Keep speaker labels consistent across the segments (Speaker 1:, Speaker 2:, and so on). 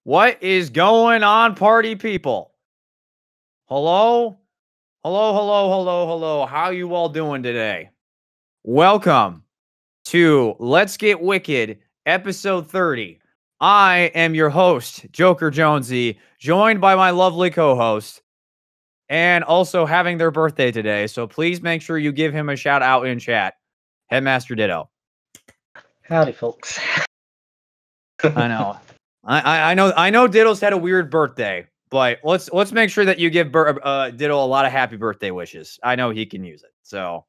Speaker 1: What is going on, party people? Hello? Hello. How you all doing today? Welcome to Let's Get Wicked, episode 30. I am your host, Joker Jonesy, joined by my lovely co-host, and also having their birthday today. So please make sure you give him a shout out in chat. Headmaster Ditto.
Speaker 2: Howdy, folks.
Speaker 1: I know. I know Ditto's had a weird birthday, but let's make sure that you give Ditto a lot of happy birthday wishes. I know he can use it. So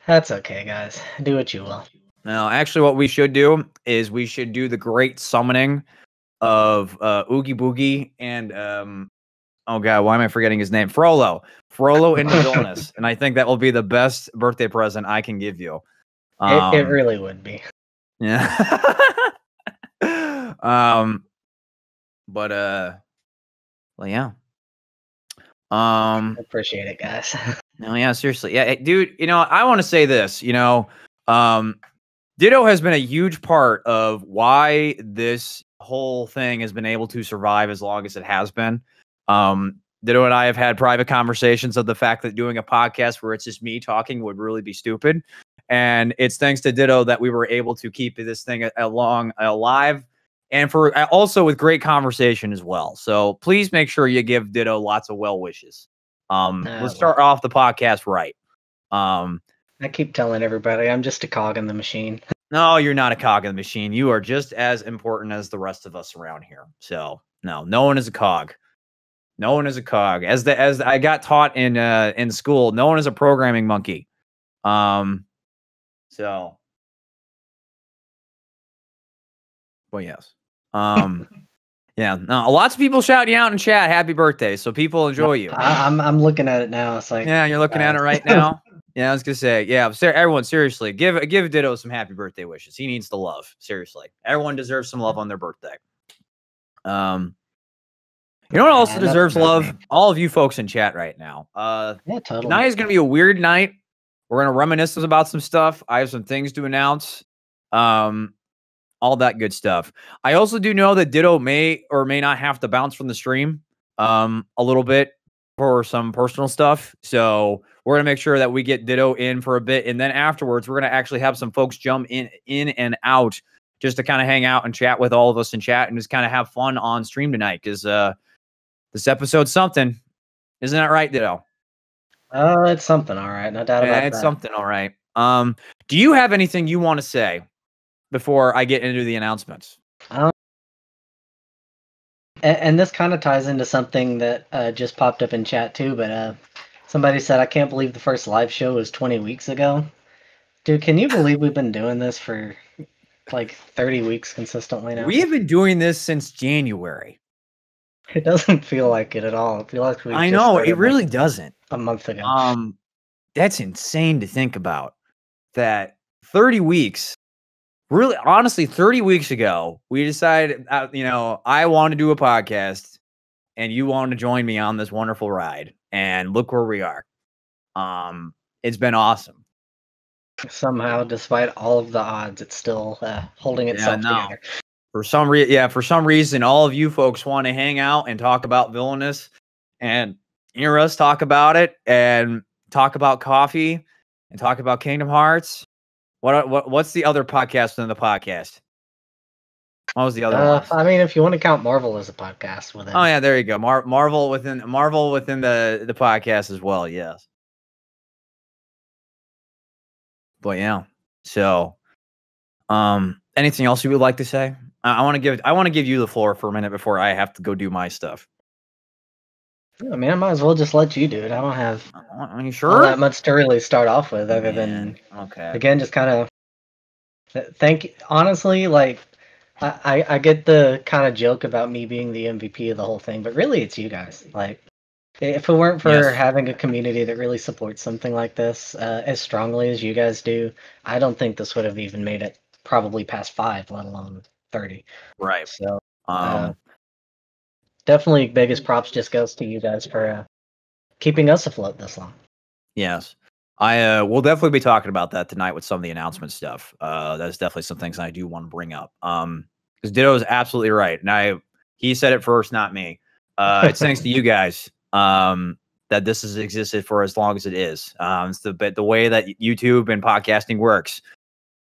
Speaker 2: That's okay, guys. Do what you will.
Speaker 1: no, actually what we should do is we should do the great summoning of Oogie Boogie and oh god, why am I forgetting his name? Frollo into Villainous. And I think that will be the best birthday present I can give you.
Speaker 2: It really would be.
Speaker 1: Yeah. Well, yeah.
Speaker 2: Appreciate it, guys.
Speaker 1: No, yeah, seriously. Yeah, dude, I want to say this, Ditto has been a huge part of why this whole thing has been able to survive as long as it has been. Ditto and I have had private conversations of the fact that doing a podcast where it's just me talking would really be stupid. And it's thanks to Ditto that we were able to keep this thing alive, and for also with great conversation as well. So please make sure you give Ditto lots of well wishes. Let's start off the podcast right.
Speaker 2: I keep telling everybody I'm just a cog in the machine.
Speaker 1: No, you're not a cog in the machine. You are just as important as the rest of us around here. So no one is a cog. No one is a cog. As I got taught in school, no one is a programming monkey. So, well, yes. Yeah. No, lots of people shouting out in chat, "Happy birthday!" So people enjoy you.
Speaker 2: I'm looking at it now. It's like,
Speaker 1: yeah, you're looking at it right now. Yeah, I was gonna say, yeah. Everyone, seriously, give Ditto some happy birthday wishes. He needs the love. Seriously, everyone deserves some love on their birthday. You know what also deserves love? All of you folks in chat right now.
Speaker 2: Yeah, totally.
Speaker 1: Tonight is gonna be a weird night. We're gonna reminisce about some stuff. I have some things to announce. All that good stuff. I also do know that Ditto may or may not have to bounce from the stream a little bit for some personal stuff. So we're gonna make sure that we get Ditto in for a bit, and then afterwards we're gonna actually have some folks jump in and out just to kind of hang out and chat with all of us in chat and just kind of have fun on stream tonight, because this episode's something. Isn't that right, Ditto?
Speaker 2: It's something, all right. No doubt about that.
Speaker 1: It's something, all right. Do you have anything you want to say before I get into the announcements?
Speaker 2: And this kind of ties into something that just popped up in chat too, but somebody said, I can't believe the first live show was 20 weeks ago. Dude, can you believe we've been doing this for like 30 weeks consistently now?
Speaker 1: We have been doing this since January.
Speaker 2: It doesn't feel like it at all. It feels like
Speaker 1: I know, it really doesn't.
Speaker 2: A month ago.
Speaker 1: That's insane to think about. That 30 weeks, really, honestly, 30 weeks ago, we decided, I want to do a podcast, and you want to join me on this wonderful ride. And look where we are. It's been awesome.
Speaker 2: Somehow, despite all of the odds, it's still holding itself together.
Speaker 1: For some reason, all of you folks want to hang out and talk about Villainous and hear us talk about it and talk about coffee and talk about Kingdom Hearts. What's the other podcast within the podcast? What was the other one?
Speaker 2: I mean, if you want to count Marvel as a podcast within.
Speaker 1: Oh yeah, there you go. Marvel within the podcast as well. Yes. But yeah. So, anything else you would like to say? I want to give you the floor for a minute before I have to go do my stuff.
Speaker 2: I mean, I might as well just let you do it. I don't have
Speaker 1: all
Speaker 2: that much to really start off with, other than again, just kind of honestly, like I get the kind of joke about me being the MVP of the whole thing, but really it's you guys. Like, if it weren't for having a community that really supports something like this as strongly as you guys do, I don't think this would have even made it probably past 5, let alone 30.
Speaker 1: Right.
Speaker 2: So definitely biggest props just goes to you guys for keeping us afloat this long.
Speaker 1: Yes. We'll definitely be talking about that tonight with some of the announcement stuff. That's definitely some things I do want to bring up. because Ditto is absolutely right. And he said it first, not me. It's thanks to you guys that this has existed for as long as it is. It's the way that YouTube and podcasting works.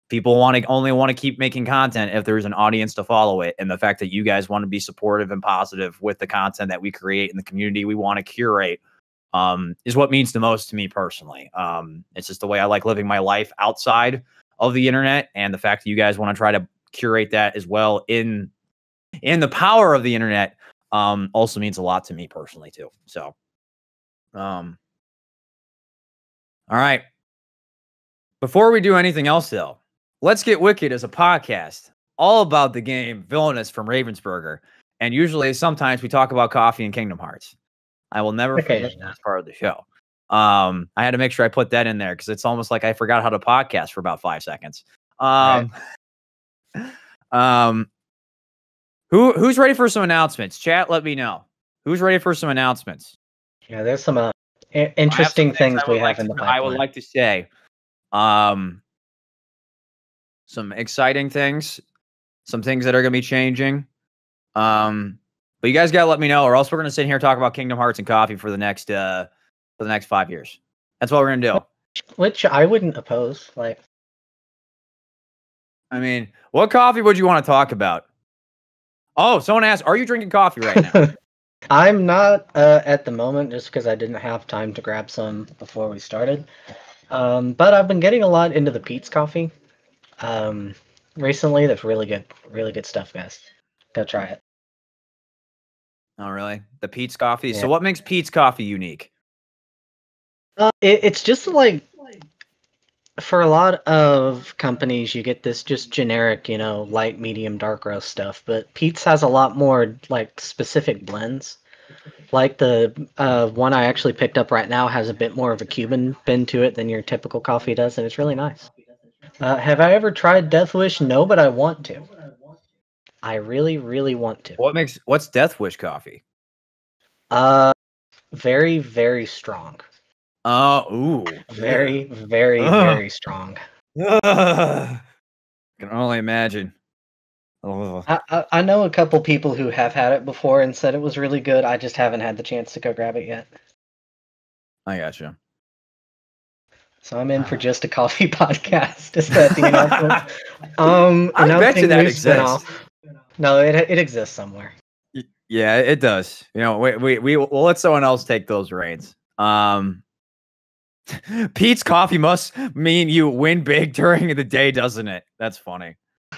Speaker 1: People only want to keep making content if there's an audience to follow it. And the fact that you guys want to be supportive and positive with the content that we create in the community we want to curate is what means the most to me personally. It's just the way I like living my life outside of the internet. And the fact that you guys want to try to curate that as well in the power of the internet also means a lot to me personally too. So, all right. Before we do anything else though, Let's Get Wicked is a podcast all about the game Villainous from Ravensburger. And usually, sometimes we talk about coffee and Kingdom Hearts. I will never forget that part of the show. I had to make sure I put that in there because it's almost like I forgot how to podcast for about 5 seconds. Who's ready for some announcements? Chat, let me know. Who's ready for some announcements?
Speaker 2: Yeah, there's some interesting things we have in the pipeline.
Speaker 1: I would like to say some exciting things, some things that are going to be changing. But you guys got to let me know, or else we're going to sit here and talk about Kingdom Hearts and coffee for the next 5 years. That's what we're going to do.
Speaker 2: Which I wouldn't oppose. Like,
Speaker 1: I mean, what coffee would you want to talk about? Oh, someone asked, are you drinking coffee right now?
Speaker 2: I'm not at the moment, just because I didn't have time to grab some before we started. But I've been getting a lot into the Pete's coffee. Recently, that's really good stuff, guys. Go try it.
Speaker 1: Oh, really? The Pete's coffee. Yeah. So what makes Pete's coffee unique?
Speaker 2: It's just like, for a lot of companies, you get this just generic, light, medium, dark roast stuff. But Pete's has a lot more like specific blends. Like the one I actually picked up right now has a bit more of a Cuban bend to it than your typical coffee does, and it's really nice. Have I ever tried Death Wish? No, but I want to. I really, really want to.
Speaker 1: What's Death Wish coffee?
Speaker 2: Very, very strong.
Speaker 1: Ooh.
Speaker 2: Very, very, very strong.
Speaker 1: I can only imagine.
Speaker 2: I know a couple people who have had it before and said it was really good. I just haven't had the chance to go grab it yet.
Speaker 1: I gotcha.
Speaker 2: So I'm in for just a coffee podcast. Is that the announcement?
Speaker 1: I bet you that exists.
Speaker 2: No, it exists somewhere.
Speaker 1: Yeah, it does. We'll let someone else take those reins. Pete's coffee must mean you win big during the day, doesn't it? That's funny.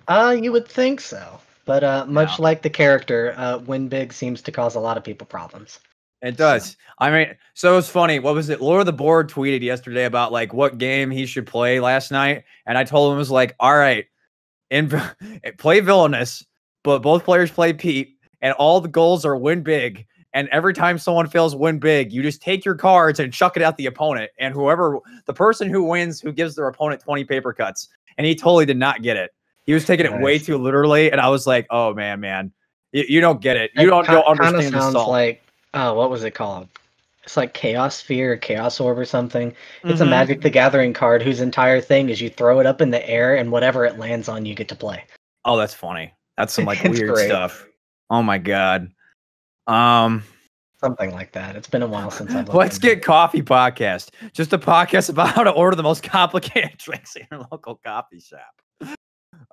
Speaker 2: You would think so, but much like the character, win big seems to cause a lot of people problems.
Speaker 1: It does. I mean, so it's funny. What was it? Lord of the Board tweeted yesterday about like what game he should play last night, and I told him it was like, all right, play Villainous, but both players play Pete, and all the goals are win big. And every time someone fails win big, you just take your cards and chuck it at the opponent, and the person who wins, who gives their opponent 20 paper cuts. And he totally did not get it. He was taking it way too literally, and I was like, oh man, you don't get it. You don't understand the salt.
Speaker 2: Like, what was it called? It's like Chaos Sphere or Chaos Orb or something. It's a Magic the Gathering card whose entire thing is you throw it up in the air, and whatever it lands on, you get to play.
Speaker 1: Oh, that's funny. That's some like weird stuff. Oh my god.
Speaker 2: Something like that. It's been a while since I've
Speaker 1: Let's Get Coffee podcast. Just a podcast about how to order the most complicated drinks in your local coffee shop.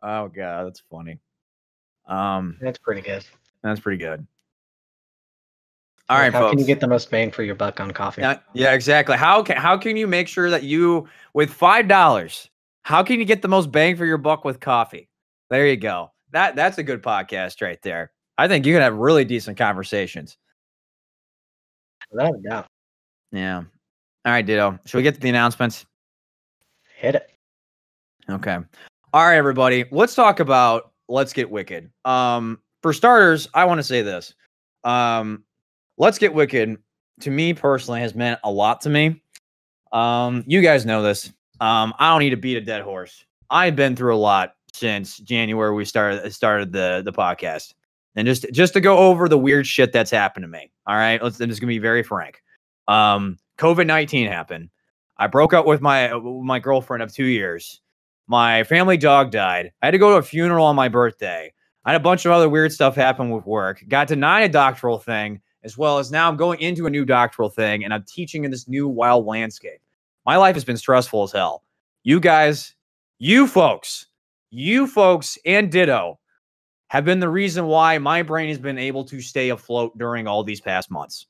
Speaker 1: Oh god, that's funny.
Speaker 2: That's pretty good.
Speaker 1: That's pretty good. All right,
Speaker 2: how
Speaker 1: folks.
Speaker 2: Can you get the most bang for your buck on coffee?
Speaker 1: Yeah, exactly. How can you make sure that you, with $5, how can you get the most bang for your buck with coffee? There you go. That's a good podcast right there. I think you can have really decent conversations.
Speaker 2: Without a doubt.
Speaker 1: Yeah. All right, Ditto. Should we get to the announcements?
Speaker 2: Hit it.
Speaker 1: Okay. All right, everybody. Let's talk about Let's Get Wicked. For starters, I want to say this. Let's Get Wicked, to me personally, has meant a lot to me. You guys know this. I don't need to beat a dead horse. I've been through a lot since January we started the podcast. And just to go over the weird shit that's happened to me. All right. I'm just going to be very frank. COVID-19 happened. I broke up with my girlfriend of 2 years. My family dog died. I had to go to a funeral on my birthday. I had a bunch of other weird stuff happen with work. Got denied a doctoral thing, as well as now I'm going into a new doctoral thing, and I'm teaching in this new wild landscape. My life has been stressful as hell. You guys, you folks, and Ditto have been the reason why my brain has been able to stay afloat during all these past months.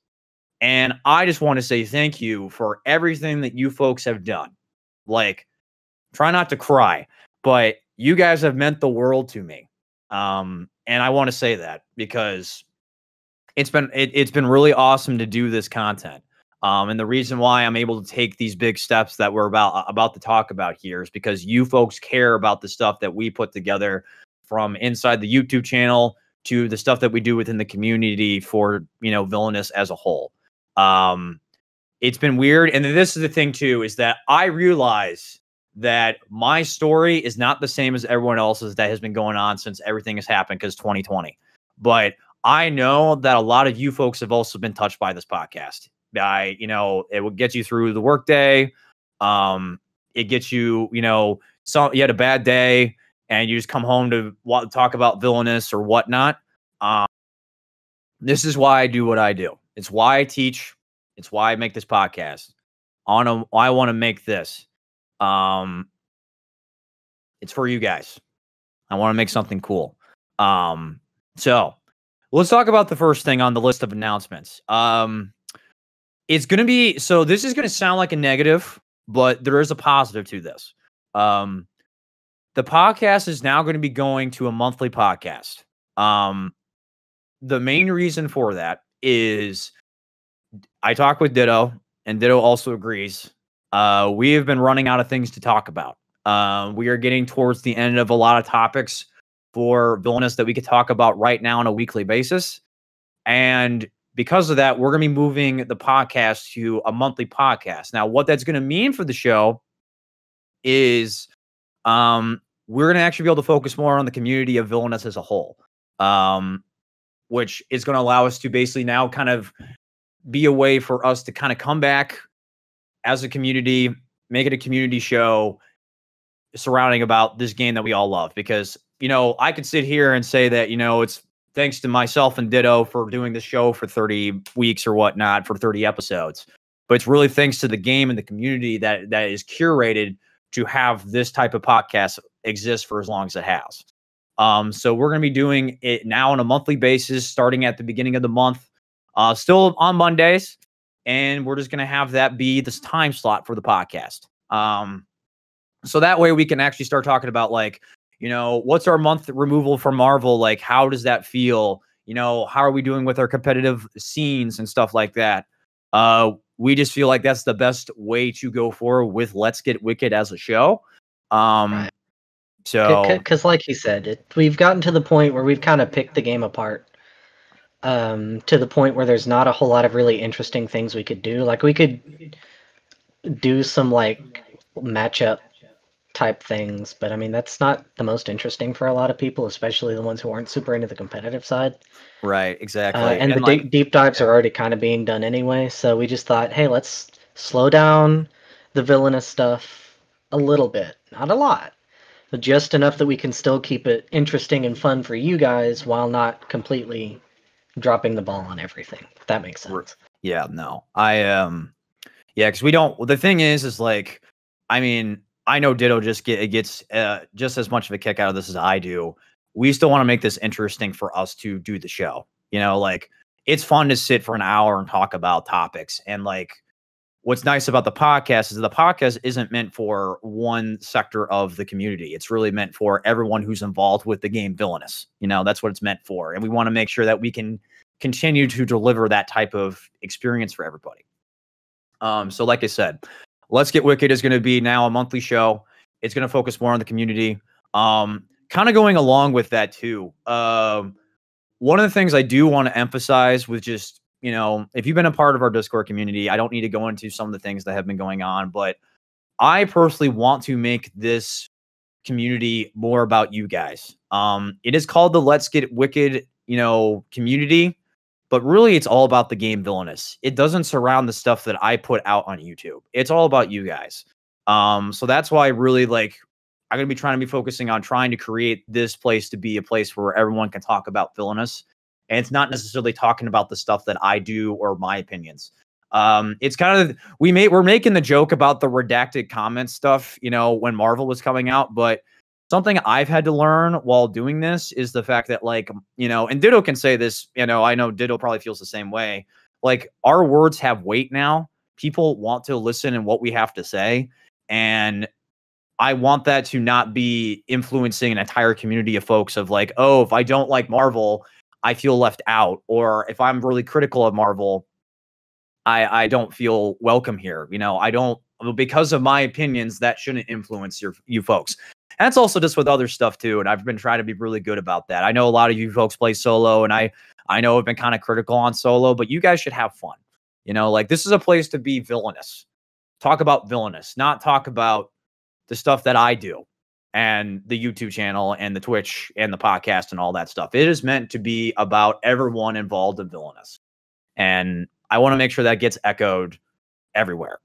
Speaker 1: And I just want to say thank you for everything that you folks have done. Like, try not to cry, but you guys have meant the world to me. And I want to say that because it's been really awesome to do this content. And the reason why I'm able to take these big steps that we're about to talk about here is because you folks care about the stuff that we put together, from inside the YouTube channel to the stuff that we do within the community for, Villainous as a whole. It's been weird. And then this is the thing too, is that I realize that my story is not the same as everyone else's that has been going on since everything has happened, because 2020. But I know that a lot of you folks have also been touched by this podcast. It will get you through the workday. It gets you, you had a bad day and you just come home to talk about Villainous or whatnot. This is why I do what I do. It's why I teach. It's why I make this podcast. I want to make this. It's for you guys. I want to make something cool. So let's talk about the first thing on the list of announcements. It's going to be, so this is going to sound like a negative, but there is a positive to this. The podcast is now going to be going to a monthly podcast. The main reason for that is I talk with Ditto, and Ditto also agrees. We have been running out of things to talk about. We are getting towards the end of a lot of topics for Villainous that we could talk about right now on a weekly basis. And because of that, we're going to be moving the podcast to a monthly podcast. Now, what that's going to mean for the show is we're going to actually be able to focus more on the community of Villainous as a whole, which is going to allow us to basically now kind of be a way for us to kind of come back as a community, make it a community show surrounding about this game that we all love. Because, I could sit here and say that, it's thanks to myself and Ditto for doing the show for 30 weeks or whatnot, for 30 episodes. But it's really thanks to the game and the community that is curated to have this type of podcast exist for as long as it has. So we're going to be doing it now on a monthly basis, starting at the beginning of the month, still on Mondays. And we're just going to have that be this time slot for the podcast. So that way we can actually start talking about, like, what's our month removal from Marvel? Like, how does that feel? How are we doing with our competitive scenes and stuff like that? We just feel like that's the best way to go forward with Let's Get Wicked as a show.
Speaker 2: Right.
Speaker 1: So,
Speaker 2: because like he said, we've gotten to the point where we've kind of picked the game apart. To the point where there's not a whole lot of really interesting things we could do. Like, we could do some like matchup type things, but I mean, that's not the most interesting for a lot of people, especially the ones who aren't super into the competitive side.
Speaker 1: Right, exactly.
Speaker 2: And the deep dives are already kind of being done anyway, so we just thought, hey, let's slow down the Villainous stuff a little bit. Not a lot, but just enough that we can still keep it interesting and fun for you guys while not completely dropping the ball on everything, if that makes sense.
Speaker 1: Yeah, no. Because we don't, the thing is like, I mean, I know Ditto just gets just as much of a kick out of this as I do. We still want to make this interesting for us to do the show. Like, it's fun to sit for an hour and talk about topics. And like, what's nice about the podcast is the podcast isn't meant for one sector of the community. It's really meant for everyone who's involved with the game Villainous. That's what it's meant for. And we want to make sure that we can continue to deliver that type of experience for everybody. So like I said, Let's Get Wicked is going to be now a monthly show. It's going to focus more on the community. Kind of going along with that too. One of the things I do want to emphasize with just, if you've been a part of our Discord community, I don't need to go into some of the things that have been going on, but I personally want to make this community more about you guys. It is called the Let's Get Wicked, community, but really it's all about the game Villainous. It doesn't surround the stuff that I put out on YouTube. It's all about you guys. So that's why really, like, I'm going to be trying to be focusing on trying to create this place to be a place where everyone can talk about villainous. And it's not necessarily talking about the stuff that I do or my opinions. It's kind of, we're making the joke about the redacted comments stuff, you know, when Marvel was coming out, but something I've had to learn while doing this is the fact that, like, you know, and Ditto can say this, you know, I know Ditto probably feels the same way. Like, our words have weight now. People want to listen and what we have to say. And I want that to not be influencing an entire community of folks of like, oh, if I don't like Marvel, I feel left out. Or if I'm really critical of Marvel, I don't feel welcome here. You know, I don't, because of my opinions, that shouldn't influence you folks. And that's also just with other stuff too. And I've been trying to be really good about that. I know a lot of you folks play solo, and I know I've been kind of critical on solo, but you guys should have fun. You know, like, this is a place to be villainous. Talk about villainous, not talk about the stuff that I do and the YouTube channel and the Twitch and the podcast and all that stuff. It is meant to be about everyone involved in villainous. And I want to make sure that gets echoed everywhere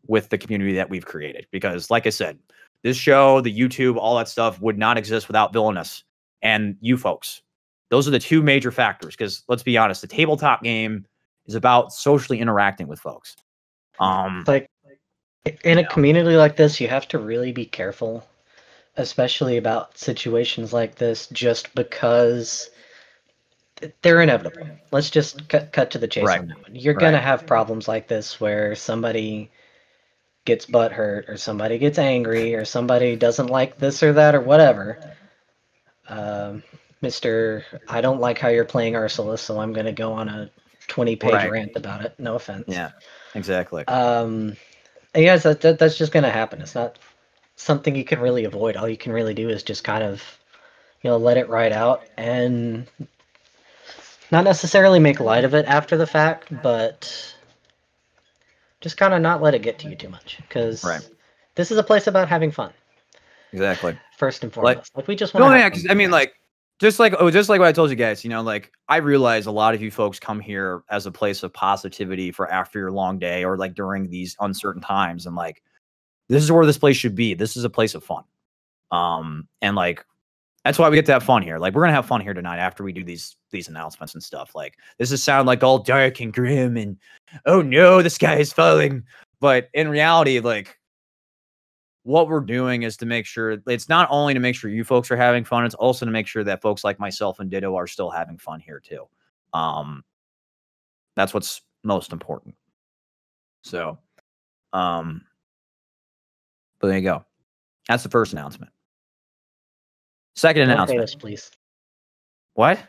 Speaker 1: with the community that we've created. Because like I said, this show, the YouTube, all that stuff would not exist without villainous and you folks. Those are the two major factors. Because let's be honest, the tabletop game is about socially interacting with folks.
Speaker 2: Like, in a community like this, you have to really be careful, especially about situations like this, just because they're inevitable. Let's just cut to the chase on that one. You're going to have problems like this where somebody gets butthurt, or somebody gets angry, or somebody doesn't like this or that or whatever. Mr. I don't like how you're playing Ursula, so I'm going to go on a 20-page rant about it. No offense.
Speaker 1: Yeah, exactly.
Speaker 2: Yes, that's just going to happen. It's not something you can really avoid. All you can really do is just kind of, you know, let it ride out and not necessarily make light of it after the fact, but just kind of not let it get to you too much, because this is a place about having fun.
Speaker 1: Exactly.
Speaker 2: First and foremost, like we just want to.
Speaker 1: Because I mean, like, just like what I told you guys, you know, like, I realize a lot of you folks come here as a place of positivity for after your long day or like during these uncertain times, and like, this is where this place should be. This is a place of fun, and like, that's why we get to have fun here. Like, we're gonna have fun here tonight after we do these announcements and stuff. Like, this is sound like all dark and grim and, oh no, the sky is falling. But in reality, like, what we're doing is to make sure it's not only to make sure you folks are having fun, it's also to make sure that folks like myself and Ditto are still having fun here too. That's what's most important. So, but there you go. That's the first announcement. Second announcement.
Speaker 2: Don't hate us, please.
Speaker 1: What?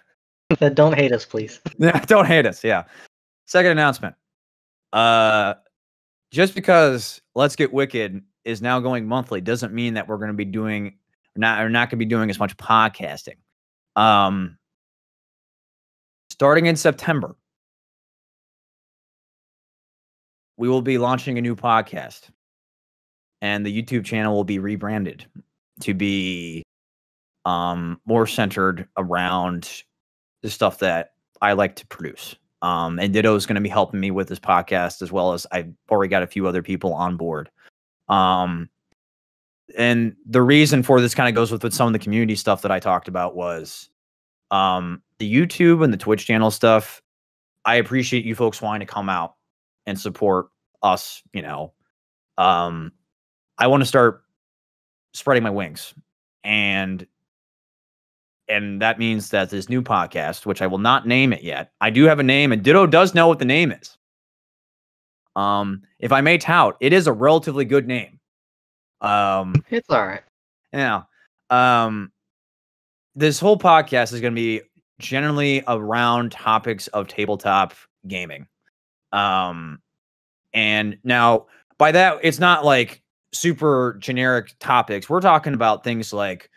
Speaker 2: Don't hate us, please.
Speaker 1: Yeah, don't hate us. Yeah. Second announcement. Just because Let's Get Wicked is now going monthly doesn't mean that we're going to be doing not going to be doing as much podcasting. Starting in September, we will be launching a new podcast, and the YouTube channel will be rebranded to be more centered around the stuff that I like to produce. And Ditto is going to be helping me with this podcast, as well as I've already got a few other people on board. And the reason for this kind of goes with some of the community stuff that I talked about was the YouTube and the Twitch channel stuff. I appreciate you folks wanting to come out and support us. You know, I want to start spreading my wings, and that means that this new podcast, which I will not name it yet, I do have a name, and Ditto does know what the name is. If I may tout, it is a relatively good name.
Speaker 2: It's all right.
Speaker 1: Yeah. This whole podcast is going to be generally around topics of tabletop gaming. And now by that, it's not like super generic topics. We're talking about things like,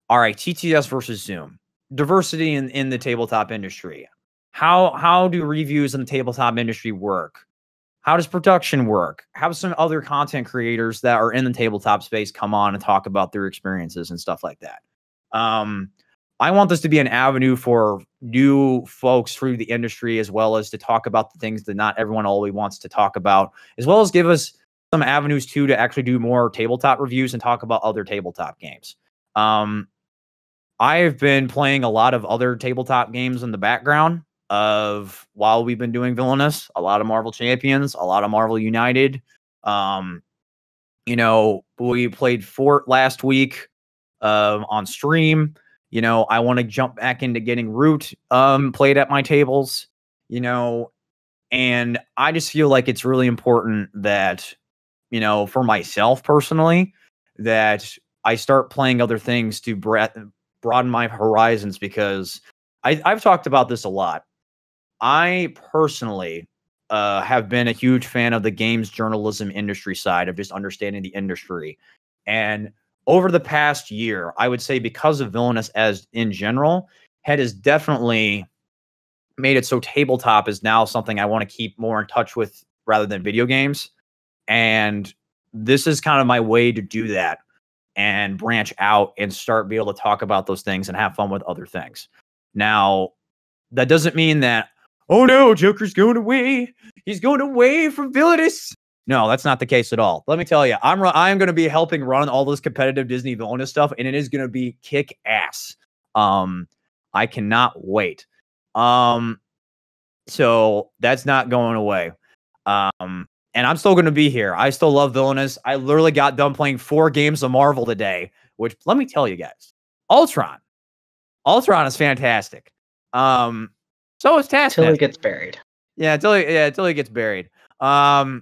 Speaker 1: all right, TTS versus Zoom, diversity in the tabletop industry. How do reviews in the tabletop industry work? How does production work? Have some other content creators that are in the tabletop space come on and talk about their experiences and stuff like that. I want this to be an avenue for new folks through the industry, as well as to talk about the things that not everyone always wants to talk about, as well as give us some avenues too to actually do more tabletop reviews and talk about other tabletop games. I've been playing a lot of other tabletop games in the background of while we've been doing Villainous, a lot of Marvel Champions, a lot of Marvel United. We played Fort last week on stream. I want to jump back into getting Root played at my tables, and I just feel like it's really important that, for myself personally, that I start playing other things to broaden my horizons, because I've talked about this a lot. I personally have been a huge fan of the games journalism industry side of just understanding the industry. And over the past year, I would say because of Villainous as in general, has definitely made it so tabletop is now something I want to keep more in touch with rather than video games. And this is kind of my way to do that and branch out and start be able to talk about those things and have fun with other things. Now, that doesn't mean that, oh no, Joker's going away. He's going away from Villainous. No, that's not the case at all. Let me tell you, I'm going to be helping run all this competitive Disney Villainous stuff, and it is going to be kick ass. I cannot wait. So that's not going away. And I'm still going to be here. I still love Villainous. I literally got done playing 4 games of Marvel today, which, let me tell you guys, Ultron is fantastic. So is Taskmaster.
Speaker 2: Till he gets buried.
Speaker 1: Yeah, until he gets buried. Yeah.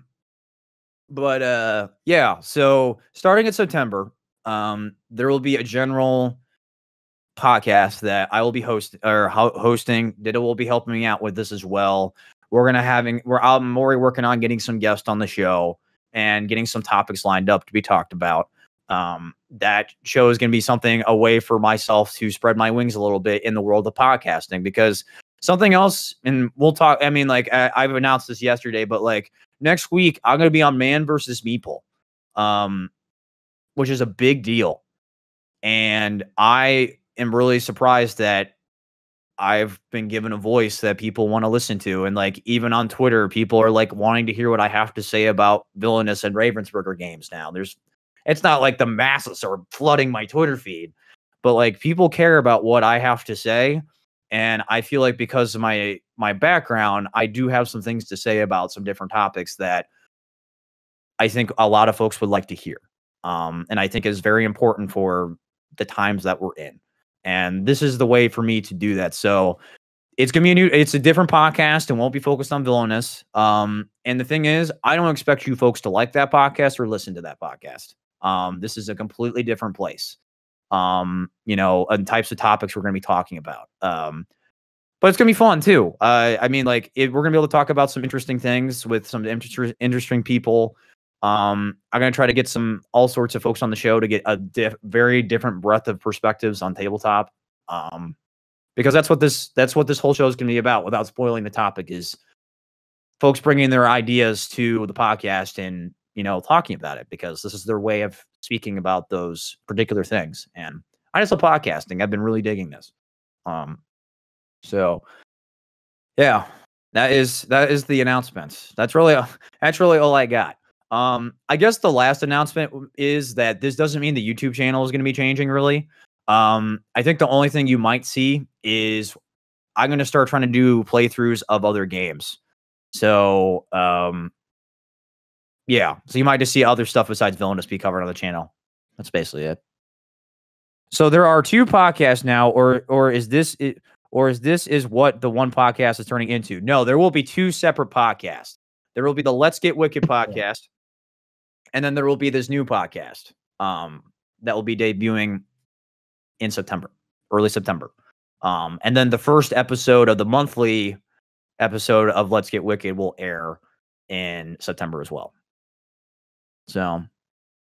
Speaker 1: So starting in September, there will be a general podcast that I will be hosting. Ditto will be helping me out with this as well. I'm already working on getting some guests on the show and getting some topics lined up to be talked about. That show is going to be something a way for myself to spread my wings a little bit in the world of podcasting, because something else, and we'll talk, I've announced this yesterday, but like next week, I'm going to be on Man versus Meeple, which is a big deal. And I am really surprised that I've been given a voice that people want to listen to. And like, even on Twitter, people are like wanting to hear what I have to say about Villainous and Ravensburger games now. It's not like the masses are flooding my Twitter feed, but like people care about what I have to say. And I feel like because of my background, I do have some things to say about some different topics that I think a lot of folks would like to hear. And I think is very important for the times that we're in. And this is the way for me to do that. So it's going to be it's a different podcast and won't be focused on Villainous. And the thing is, I don't expect you folks to like that podcast or listen to that podcast. This is a completely different place. And types of topics we're going to be talking about. But it's going to be fun too. We're going to be able to talk about some interesting things with some interesting people. I'm going to try to get all sorts of folks on the show to get a very different breadth of perspectives on tabletop. Because that's what this whole show is going to be about, without spoiling the topic, is folks bringing their ideas to the podcast and, talking about it, because this is their way of speaking about those particular things. And I just love podcasting. I've been really digging this. So yeah, that is the announcements. That's really all I got. I guess the last announcement is that this doesn't mean the YouTube channel is going to be changing really. I think the only thing you might see is I'm going to start trying to do playthroughs of other games. So, yeah, so you might just see other stuff besides Villainous be covered on the channel. That's basically it. So there are 2 podcasts now, or is this what the one podcast is turning into? No, there will be 2 separate podcasts. There will be the Let's Get Wicked podcast, and then there will be this new podcast that will be debuting in September, early September. And then the first episode of the monthly episode of Let's Get Wicked will air in September as well. So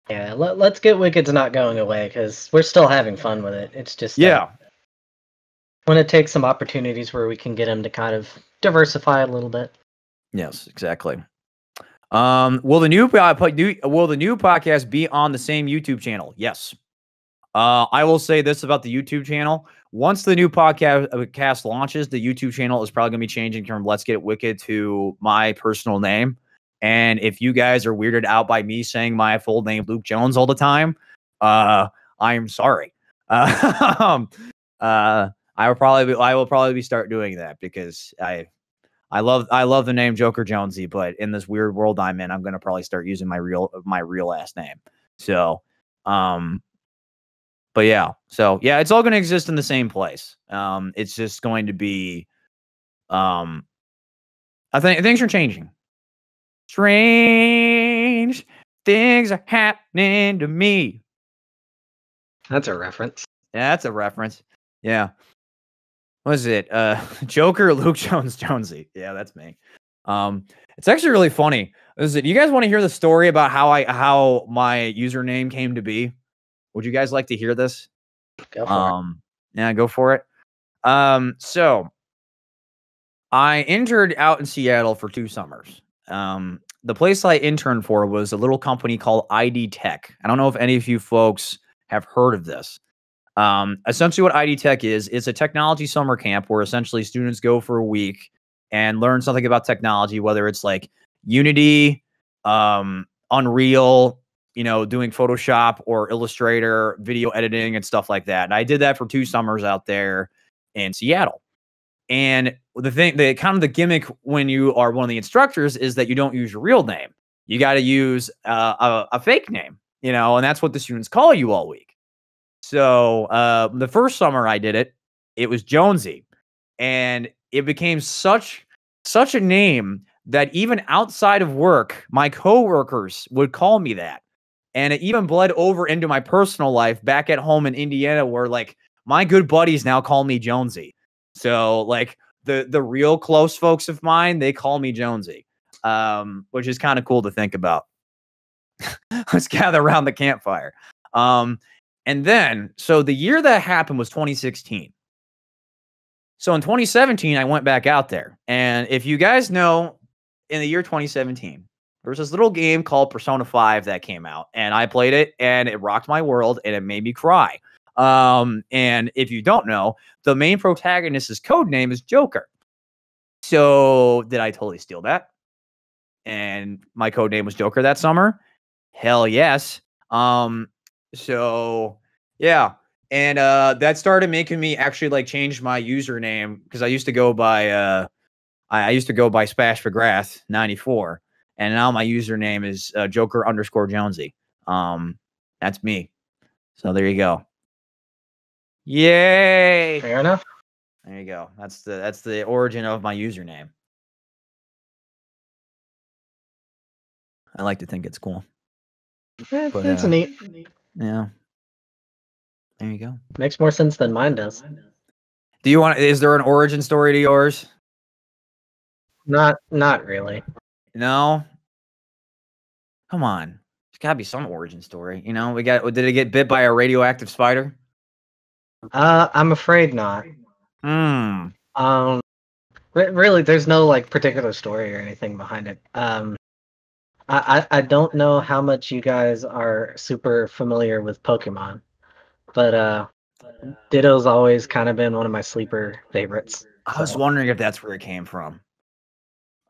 Speaker 2: yeah, Let's Get Wicked's not going away, because we're still having fun with it. It's just when it takes some opportunities where we can get them to kind of diversify a little bit.
Speaker 1: Yes, exactly. Will the new podcast be on the same YouTube channel? Yes. I will say this about the YouTube channel. Once the new podcast launches, the YouTube channel is probably going to be changing from Let's Get Wicked to my personal name. And if you guys are weirded out by me saying my full name, Luke Jones, all the time, I'm sorry. I will probably start doing that because I love the name Joker Jonesy, but in this weird world I'm in, I'm gonna probably start using my real last name. So, but yeah, it's all gonna exist in the same place. It's just going to be, I think things are changing. Strange things are happening to me.
Speaker 2: That's a reference.
Speaker 1: Yeah, that's a reference. Yeah. What is it? Joker, Luke Jones, Jonesy. Yeah, that's me. It's actually really funny. Is it? You guys want to hear the story about how my username came to be? Would you guys like to hear this?
Speaker 2: Go for it.
Speaker 1: Yeah, go for it. So I interned out in Seattle for 2 summers. The place I interned for was a little company called ID Tech. I don't know if any of you folks have heard of this. Essentially what ID Tech is, it's a technology summer camp where essentially students go for a week and learn something about technology, whether it's like Unity, Unreal, doing Photoshop or Illustrator, video editing and stuff like that. And I did that for 2 summers out there in Seattle. And the gimmick when you are one of the instructors is that you don't use your real name. You got to use a fake name, and that's what the students call you all week. So the first summer I did it, it was Jonesy, and it became such a name that even outside of work, my coworkers would call me that. And it even bled over into my personal life back at home in Indiana, where like my good buddies now call me Jonesy. So like the real close folks of mine, they call me Jonesy, which is kind of cool to think about. Let's gather around the campfire. And then, so the year that happened was 2016. So in 2017, I went back out there. And if you guys know, in the year 2017, there was this little game called Persona 5 that came out. And I played it, and it rocked my world, and it made me cry. And if you don't know, the main protagonist's code name is Joker. So did I totally steal that? And my code name was Joker that summer? Hell yes. So yeah. And that started making me actually like change my username, because I used to go by I used to go by Spash McGrath 94, and now my username is Joker_Jonesy. That's me. So there you go. Yay!
Speaker 2: Fair enough.
Speaker 1: There you go. That's the origin of my username. I like to think it's cool.
Speaker 2: It's neat.
Speaker 1: Yeah. There you go.
Speaker 2: Makes more sense than mine does.
Speaker 1: Is there an origin story to yours?
Speaker 2: Not really.
Speaker 1: No. Come on. There's gotta be some origin story. Did it get bit by a radioactive spider?
Speaker 2: I'm afraid not. Really, there's no like particular story or anything behind it. I don't know how much you guys are super familiar with Pokemon, but Ditto's always kind of been one of my sleeper favorites.
Speaker 1: I was wondering if that's where it came from.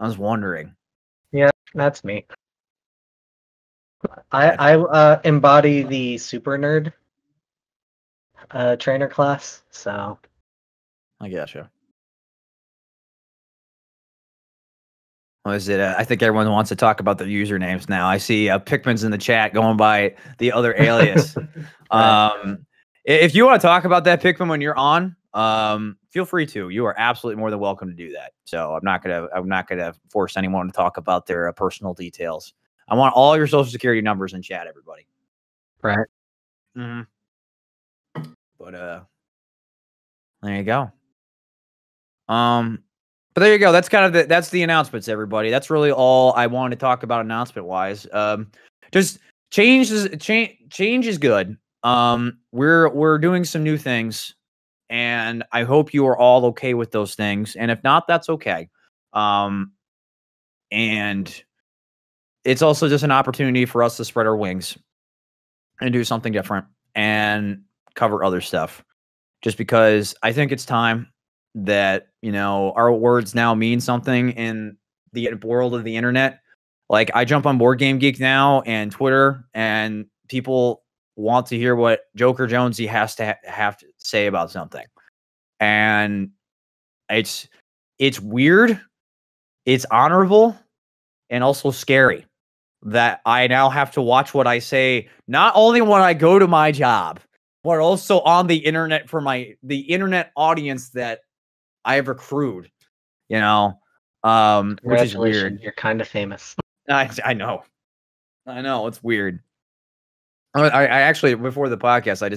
Speaker 1: I was wondering.
Speaker 2: Yeah, that's me. I embody the super nerd trainer class, so
Speaker 1: I gotcha. What is it? I think everyone wants to talk about the usernames now. I see Pikmin's in the chat going by the other alias. Right. If you want to talk about that, Pikmin, when you're on, feel free to. You are absolutely more than welcome to do that. So I'm not gonna force anyone to talk about their personal details. I want all your social security numbers in chat, everybody.
Speaker 2: Right.
Speaker 1: Mm-hmm. But there you go. But there you go. That's kind of that's the announcements, everybody. That's really all I wanted to talk about announcement wise. Just change is good. We're doing some new things, and I hope you are all okay with those things. And if not, that's okay. And it's also just an opportunity for us to spread our wings and do something different and cover other stuff. Just because I think it's time that, our words now mean something in the world of the internet. Like, I jump on Board Game Geek now and Twitter, and people want to hear what Joker Jonesy has to have to say about something. And it's weird, it's honorable, and also scary that I now have to watch what I say, not only when I go to my job, but also on the internet for the internet audience that I have accrued, you know, which is weird.
Speaker 2: You're kind of famous.
Speaker 1: I know. It's weird. I actually, before the podcast, I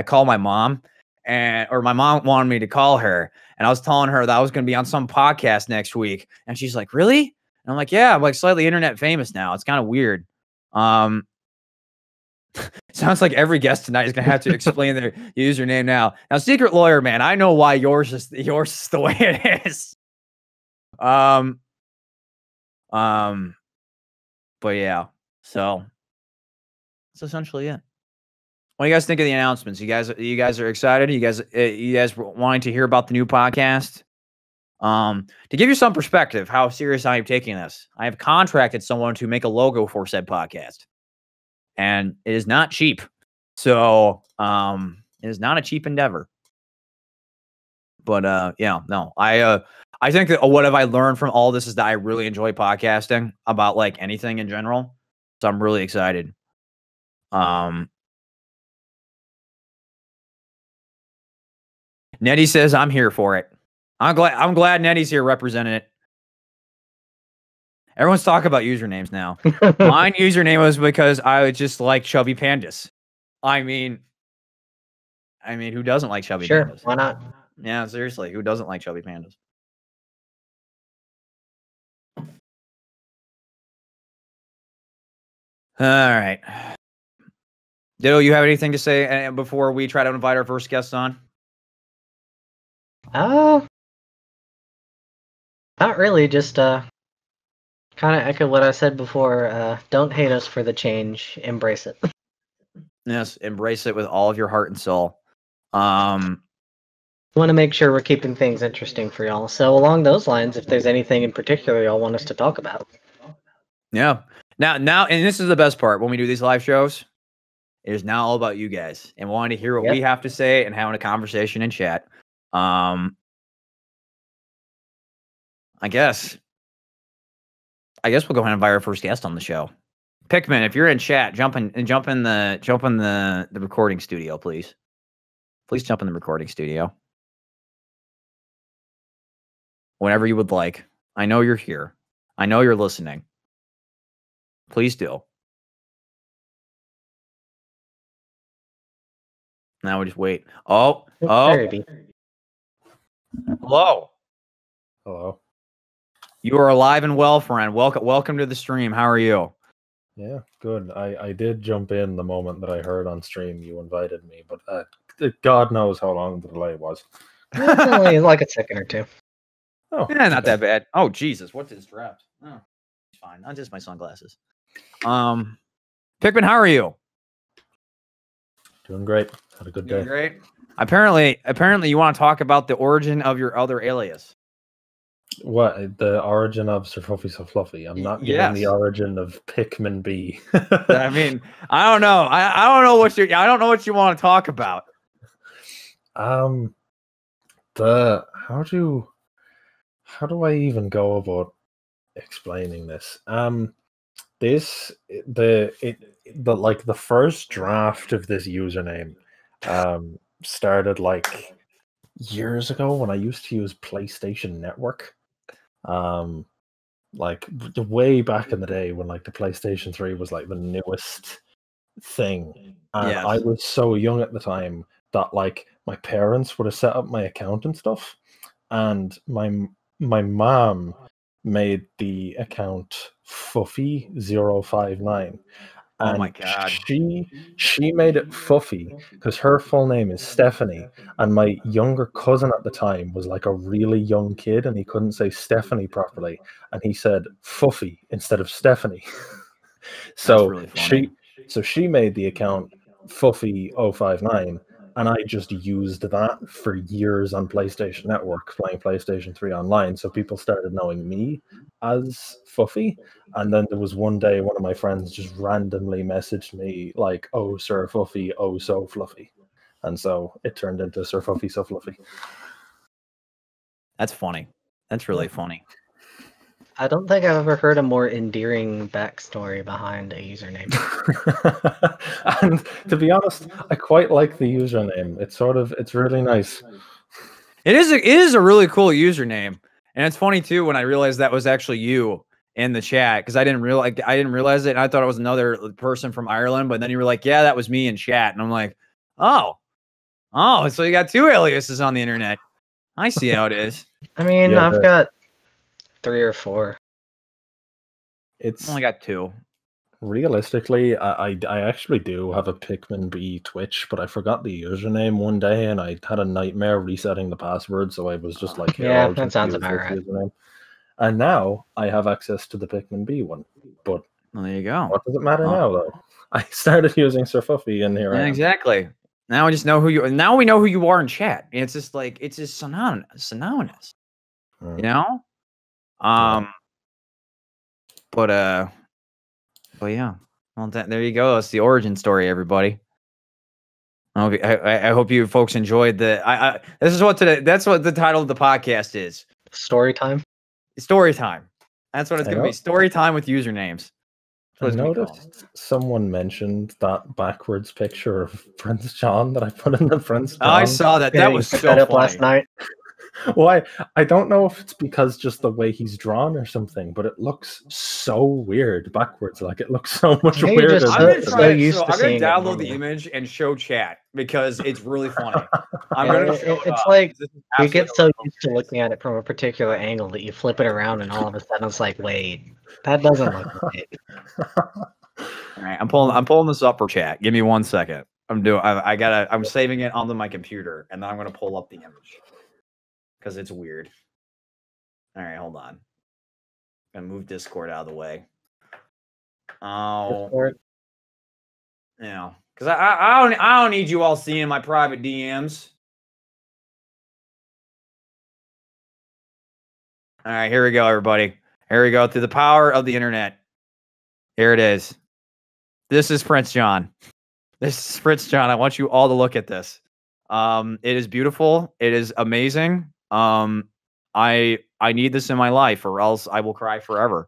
Speaker 1: called my mom, or my mom wanted me to call her, and I was telling her that I was going to be on some podcast next week, and she's like, "Really?" And I'm like, "Yeah, I'm like slightly internet famous now. It's kind of weird." Sounds like every guest tonight is going to have to explain their username now. Now, Secret Lawyer, man, I know why yours is the way it is. But yeah, so that's essentially it. What do you guys think of the announcements? You guys are excited? You guys wanting to hear about the new podcast? To give you some perspective, how serious I am taking this, I have contracted someone to make a logo for said podcast, and it is not cheap. So, it is not a cheap endeavor. But yeah, no, I think that what have I learned from all this is that I really enjoy podcasting about like anything in general. So I'm really excited. Nettie says I'm here for it. I'm glad Nettie's here representing it. Everyone's talking about usernames now. Mine username was because I would just like chubby pandas. I mean, who doesn't like chubby pandas?
Speaker 2: Why not?
Speaker 1: Yeah, seriously, who doesn't like chubby pandas? All right. Ditto, you have anything to say before we try to invite our first guest on?
Speaker 2: Not really. Just kind of echo what I said before. Don't hate us for the change. Embrace it.
Speaker 1: Yes, embrace it with all of your heart and soul.
Speaker 2: Want to make sure we're keeping things interesting for y'all. So along those lines, if there's anything in particular y'all want us to talk about.
Speaker 1: Yeah. Now, and this is the best part when we do these live shows. It is now all about you guys and wanting to hear what we have to say and having a conversation in chat. I guess we'll go ahead and invite our first guest on the show. Pikmin, if you're in chat, jump in the recording studio, please. Please jump in the recording studio. Whenever you would like. I know you're here. I know you're listening. Please do. Now we just wait. Oh. Hello.
Speaker 3: Hello.
Speaker 1: You are alive and well, friend. Welcome to the stream. How are you?
Speaker 3: Yeah, good. I did jump in the moment that I heard on stream you invited me, but God knows how long the delay was.
Speaker 2: It's only like a second or two.
Speaker 3: Oh,
Speaker 1: yeah, not that bad. Oh, Jesus, what is dropped? Oh, it's fine. Not just my sunglasses. Pikmin, how are you?
Speaker 3: Doing great. Had a good day.
Speaker 1: Great. Apparently, you want to talk about the origin of your other alias.
Speaker 3: What, the origin of Sir Fluffy So Fluffy? I'm not giving the origin of Pikmin B.
Speaker 1: I mean, I don't know. I don't know what you want to talk about.
Speaker 3: How do I even go about explaining this? The first draft of this username started like years ago when I used to use PlayStation Network. Like way back in the day when like the PlayStation 3 was like the newest thing. And I was so young at the time that like my parents would have set up my account and stuff. And my mom made the account Fuffy059.
Speaker 1: Oh my God.
Speaker 3: She made it Fuffy because her full name is Stephanie, and my younger cousin at the time was like a really young kid and he couldn't say Stephanie properly, and he said Fuffy instead of Stephanie. So
Speaker 1: really funny.
Speaker 3: she made the account Fuffy059, and I just used that for years on PlayStation Network, playing PlayStation 3 online. So people started knowing me as Fuffy. And then there was one day one of my friends just randomly messaged me like, "Oh, Sir Fuffy, oh, so fluffy." And so it turned into Sir Fuffy, so fluffy.
Speaker 1: That's funny. That's really funny.
Speaker 2: I don't think I've ever heard a more endearing backstory behind a username.
Speaker 3: And to be honest, I quite like the username. It's really nice.
Speaker 1: It is a really cool username, and it's funny too when I realized that was actually you in the chat, because I didn't realize it, and I thought it was another person from Ireland. But then you were like, "Yeah, that was me in chat," and I'm like, "Oh, so you got two aliases on the internet. I see how it is."
Speaker 2: I mean, yeah, I've got 3 or 4.
Speaker 1: I only got 2.
Speaker 3: Realistically, I actually do have a Pikmin B Twitch, but I forgot the username one day, and I had a nightmare resetting the password, so I was just like,
Speaker 2: "Yeah, that sounds about right."
Speaker 3: Username. And now I have access to the Pikmin B one. But
Speaker 1: well, there you go.
Speaker 3: What does it matter now, though? I started using Sir Fuffy, and here I am.
Speaker 1: Exactly. Now we just know who you. Now we know who you are in chat. It's just like it's just synonymous. You know. But yeah. Well, there you go. That's the origin story, everybody. I hope you folks enjoyed the. That's what the title of the podcast is.
Speaker 2: Story time.
Speaker 1: Story time. That's what it's going to be. Story time with usernames.
Speaker 3: I noticed someone mentioned that backwards picture of Prince John that I put in the Prince John.
Speaker 1: I saw that. That was so funny.
Speaker 2: Up last night.
Speaker 3: Well, I don't know if it's because just the way he's drawn or something, but it looks so weird backwards. Like it looks so much weirder.
Speaker 1: I'm going to download the image and show chat because it's really funny.
Speaker 2: It's like you get so used to looking at it from a particular angle that you flip it around and all of a sudden it's like, wait, that doesn't look right.
Speaker 1: All right, I'm pulling this up for chat. Give me 1 second. I'm saving it onto my computer and then I'm going to pull up the image. Because it's weird. All right, hold on. I'm gonna move Discord out of the way. Oh,
Speaker 2: Discord?
Speaker 1: Yeah, because I don't need you all seeing my private DMs. All right, here we go, everybody. Here we go through the power of the internet. Here it is. This is Prince John. This is Prince John. I want you all to look at this. It is beautiful. It is amazing. I need this in my life or else I will cry forever.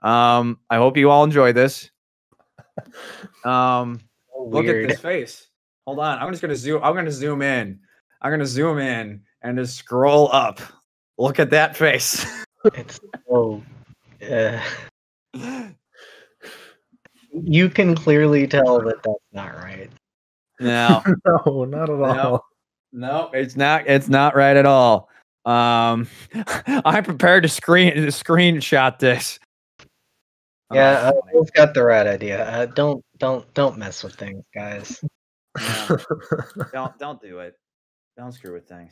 Speaker 1: I hope you all enjoy this. Look at this face. Hold on. I'm going to zoom in. I'm going to zoom in and just scroll up. Look at that face.
Speaker 2: It's so you can clearly tell that that's not right.
Speaker 1: No.
Speaker 3: No, not at all.
Speaker 1: No, it's not. It's not right at all. I'm prepared to screenshot this.
Speaker 2: Yeah, I've got the right idea. Don't mess with things, guys.
Speaker 1: Yeah. Don't do it. Don't screw with things.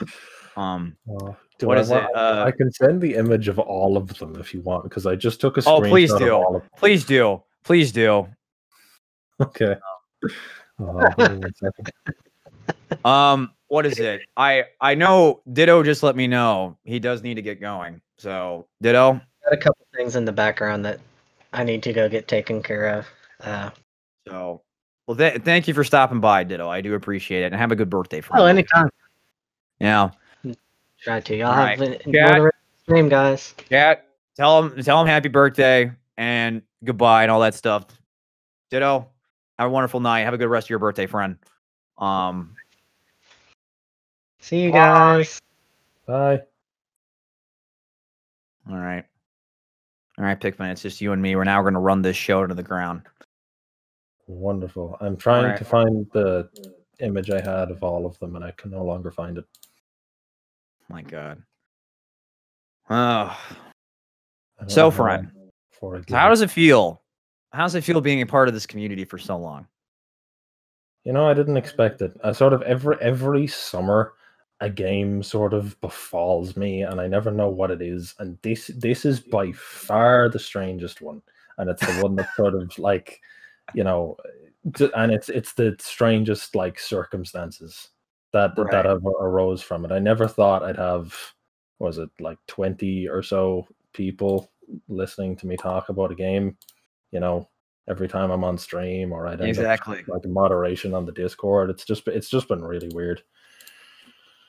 Speaker 3: What is it? I can send the image of all of them if you want, because I just took a screenshot.
Speaker 1: Oh, please do.
Speaker 3: Of all of them.
Speaker 1: Please do. Please do.
Speaker 3: Okay. Hold on 1 second.
Speaker 1: What is it? I know Ditto just let me know he does need to get going. So Ditto.
Speaker 2: Got a couple things in the background that I need to go get taken care of.
Speaker 1: Well, thank you for stopping by, Ditto. I do appreciate it, and have a good birthday for
Speaker 2: me. Oh, anytime.
Speaker 1: Yeah.
Speaker 2: Try to. Y'all have enjoy the rest of the stream, guys.
Speaker 1: Chat. Tell him happy birthday and goodbye and all that stuff. Ditto. Have a wonderful night. Have a good rest of your birthday, friend.
Speaker 2: See you guys.
Speaker 3: Bye.
Speaker 1: All right, Pikmin. It's just you and me. We're going to run this show to the ground.
Speaker 3: Wonderful. I'm trying to find the image I had of all of them, and I can no longer find it.
Speaker 1: My God. Oh. So, friend, how does it feel? How does it feel being a part of this community for so long?
Speaker 3: You know, I didn't expect it. I sort of every summer a game sort of befalls me, and I never know what it is. And this is by far the strangest one, and it's the one that's sort of like, you know, and it's the strangest like circumstances. that have arose from it. I never thought I'd have, was it like 20 or so people listening to me talk about a game, you know, every time I'm on stream, or I'd end up like moderation on the Discord. It's just been really weird.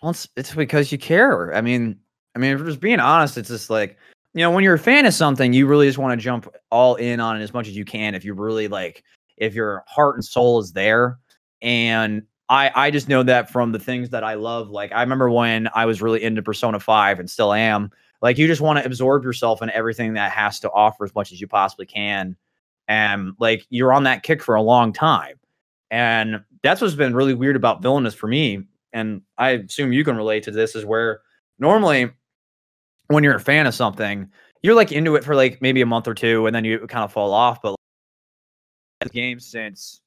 Speaker 1: Well, it's because you care. I mean, if we're just being honest, it's just like, you know, when you're a fan of something, you really just want to jump all in on it as much as you can. If you really like, if your heart and soul is there. And I just know that from the things that I love. Like, I remember when I was really into Persona 5 and still am, like, you just want to absorb yourself in everything that has to offer as much as you possibly can. And like, you're on that kick for a long time. And that's what's been really weird about Villainous for me. And I assume you can relate to this, is where normally when you're a fan of something, you're like into it for like maybe a month or two, and then you kind of fall off. But like, the game since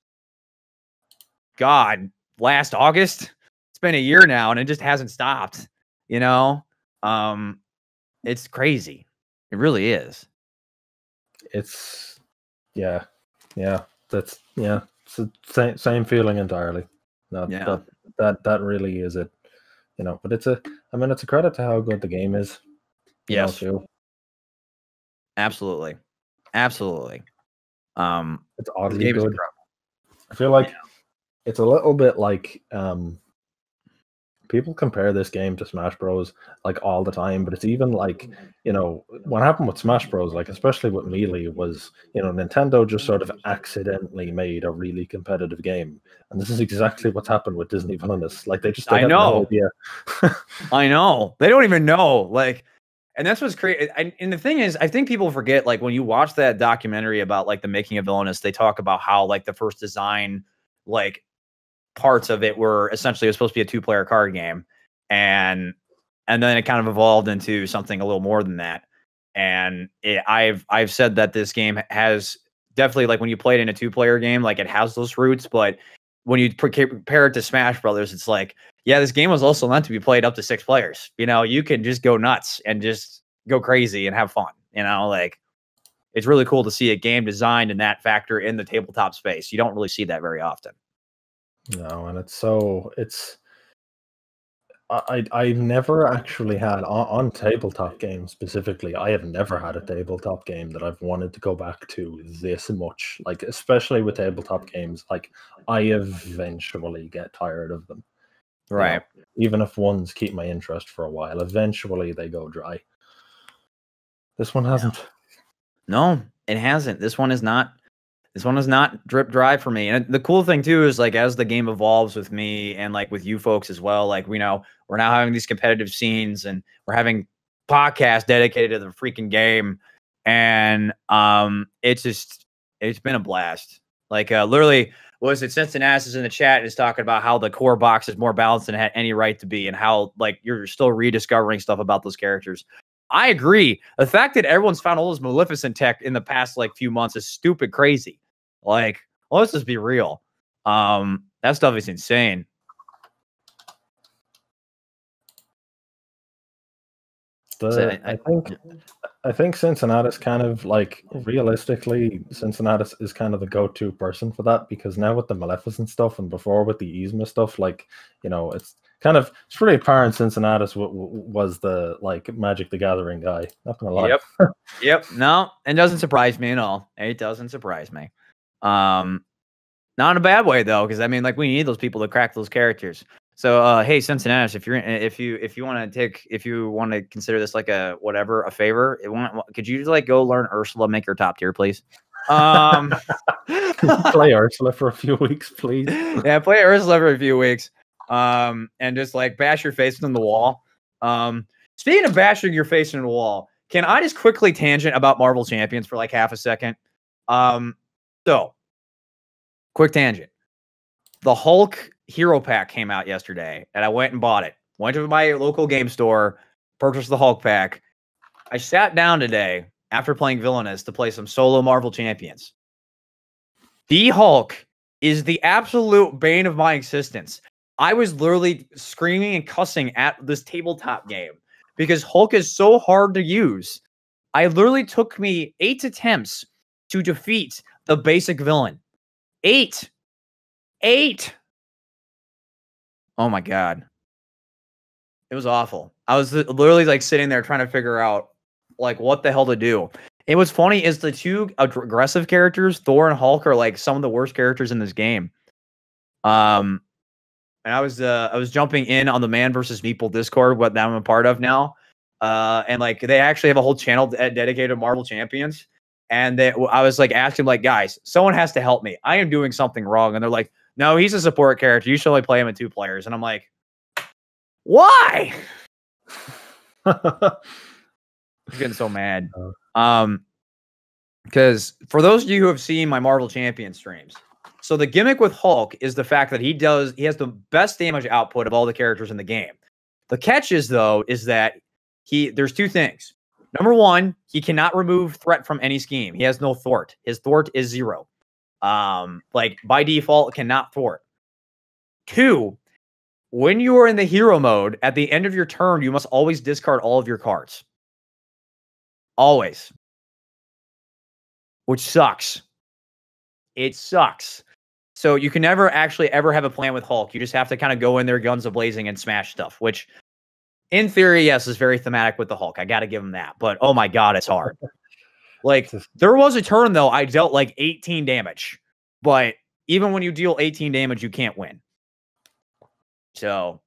Speaker 1: God, last August, it's been a year now, and it just hasn't stopped. You know, it's crazy. It really is.
Speaker 3: It's that's it's the same feeling entirely. That really is it. You know, but it's a credit to how good the game is.
Speaker 1: Yes.
Speaker 3: Too.
Speaker 1: Absolutely.
Speaker 3: It's oddly good. I feel like it's a little bit like people compare this game to Smash Bros. Like all the time, but it's even like, you know, what happened with Smash Bros, like especially with Melee, was, you know, Nintendo just sort of accidentally made a really competitive game. And this is exactly what's happened with Disney Villainous. Like they have no idea.
Speaker 1: I know. They don't even know. Like, and that's what's crazy. And the thing is, I think people forget, like, when you watch that documentary about like the making of Villainous, they talk about how like the first design, like, parts of it were essentially, it was supposed to be a 2-player card game, and then it kind of evolved into something a little more than that. And I've said that this game has definitely, like, when you play it in a 2-player game, like, it has those roots, but when you compare it to Smash Brothers, it's like, yeah, this game was also meant to be played up to 6 players. You know, you can just go nuts and just go crazy and have fun. You know, like, it's really cool to see a game designed in that factor in the tabletop space. You don't really see that very often.
Speaker 3: No, and I've never actually had on tabletop games specifically. I have never had a tabletop game that I've wanted to go back to this much. Like, especially with tabletop games, like, I eventually get tired of them.
Speaker 1: Right.
Speaker 3: You know, even if ones keep my interest for a while, eventually they go dry. This one hasn't.
Speaker 1: No, it hasn't. This one is not. This one is not drip dry for me. And the cool thing too is, like, as the game evolves with me and like with you folks as well, like, we know we're now having these competitive scenes and we're having podcasts dedicated to the freaking game. And it's been a blast. Like, literally, was it Cincinnati is in the chat is talking about how the core box is more balanced than it had any right to be, and how, like, you're still rediscovering stuff about those characters. I agree. The fact that everyone's found all this Maleficent tech in the past like few months is stupid crazy. Like, well, let's just be real. That stuff is insane.
Speaker 3: I think Cincinnati kind of, like, realistically, Cincinnati is kind of the go-to person for that, because now with the Maleficent stuff and before with the Yzma stuff, like, you know, it's pretty apparent Cincinnati was the, like, Magic the Gathering guy. Not gonna lie.
Speaker 1: Yep. No, it doesn't surprise me at all. It doesn't surprise me. Not in a bad way though, because I mean, like, we need those people to crack those characters. So, hey, Cincinnati, if you want to consider this like a favor, could you like go learn Ursula, make her top tier, please?
Speaker 3: Play Ursula for a few weeks, please.
Speaker 1: Yeah, play Ursula for a few weeks. And just like bash your face into the wall. Speaking of bashing your face into the wall, can I just quickly tangent about Marvel Champions for like half a second? So quick tangent. The Hulk Hero Pack came out yesterday, and I went and bought it. Went to my local game store, purchased the Hulk Pack. I sat down today after playing Villainous to play some solo Marvel Champions. The Hulk is the absolute bane of my existence. I was literally screaming and cussing at this tabletop game because Hulk is so hard to use. I literally took me 8 attempts to defeat the basic villain. 8. Oh my God. It was awful. I was literally like sitting there trying to figure out like what the hell to do. It was funny is the two aggressive characters, Thor and Hulk, are like some of the worst characters in this game. And I was jumping in on the Man versus Meeple Discord, what I'm a part of now. And like they actually have a whole channel dedicated to Marvel Champions. And I was like asking like, guys, someone has to help me. I am doing something wrong. And they're like, no, he's a support character. You should only play him in 2 players. And I'm like, why? I'm getting so mad. Because for those of you who have seen my Marvel Champion streams, so the gimmick with Hulk is the fact that he has the best damage output of all the characters in the game. The catch is though, is that there's 2 things. Number 1, he cannot remove threat from any scheme. He has no thwart. His thwart is 0. Like by default, cannot thwart. 2, when you are in the hero mode, at the end of your turn, you must always discard all of your cards. Always. Which sucks. It sucks. So you can never actually ever have a plan with Hulk. You just have to kind of go in there guns a-blazing and smash stuff, which in theory, yes, is very thematic with the Hulk. I got to give him that. But oh my God, it's hard. Like there was a turn though, I dealt like 18 damage. But even when you deal 18 damage, you can't win. So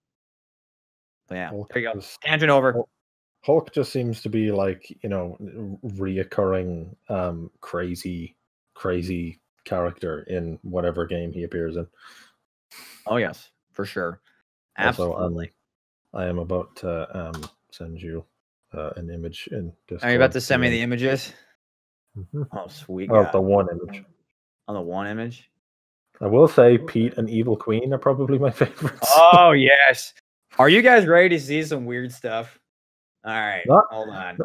Speaker 1: yeah,
Speaker 3: Hulk
Speaker 1: there you go. Tangent over.
Speaker 3: Hulk just seems to be like, you know, reoccurring crazy character in whatever game he appears in.
Speaker 1: Oh yes, for sure. Absolutely.
Speaker 3: Also, I am about to send you an image in Discord.
Speaker 1: Are you about to send me the images?
Speaker 3: Mm-hmm.
Speaker 1: Oh, sweet.
Speaker 3: Oh, the one image.
Speaker 1: On the one image?
Speaker 3: I will say Pete and Evil Queen are probably my favorites.
Speaker 1: Oh, yes. Are you guys ready to see some weird stuff? All right, hold on.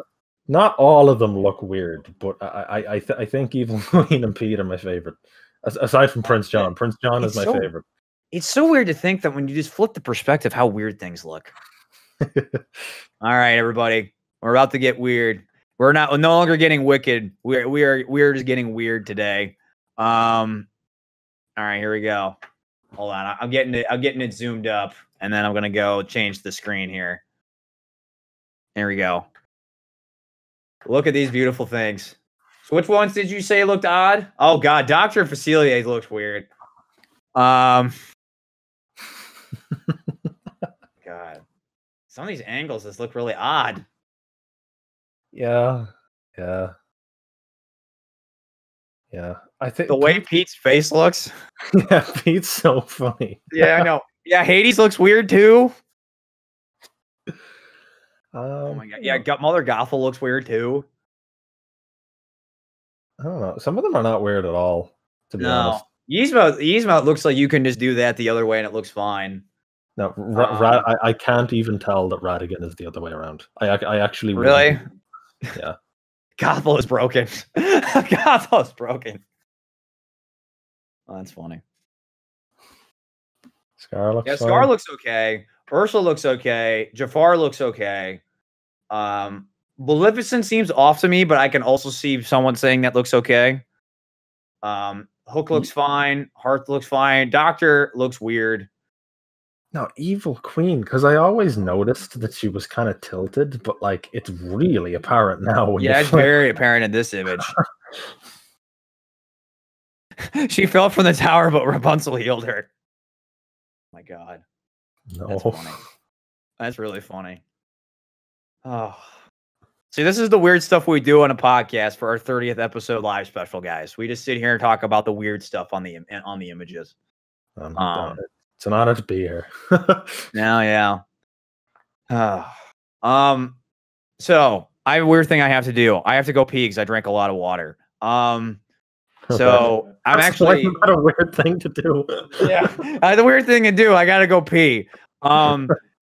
Speaker 3: Not all of them look weird, but I think Evil Queen and Pete are my favorite. Aside from Prince John. Prince John is my favorite.
Speaker 1: It's so weird to think that when you just flip the perspective, how weird things look. All right, everybody. We're about to get weird. We're no longer getting wicked. We're just getting weird today. All right, here we go. Hold on. I'm getting it zoomed up, and then I'm gonna go change the screen here. There we go. Look at these beautiful things. So which ones did you say looked odd? Oh God, Dr. Facilier looks weird. God. Some of these angles just look really odd.
Speaker 3: Yeah. I think
Speaker 1: the way Pete's face looks.
Speaker 3: Yeah, Pete's so funny.
Speaker 1: Yeah, I know. Yeah, Hades looks weird too. Oh my God. Yeah, Mother Gothel looks weird too.
Speaker 3: I don't know. Some of them are not weird at all, to be honest.
Speaker 1: Yzma looks like you can just do that the other way and it looks fine.
Speaker 3: No, I can't even tell that Radigan is the other way around. I actually
Speaker 1: really?
Speaker 3: Yeah.
Speaker 1: Gothel is broken. Gothel is broken. Oh, that's funny.
Speaker 3: Scar looks fine.
Speaker 1: Scar looks okay. Ursula looks okay. Jafar looks okay. Maleficent seems off to me, but I can also see someone saying that looks okay. Hook looks fine. Hearth looks fine. Doctor looks weird.
Speaker 3: No, Evil Queen, because I always noticed that she was kind of tilted, but like it's really apparent now. When
Speaker 1: it's very apparent in this image. She fell from the tower, but Rapunzel healed her. Oh my God.
Speaker 3: No.
Speaker 1: That's funny. That's really funny. Oh. See, this is the weird stuff we do on a podcast for our 30th episode live special, guys. We just sit here and talk about the weird stuff on the images.
Speaker 3: It's an honor to be here.
Speaker 1: Yeah. So I have a weird thing I have to do. I have to go pee because I drank a lot of water. So I'm actually
Speaker 3: not a weird thing to do.
Speaker 1: Yeah, the weird thing to do. I gotta go pee.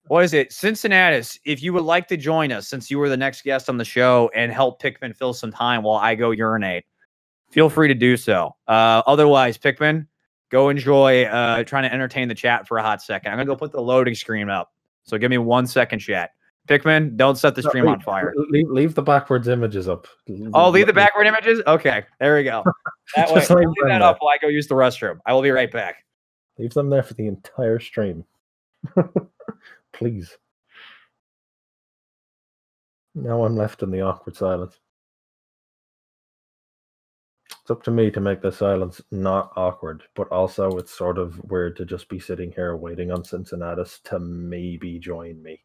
Speaker 1: What is it, Cincinnatus? If you would like to join us, since you were the next guest on the show, and help Pikmin fill some time while I go urinate, feel free to do so. Otherwise, Pikmin, go enjoy trying to entertain the chat for a hot second. I'm gonna go put the loading screen up. So give me 1 second, chat. Pikmin, don't set the stream on fire.
Speaker 3: Leave the backwards images up.
Speaker 1: Oh, leave the backward images? Okay, there we go. That way, leave that up while I go use the restroom. I will be right back.
Speaker 3: Leave them there for the entire stream. Please. Now I'm left in the awkward silence. It's up to me to make the silence not awkward, but also it's sort of weird to just be sitting here waiting on Cincinnatus to maybe join me.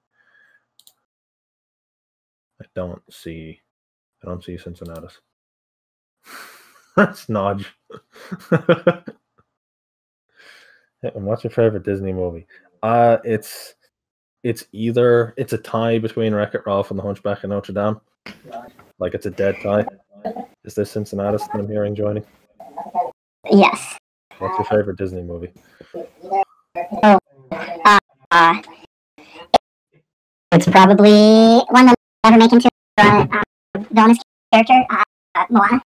Speaker 3: I don't see Cincinnatus. That's Nodge. And what's your favorite Disney movie? It's a tie between Wreck-It Ralph and The Hunchback of Notre Dame. Like it's a dead tie. Is this Cincinnatus that I'm hearing joining?
Speaker 4: Yes.
Speaker 3: What's your favorite Disney movie?
Speaker 4: It's probably one that I'll never make into a villainous character, Moana.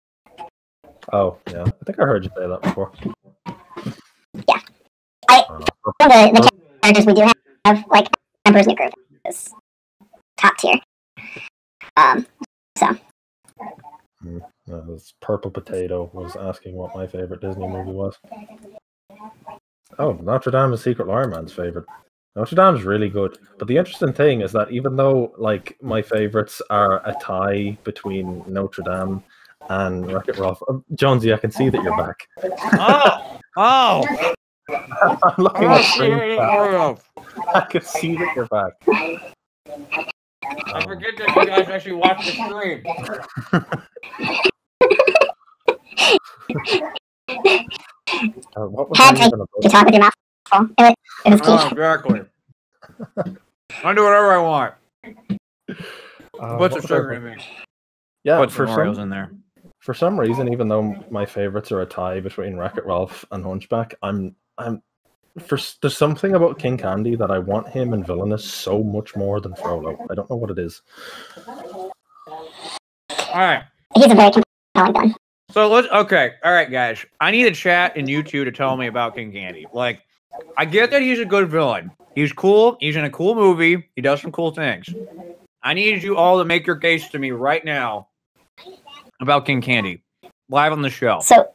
Speaker 3: Oh, yeah. I think I heard you say that before.
Speaker 4: Yeah. The characters we do have, like Emperor's New Groove is top tier. So.
Speaker 3: This Purple Potato was asking what my favorite Disney movie was. Oh, Notre Dame is Secret Liar Man's favorite. Notre Dame's really good, but the interesting thing is that even though like my favorites are a tie between Notre Dame and Wreck-It Ralph, Jonesy, I can see that you're back.
Speaker 1: Oh!
Speaker 3: I'm looking at screen. I can see that you're back.
Speaker 1: I forget that you guys actually watch the stream.
Speaker 3: What was
Speaker 4: Had to talk with your mouth full. It was key.
Speaker 1: Oh, exactly. I do whatever I want. What's the sugar in me?
Speaker 3: Yeah,
Speaker 1: put some Oreos in there.
Speaker 3: For some reason, even though my favorites are a tie between Wreck-It Ralph and Hunchback, there's something about King Candy that I want him in Villainous so much more than Frollo. I don't know what it is.
Speaker 1: All right.
Speaker 4: He's a very compelling villain.
Speaker 1: So all right, guys. I need a chat and you two to tell me about King Candy. Like, I get that he's a good villain. He's cool. He's in a cool movie. He does some cool things. I need you all to make your case to me right now about King Candy, live on the show.
Speaker 4: So,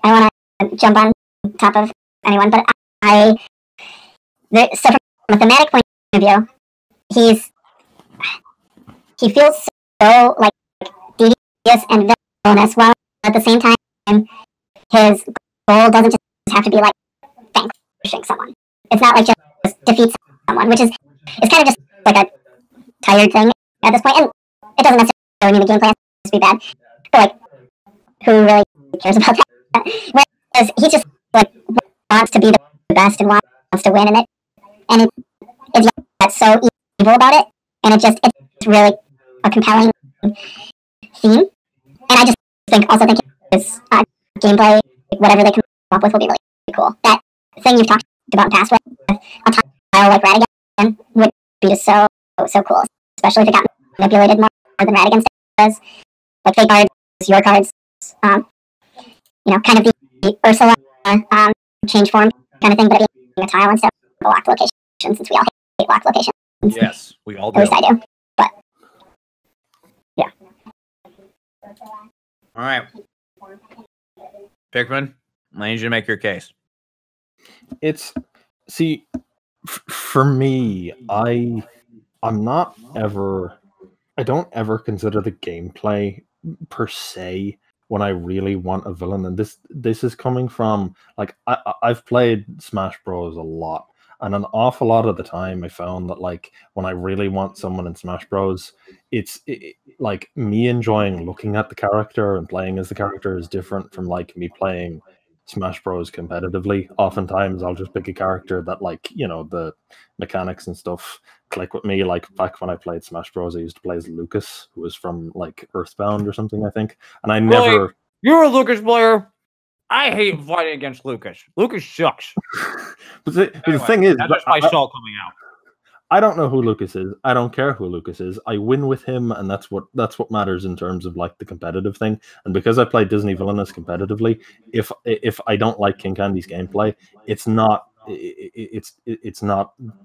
Speaker 4: I want to jump on top of anyone, but so from a thematic point of view, he feels so like devious and villainous, while at the same time his goal doesn't just have to be like vanquishing someone. It's not like just defeat someone, which is kind of just like a tired thing at this point, and it doesn't necessarily mean the gameplay has to be bad. But like, who really cares about that? Whereas he just like wants to be the best and wants to win, and it's so evil about it, and it's really a compelling theme. And I just think his gameplay, whatever they come up with, will be really cool. That thing you've talked about in the past with a tile like Radigan would be just so cool, especially if it got manipulated more than Radigan does. Like fake cards, your cards, kind of the Ursula change form kind of thing, but being a tile instead of a locked location, since we all hate locked locations.
Speaker 1: Yes, we all do.
Speaker 4: At least I do. But yeah.
Speaker 1: All right, Pikmin, I need you to make your case.
Speaker 3: For me, I don't ever consider the gameplay per se when I really want a villain, and this is coming from like I've played Smash Bros a lot, and an awful lot of the time I found that like when I really want someone in Smash Bros, it's like me enjoying looking at the character and playing as the character is different from like me playing Smash Bros competitively. Oftentimes I'll just pick a character that like, the mechanics and stuff click with me. Like back when I played Smash Bros, I used to play as Lucas, who was from like Earthbound or something, I think. And I never...
Speaker 1: You're a Lucas player? I hate fighting against Lucas. Lucas sucks.
Speaker 3: But the thing is...
Speaker 1: That's my soul coming out.
Speaker 3: I don't know who Lucas is. I don't care who Lucas is. I win with him, and that's what matters in terms of like the competitive thing. And because I play Disney Villainous competitively, if I don't like King Candy's gameplay, it's not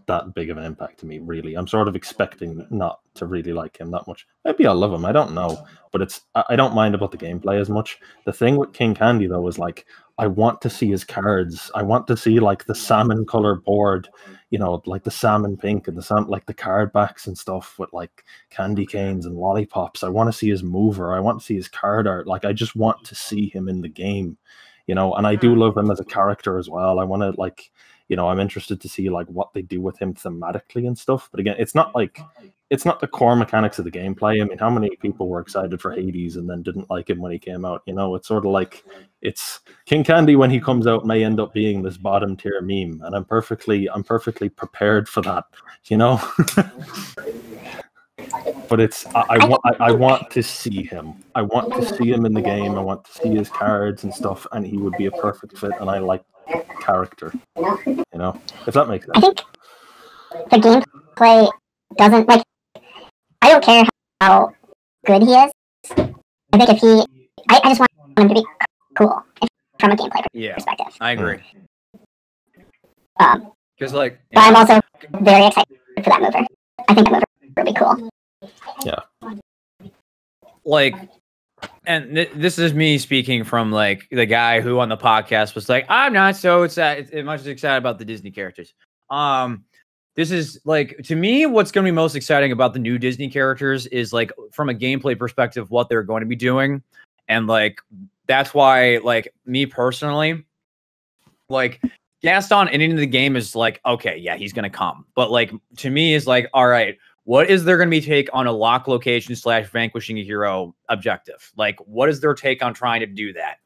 Speaker 3: that big of an impact to me, really. I'm sort of expecting not to really like him that much. Maybe I'll love him. I don't know, but I don't mind about the gameplay as much. The thing with King Candy though is like I want to see his cards. I want to see like the salmon color board, you know, like the salmon pink and like the card backs and stuff with like candy canes and lollipops. I want to see his mover. I want to see his card art. Like I just want to see him in the game, you know. And I do love him as a character as well. I want to like, you know, I'm interested to see like what they do with him thematically and stuff. But again, it's not the core mechanics of the gameplay. I mean, how many people were excited for Hades and then didn't like him when he came out? You know, it's sort of like it's King Candy when he comes out may end up being this bottom tier meme, and I'm perfectly prepared for that. You know. But it's I want to see him. I want to see him in the game. I want to see his cards and stuff, and he would be a perfect fit. And I like character, you know, if that makes sense.
Speaker 4: I think the gameplay doesn't like. I don't care how good he is. I think if I just want him to be cool from a gameplay perspective.
Speaker 1: I agree. Because
Speaker 4: but I'm also very excited for that mover. I think that mover will be cool.
Speaker 3: Yeah.
Speaker 1: Like, and this is me speaking from like the guy who on the podcast was like, I'm not so excited, much excited about the Disney characters. This is like, to me, what's going to be most exciting about the new Disney characters is like from a gameplay perspective, what they're going to be doing. And like, that's why, like me personally, like Gaston into the game is like, okay, yeah, he's going to come. But like, to me is like, all right, what is there going to be take on a lock location / vanquishing a hero objective? Like, what is their take on trying to do that?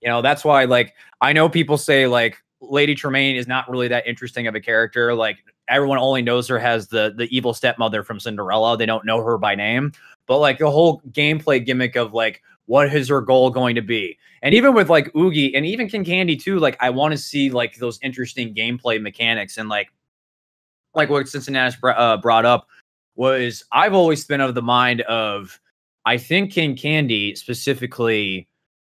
Speaker 1: You know, that's why, like, I know people say like Lady Tremaine is not really that interesting of a character. Like, everyone only knows her as the evil stepmother from Cinderella. They don't know her by name. But like the whole gameplay gimmick of like, what is her goal going to be? And even with like Oogie and even King Candy too, like I want to see like those interesting gameplay mechanics. And like what Cincinnati brought up was, I've always been of the mind of, I think King Candy specifically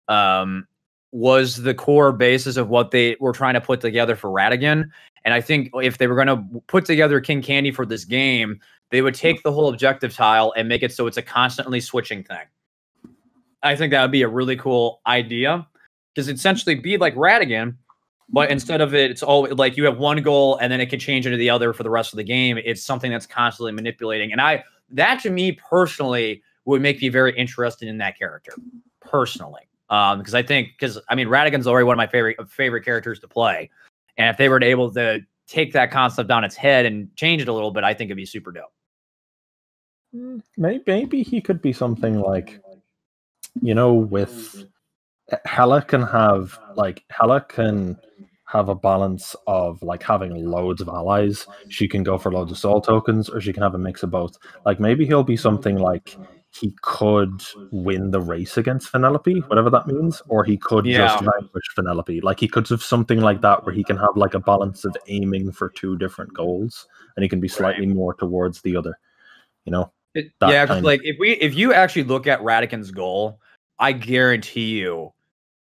Speaker 1: was the core basis of what they were trying to put together for Ratigan. And I think if they were going to put together King Candy for this game, they would take the whole objective tile and make it so it's a constantly switching thing. I think that would be a really cool idea, because essentially be like Ratigan, but instead of it's all like you have one goal and then it can change into the other for the rest of the game. It's something that's constantly manipulating. And that to me personally would make me very interested in that character personally. Because I mean, Ratigan's already one of my favorite characters to play. And if they were able to take that concept on its head and change it a little bit, I think it'd be super dope.
Speaker 3: Maybe he could be something like, you know, with Hela can have a balance of like having loads of allies. She can go for loads of soul tokens, or she can have a mix of both. Like maybe he'll be something like he could win the race against Penelope, whatever that means, or he could just vanquish Penelope. Like he could have something like that where he can have like a balance of aiming for two different goals, and he can be slightly more towards the other, you know.
Speaker 1: Because like if you actually look at Ratigan's goal, I guarantee you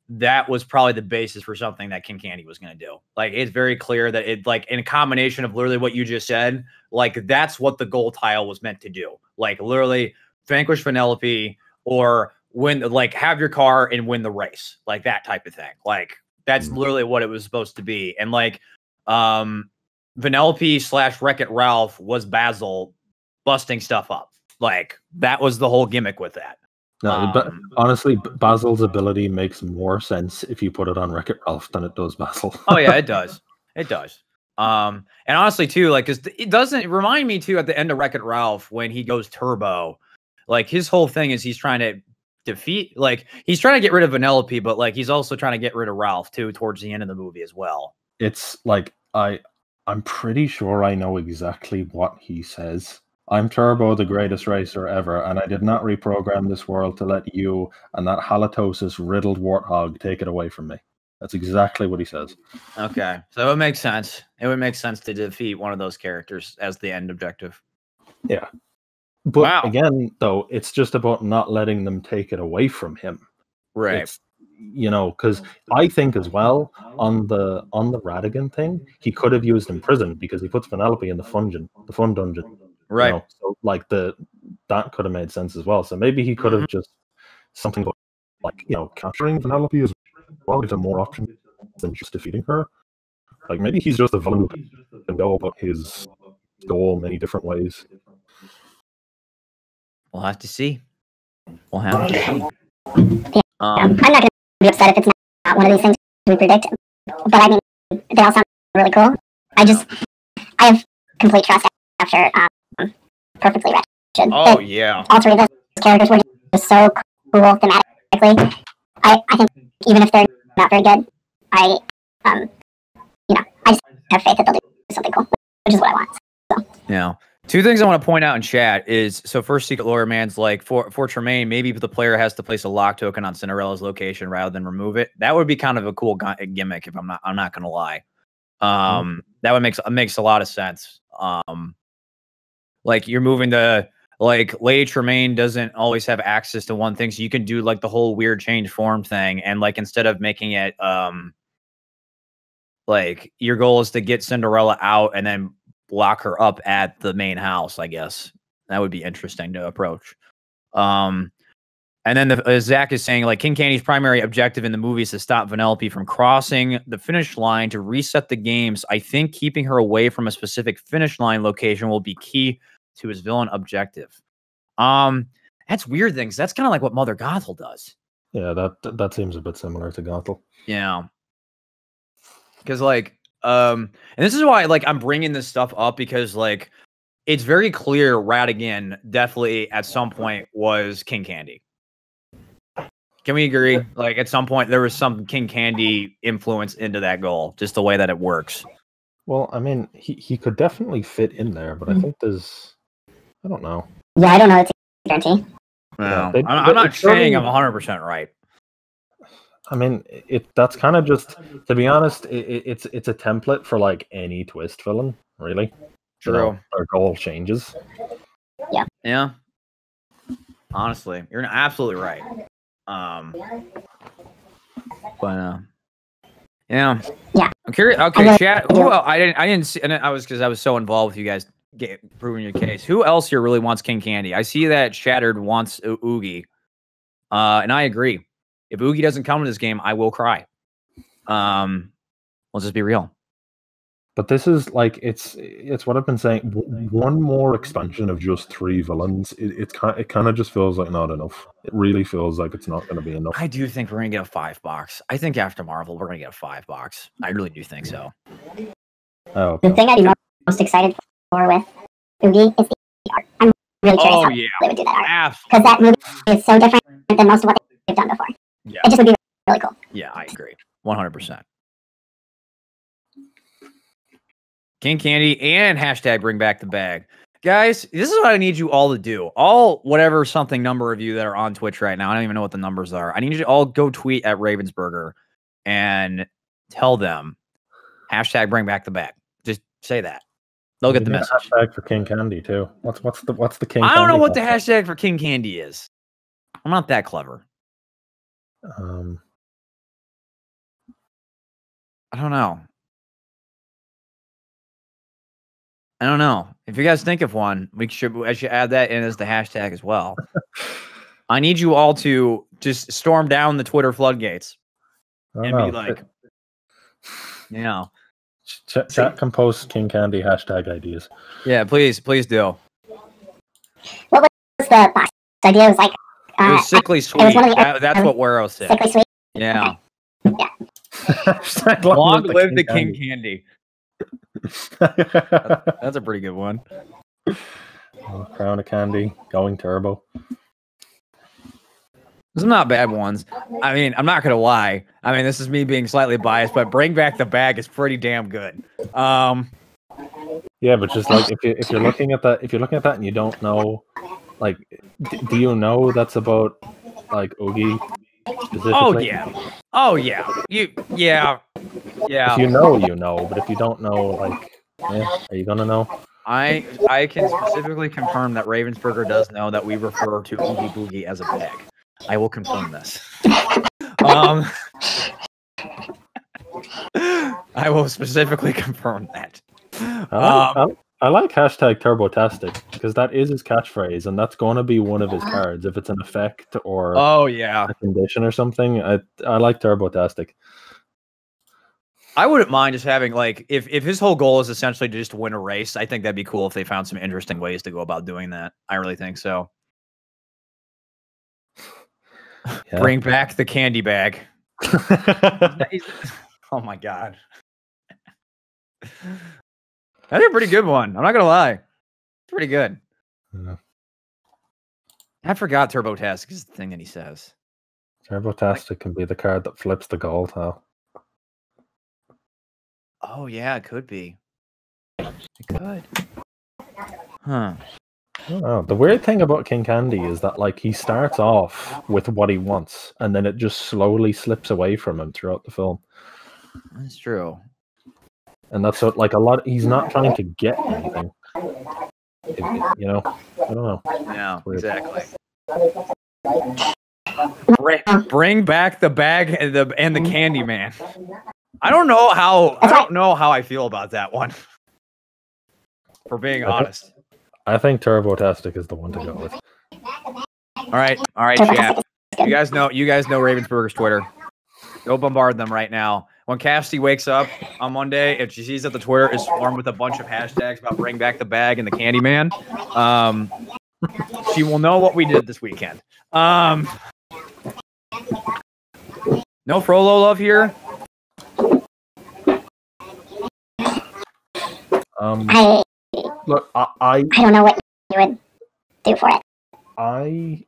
Speaker 1: that was probably the basis for something that King Candy was going to do. Like, it's very clear that it, like, in a combination of literally what you just said, like, that's what the goal tile was meant to do. Like, literally vanquish Penelope or win, like, have your car and win the race, like that type of thing. Like, that's literally what it was supposed to be. And like, Penelope / Wreck-It Ralph was Basil busting stuff up. Like, that was the whole gimmick with that.
Speaker 3: No, but honestly, Basil's ability makes more sense if you put it on Wreck-It Ralph than it does Basil.
Speaker 1: Oh yeah, it does. It does. And honestly too, like, cause it doesn't remind me too at the end of Wreck-It Ralph when he goes turbo, like his whole thing is he's trying to defeat, like he's trying to get rid of Vanellope, but like he's also trying to get rid of Ralph too towards the end of the movie as well.
Speaker 3: It's like I'm pretty sure I know exactly what he says. I'm Turbo, the greatest racer ever, and I did not reprogram this world to let you and that halitosis-riddled warthog take it away from me. That's exactly what he says.
Speaker 1: Okay, so it makes sense. It would make sense to defeat one of those characters as the end objective.
Speaker 3: Yeah. But again, though, it's just about not letting them take it away from him.
Speaker 1: Right.
Speaker 3: It's, you know, because I think as well, on the Ratigan thing, he could have used in prison because he puts Penelope in the fun dungeon.
Speaker 1: Right.
Speaker 3: You know? So like that could have made sense as well. So maybe he could have just something like, you know, capturing Penelope is probably some more options than just defeating her. Like, maybe he's just a villain who can go about his goal many different ways.
Speaker 1: We'll have to see. We'll have to see.
Speaker 4: I'm not going to be upset if it's not one of these things we predict, but I mean, they all sound really cool. I have complete trust after Perfectly Wretched.
Speaker 1: Oh, yeah.
Speaker 4: All three of those characters were just so cool thematically. I think even if they're not very good, I just have faith that they'll do something cool, which is what I want. So.
Speaker 1: Yeah. Two things I want to point out in chat is, so first Secret Lawyer Man's like, for Tremaine, maybe the player has to place a lock token on Cinderella's location rather than remove it. That would be kind of a cool gimmick, if I'm not going to lie. That would makes a lot of sense. Like, you're moving like, Lady Tremaine doesn't always have access to one thing, so you can do like the whole weird change form thing, and like, instead of making it like, your goal is to get Cinderella out and then lock her up at the main house, I guess. That would be interesting to approach. And then Zach is saying, like, King Candy's primary objective in the movie is to stop Vanellope from crossing the finish line to reset the games. I think keeping her away from a specific finish line location will be key to his villain objective. That's weird things. That's kind of like what Mother Gothel does.
Speaker 3: Yeah, that seems a bit similar to Gothel.
Speaker 1: Yeah. Because, like, and this is why, like, I'm bringing this stuff up, because, like, it's very clear Ratigan definitely at some point was King Candy. Can we agree? Like, at some point there was some King Candy influence into that goal, just the way that it works.
Speaker 3: Well, I mean, he could definitely fit in there, but I think I don't know.
Speaker 4: Yeah, I don't know. It's a guarantee.
Speaker 1: No, I'm not saying I'm 100% right.
Speaker 3: I mean, that's kind of just, to be honest, it's a template for like any twist villain, really.
Speaker 1: True.
Speaker 3: Their goal changes.
Speaker 4: Yeah.
Speaker 1: Yeah. Honestly, you're absolutely right. But yeah. I'm curious. Okay, chat. Who else? I didn't see, and I was so involved with you guys proving your case. Who else here really wants King Candy? I see that Shattered wants Oogie, and I agree. If Oogie doesn't come to this game, I will cry. Let's just be real.
Speaker 3: But this is like, it's what I've been saying. One more expansion of just 3 villains. It kind of just feels like not enough. It really feels like it's not going to be enough.
Speaker 1: I do think we're going to get a 5-box. I think after Marvel, we're going to get a 5-box. I really do think so.
Speaker 3: Oh, okay.
Speaker 4: The thing I'd be most excited for with Oogie is the art. I'm really curious how they would do that art. Because that movie is so different than most of what they've done before.
Speaker 1: Yeah.
Speaker 4: It just would be really cool.
Speaker 1: Yeah, I agree. 100%. King Candy and hashtag bring back the bag. Guys, this is what I need you all to do. All whatever something number of you that are on Twitch right now, I don't even know what the numbers are. I need you to all go tweet at Ravensburger and tell them hashtag bring back the bag. Just say that. They'll get the message.
Speaker 3: Hashtag for King Candy too. What's the King?
Speaker 1: I don't know what the
Speaker 3: hashtag
Speaker 1: hashtag for King Candy is. I'm not that clever. I don't know. If you guys think of one, I should add that in as the hashtag as well. I need you all to just storm down the Twitter floodgates and be like, you know,
Speaker 3: chat can post King Candy hashtag ideas.
Speaker 1: Yeah, please do.
Speaker 4: What was the box idea? It was like
Speaker 1: it was sickly sweet. That's what Wero said.
Speaker 4: Sickly sweet.
Speaker 1: Yeah.
Speaker 4: Okay.
Speaker 1: Yeah. Long live the King Candy. That's a pretty good one.
Speaker 3: Crown of Candy, going turbo.
Speaker 1: Those are not bad ones. I mean, I'm not gonna lie. I mean, this is me being slightly biased, but bring back the bag is pretty damn good.
Speaker 3: Yeah, but just like if you're looking at that, and you don't know, like, do you know that's about like Oogie?
Speaker 1: Oh yeah. Yeah.
Speaker 3: If you know, you know. But if you don't know, like, are you gonna know?
Speaker 1: I can specifically confirm that Ravensburger does know that we refer to Oogie Boogie as a bag. I will confirm this. I will specifically confirm that.
Speaker 3: I I like hashtag Turbotastic because that is his catchphrase, and that's going to be one of his cards if it's an effect or
Speaker 1: a
Speaker 3: condition or something. I like Turbotastic.
Speaker 1: I wouldn't mind just having like if his whole goal is essentially to just win a race. I think that'd be cool if they found some interesting ways to go about doing that. I really think so. Yeah. Bring back the candy bag. Oh my god. That's a pretty good one. I'm not gonna lie. It's pretty good.
Speaker 3: Yeah.
Speaker 1: I forgot Turbotastic is the thing that he says.
Speaker 3: Turbotastic can be the card that flips the goal tile.
Speaker 1: Oh yeah, it could be. It could. Huh.
Speaker 3: Oh, the weird thing about King Candy is that like he starts off with what he wants, and then it just slowly slips away from him throughout the film.
Speaker 1: That's true.
Speaker 3: And that's what, like, a lot. He's not trying to get anything. You know, I don't know.
Speaker 1: Yeah, exactly. Bring back the bag and the candy man. I don't know how I feel about that one. For being honest,
Speaker 3: I think Turbotastic is the one to go with.
Speaker 1: All right, chat. You guys know Ravensburger's Twitter. Go bombard them right now. When Cassidy wakes up on Monday, if she sees that the Twitter is swarmed with a bunch of hashtags about bring back the bag and the candy man, she will know what we did this weekend. No Frollo love here.
Speaker 3: Look, I
Speaker 4: don't know what you would do for it.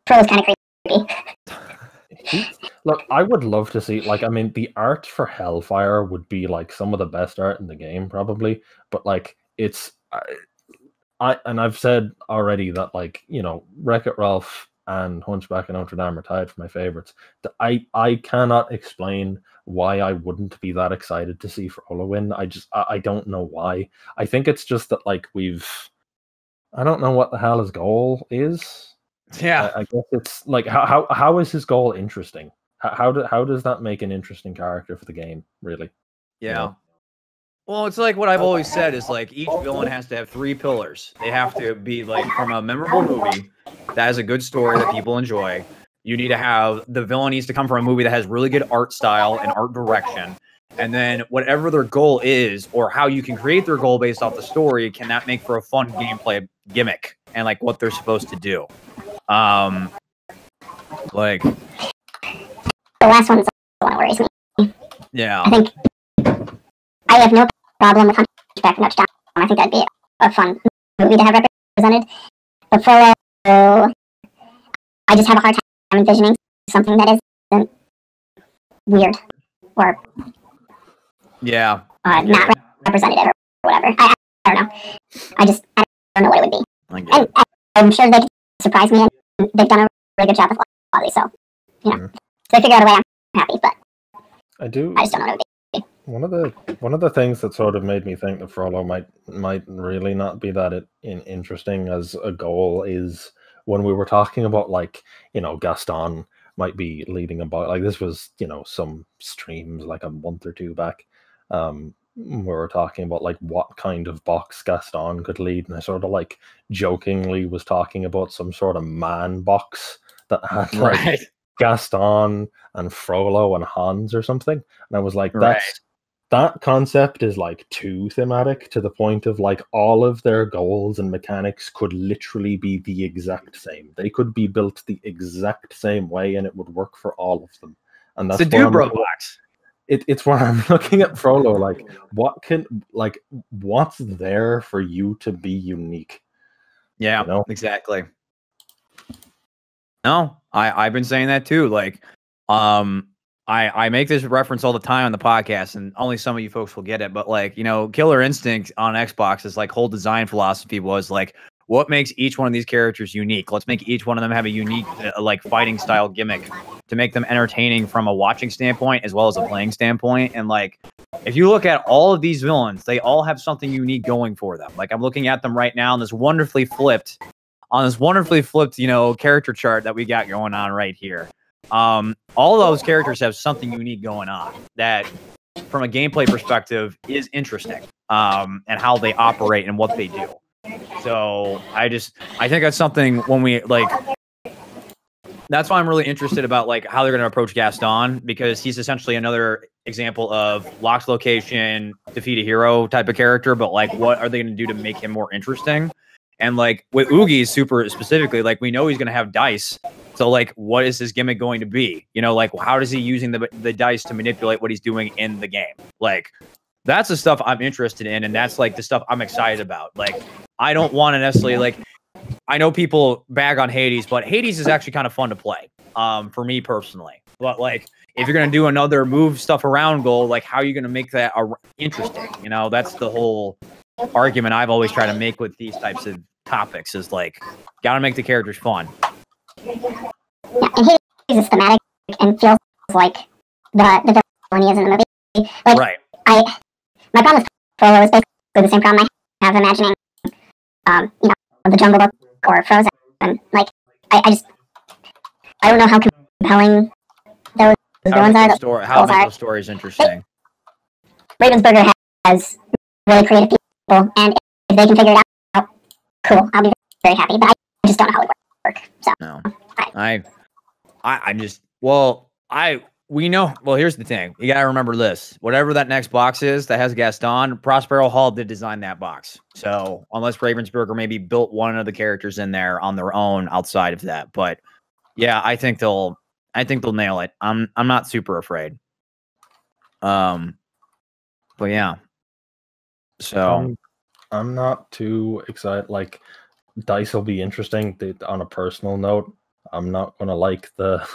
Speaker 4: Frollo's kind of creepy.
Speaker 3: Look, I would love to see, like, I mean, the art for Hellfire would be like some of the best art in the game, probably. But like, it's I've said already that, like, you know, Wreck-It Ralph and Hunchback of Notre Dame are tied for my favorites. I cannot explain why I wouldn't be that excited to see Frollo win. I don't know why. I think it's just that, like, I don't know what the hell his goal is.
Speaker 1: Yeah,
Speaker 3: I guess it's like how is his goal interesting? How does that make an interesting character for the game? Really?
Speaker 1: Yeah.
Speaker 3: You know?
Speaker 1: Well, it's like what I've always said is like each villain has to have 3 pillars. They have to be like from a memorable movie that has a good story that people enjoy. You need to have the villain needs to come from a movie that has really good art style and art direction. And then whatever their goal is or how you can create their goal based off the story, can that make for a fun gameplay gimmick and like what they're supposed to do. Like
Speaker 4: the last one is the one that worries me.
Speaker 1: Yeah.
Speaker 4: I think I have no problem with Hunchback of Notre Dame. I think that'd be a fun movie to have represented. But Frollo, I just have a hard time envisioning something that isn't weird or not representative or whatever. I don't know. I don't know what it would be. And I'm sure they could surprise me, and they've done a really good job with Wally, so, you know. If they figure out a way, I'm happy, but I just don't know what it would be.
Speaker 3: One of the things that sort of made me think that Frollo might really not be that interesting as a goal is when we were talking about, like, you know, Gaston might be leading a box. Like, this was, you know, some streams like a month or two back. We were talking about like what kind of box Gaston could lead, and I sort of like jokingly was talking about some sort of man box that had like Gaston and Frollo and Hans or something. And I was like, that concept is like too thematic to the point of like all of their goals and mechanics could literally be the exact same. They could be built the exact same way and it would work for all of them. And that's
Speaker 1: the Dubro box.
Speaker 3: It's where I'm looking at Frollo, like, what's there for you to be unique?
Speaker 1: Yeah,
Speaker 3: you know?
Speaker 1: Exactly. No, I've been saying that too. Like, I make this reference all the time on the podcast, and only some of you folks will get it. But like, you know, Killer Instinct on Xbox's like whole design philosophy was like, what makes each one of these characters unique? Let's make each one of them have a unique like fighting style gimmick to make them entertaining from a watching standpoint as well as a playing standpoint. And like, if you look at all of these villains, they all have something unique going for them. Like, I'm looking at them right now on this wonderfully flipped, you know, character chart that we got going on right here. All those characters have something unique going on that from a gameplay perspective is interesting, and how they operate and what they do. So I think that's something when we like. That's why I'm really interested about like how they're going to approach Gaston, because he's essentially another example of locked location, defeat a hero type of character. But like, what are they going to do to make him more interesting? And like with Oogie super specifically, like we know he's going to have dice. So like, what is his gimmick going to be? You know, like how is he using the dice to manipulate what he's doing in the game? Like that's the stuff I'm interested in, and that's like the stuff I'm excited about. Like I don't want to necessarily like. I know people bag on Hades, but Hades is actually kind of fun to play, for me personally. But like, if you're gonna do another move stuff around goal, like how are you gonna make that interesting? You know, that's the whole argument I've always tried to make with these types of topics. Is like, gotta make the characters fun.
Speaker 4: Yeah, and Hades is thematic and feels like the villain he is in the movie. Like,
Speaker 1: right.
Speaker 4: My problem with Frollo is basically the same problem I have imagining, you know, the Jungle Book or Frozen. Like, I don't know how compelling those villains are.
Speaker 1: How to make those stories interesting.
Speaker 4: Ravensburger has really creative people, and if they can figure it out, cool. I'll be very happy. But I just don't know how it would work. So
Speaker 1: no, we know. Well, here's the thing. You gotta remember this. Whatever that next box is that has Gaston, Prospero Hall did design that box. So unless Ravensburger maybe built one of the characters in there on their own outside of that, but yeah, I think they'll nail it. I'm not super afraid. But yeah. So
Speaker 3: I'm not too excited. Like dice will be interesting. On a personal note, I'm not gonna like the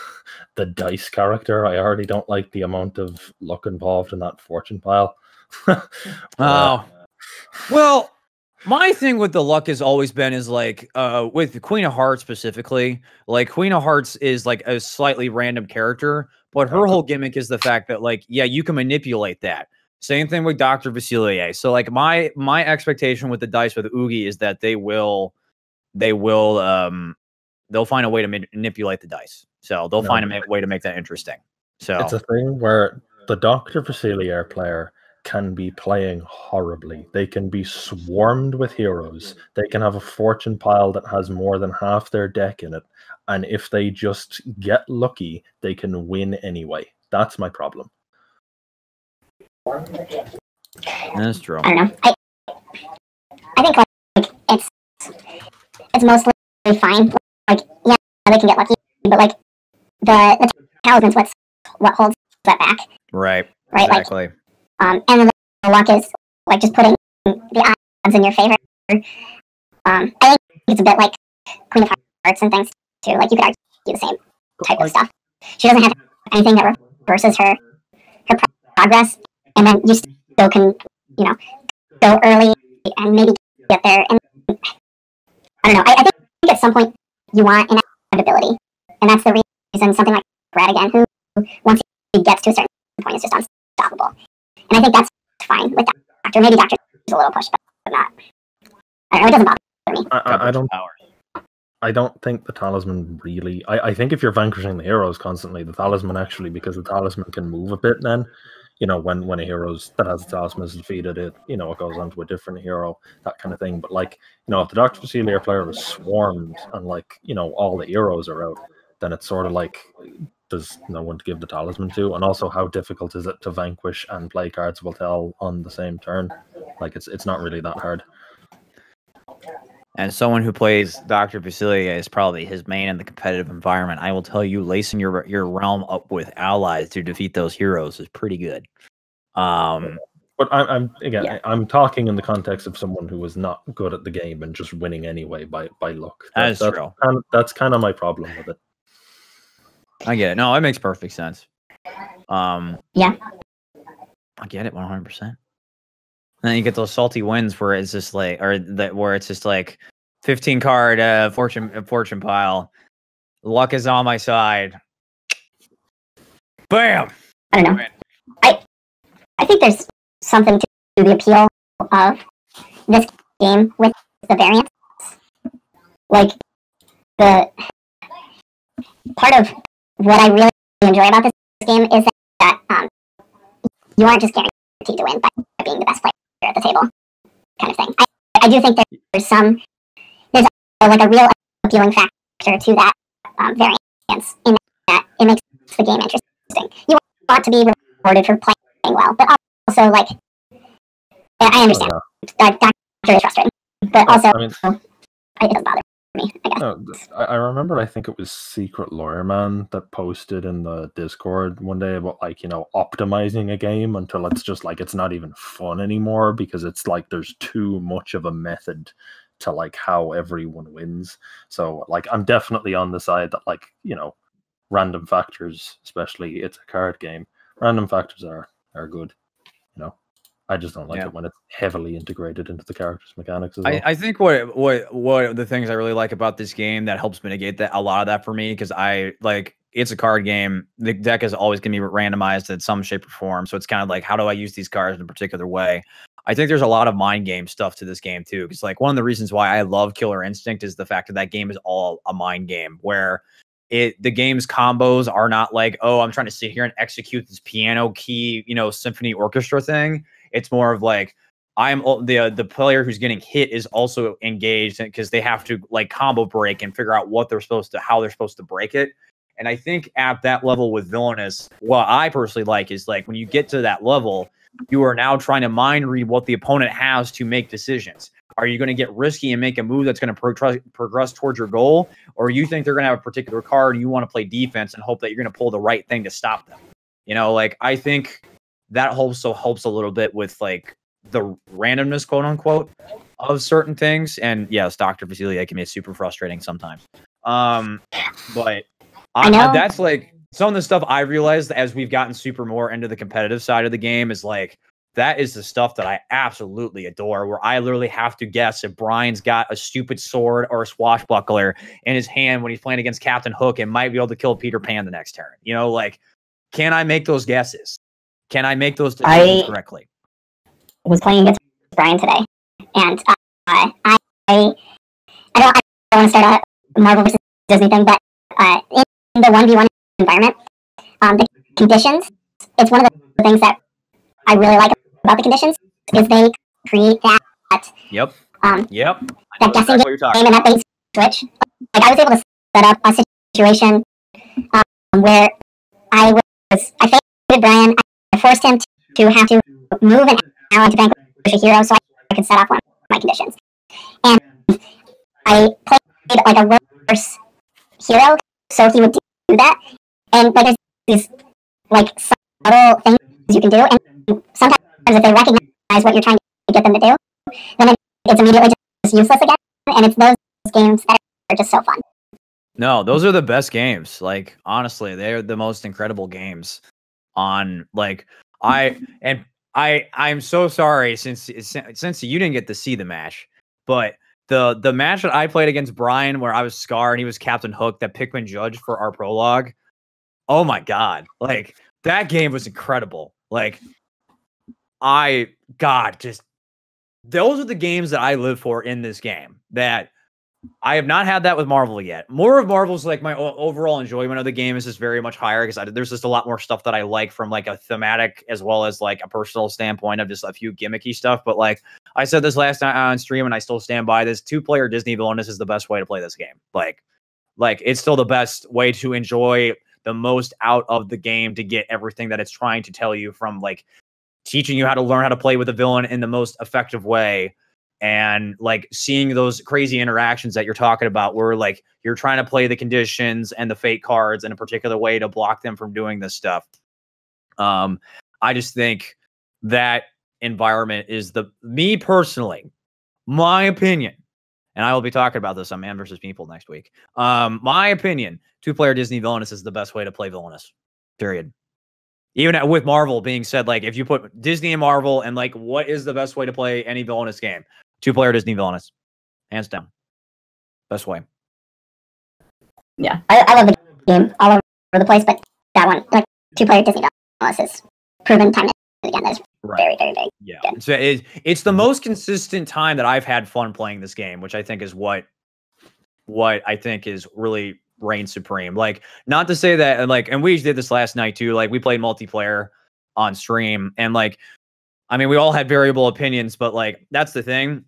Speaker 3: dice character. I already don't like the amount of luck involved in that fortune pile.
Speaker 1: Well, my thing with the luck has always been is like with the Queen of Hearts specifically, like Queen of Hearts is like a slightly random character, but her whole gimmick is the fact that like, yeah, you can manipulate that. Same thing with Dr. Facilier. So like my expectation with the dice with Oogie is that they'll find a way to manipulate the dice. So they'll find a way to make that interesting. So
Speaker 3: it's a thing where the Dr. Facilier player can be playing horribly. They can be swarmed with heroes. They can have a fortune pile that has more than half their deck in it. And if they just get lucky, they can win anyway. That's my problem.
Speaker 1: That's true.
Speaker 4: I don't know. I think like it's mostly fine. Like, yeah, they can get lucky, but like the talisman's what holds that back.
Speaker 1: Right.
Speaker 4: Exactly. Like, and then the luck is like just putting the odds in your favor. I think it's a bit like Queen of Hearts and things too. Like you could argue the same type of stuff. She doesn't have anything that reverses her progress, and then you still can, you know, go early and maybe get there. And I don't know. I think at some point you want inevitability, and that's the reason something like Radigan, who once he gets to a certain point is just unstoppable. And I think that's fine with Doctor. Maybe Doctor is a little push, but not. I don't know. It doesn't bother me.
Speaker 3: I don't think the talisman really. I think if you're vanquishing the heroes constantly, the talisman actually, because the talisman can move a bit. Then, you know, when a hero that has the talisman is defeated, it goes on to a different hero, that kind of thing. But like, if the Dr. Facilier player is swarmed and like, all the heroes are out, then it's sort of like there's no one to give the talisman to. And also, how difficult is it to vanquish and play cards will tell on the same turn? Like, it's not really that hard.
Speaker 1: And someone who plays Dr. Facilier is probably his main in the competitive environment. I will tell you, lacing your realm up with allies to defeat those heroes is pretty good.
Speaker 3: But I'm talking in the context of someone who was not good at the game and just winning anyway by luck.
Speaker 1: That's true.
Speaker 3: That's kind of my problem with it.
Speaker 1: I get it. No, it makes perfect sense.
Speaker 4: Yeah.
Speaker 1: I get it 100%. And then you get those salty wins where it's just like, where it's just like 15 card fortune pile. Luck is on my side. Bam.
Speaker 4: I don't know. I think there's something to the appeal of this game with the variants. Like the part of what I really enjoy about this game is that you aren't just guaranteed to win by being the best player at the table, kind of thing. I do think there's like a real appealing factor to that variance in that it makes the game interesting. You want to be rewarded for playing well, but also like I understand Doctor is frustrating, but also it doesn't bother me, I guess.
Speaker 3: No, I remember, I think it was Secret Lawyer Man that posted in the Discord one day about, like, you know, optimizing a game until it's just like it's not even fun anymore because it's like there's too much of a method to like how everyone wins. So like I'm definitely on the side that, like, you know, random factors, especially it's a card game, random factors are good, you know. I just don't like it when it's heavily integrated into the character's mechanics as well.
Speaker 1: I think what the things I really like about this game that helps mitigate that, a lot of that for me, because it's a card game. The deck is always going to be randomized in some shape or form. So it's kind of like, how do I use these cards in a particular way? I think there's a lot of mind game stuff to this game too. Because like one of the reasons why I love Killer Instinct is the fact that game is all a mind game where the game's combos are not like, oh, I'm trying to sit here and execute this piano key, you know, symphony orchestra thing. It's more of like, I'm the player who's getting hit is also engaged because they have to like combo break and figure out how they're supposed to break it. And I think at that level with Villainous, what I personally like is like when you get to that level, you are now trying to mind read what the opponent has to make decisions. Are you going to get risky and make a move that's going to progress towards your goal? Or you think they're going to have a particular card and you want to play defense and hope that you're going to pull the right thing to stop them? You know, like I think that also helps a little bit with like the randomness, quote unquote, of certain things. And yes, Dr. Vasilia can be super frustrating sometimes. But that's like some of the stuff I realized as we've gotten super more into the competitive side of the game is like, that is the stuff that I absolutely adore, where I literally have to guess if Brian's got a stupid sword or a swashbuckler in his hand when he's playing against Captain Hook and might be able to kill Peter Pan the next turn. You know, like, can I make those guesses? Can I make those decisions correctly?
Speaker 4: I was playing against Brian today, and I don't want to start a Marvel versus Disney thing, but in the 1v1 environment, the conditions, it's one of the things that I really like about the conditions is they create that that guessing game and that bait switch. Like I was able to set up a situation where I favored Brian. I forced him to have to move an ally to vanquish a hero so I could set off one of my conditions. And I played like a reverse hero so he would do that. And like there's these like subtle things you can do, and sometimes if they recognize what you're trying to get them to do, then it's immediately just useless again. And it's those games that are just so fun.
Speaker 1: No, those are the best games. Like honestly, they're the most incredible games. On like I'm so sorry since you didn't get to see the match, but the match that I played against Brian where I was Scar and he was Captain Hook that Pikmin judged for our prologue. Oh my god, like that game was incredible. Like just those are the games that I live for in this game. That I have not had that with Marvel yet. More of Marvel's like my overall enjoyment of the game is just very much higher because there's just a lot more stuff that I like from like a thematic as well as like a personal standpoint of just a few gimmicky stuff. But like I said this last night on stream and I still stand by this, 2-player Disney Villainous is the best way to play this game. Like it's still the best way to enjoy the most out of the game to get everything that it's trying to tell you, from like teaching you how to learn how to play with a villain in the most effective way. And like seeing those crazy interactions that you're talking about where like you're trying to play the conditions and the fate cards in a particular way to block them from doing this stuff. I just think that environment is me personally, my opinion, and I will be talking about this on Man vs. People next week. My opinion, 2-player Disney Villainous is the best way to play Villainous, period. Even with Marvel being said, like if you put Disney and Marvel and like what is the best way to play any Villainous game? 2-player Disney Villainous, hands down, best way.
Speaker 4: Yeah, I love the game all over the place, but that one, like 2-player Disney Villainous, is proven time and again. That is very, very big.
Speaker 1: Yeah, good. So it's the most consistent time that I've had fun playing this game, which I think is what I think is really reigns supreme. Like, not to say that like, and we did this last night too. Like, we played multiplayer. on stream. And like, I mean, we all had variable opinions, but like, that's the thing.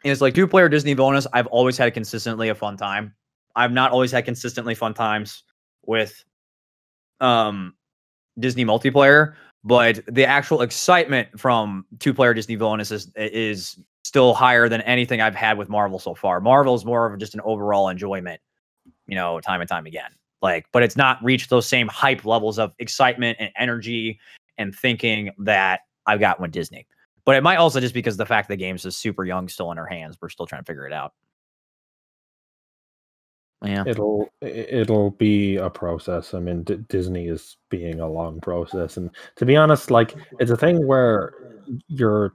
Speaker 1: Is like 2-player Disney bonus. I've always had consistently a fun time. I've not always had consistently fun times with Disney multiplayer, but the actual excitement from 2-player Disney bonus is still higher than anything I've had with Marvel so far. Marvel is more of just an overall enjoyment, you know, time and time again. Like, but it's not reached those same hype levels of excitement and energy and thinking that I've got with Disney. But it might also just because the fact the game's is super young still in our hands. We're still trying to figure it out. Yeah.
Speaker 3: It'll be a process. I mean, Disney is being a long process. And to be honest, like, it's a thing where you're...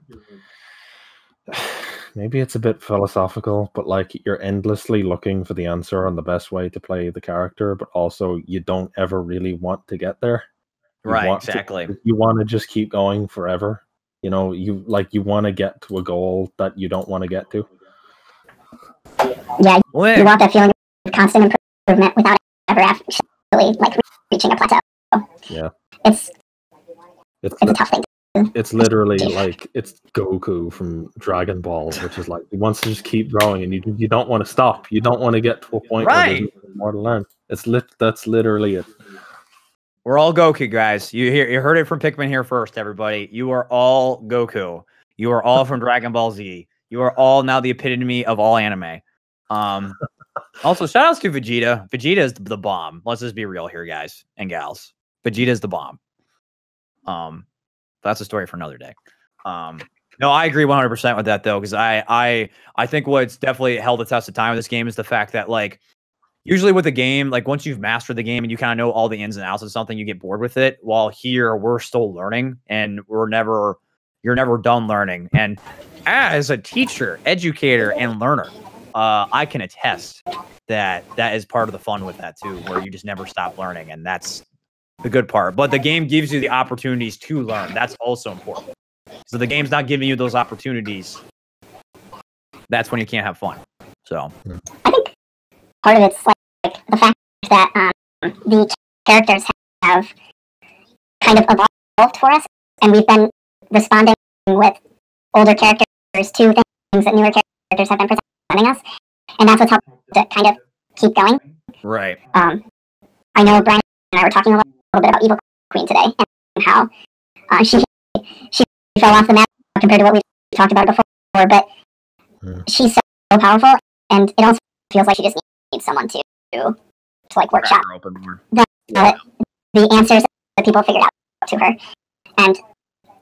Speaker 3: Maybe it's a bit philosophical, but like, you're endlessly looking for the answer on the best way to play the character, but also you don't ever really want to get there.
Speaker 1: Exactly.
Speaker 3: You want to just keep going forever. You know, you want to get to a goal that you don't want to get to.
Speaker 4: Yeah, you want that feeling of constant improvement without ever actually like reaching a plateau.
Speaker 3: Yeah,
Speaker 4: it's a tough thing.
Speaker 3: It's literally like it's Goku from Dragon Ball, which is like he wants to just keep growing, and you don't want to stop. You don't want to get to a point where there's more to learn. That's literally it.
Speaker 1: We're all Goku, guys. You heard it from Pikmin here first, everybody. You are all Goku. You are all from Dragon Ball Z. You are all now the epitome of all anime. Also, shout outs to Vegeta. Vegeta is the bomb. Let's just be real here, guys and gals. Vegeta is the bomb. That's a story for another day. No, I agree 100% with that though, because I think what's definitely held the test of time with this game is the fact that like usually with a game, like once you've mastered the game and you kind of know all the ins and outs of something, you get bored with it. While here we're still learning and you're never done learning. And as a teacher, educator, and learner, I can attest that is part of the fun with that too, where you just never stop learning, and that's the good part. But the game gives you the opportunities to learn. That's also important. So the game's not giving you those opportunities. That's when you can't have fun. So
Speaker 4: I think part of it's like the fact that the characters have kind of evolved for us, and we've been responding with older characters to things that newer characters have been presenting us, and that's what's helped to kind of keep going.
Speaker 1: Right.
Speaker 4: I know Brian and I were talking a little bit about Evil Queen today, and how she fell off the map compared to what we've talked about before, but she's so powerful, and it also feels like she just needs someone to like workshop the answers that people figured out to her and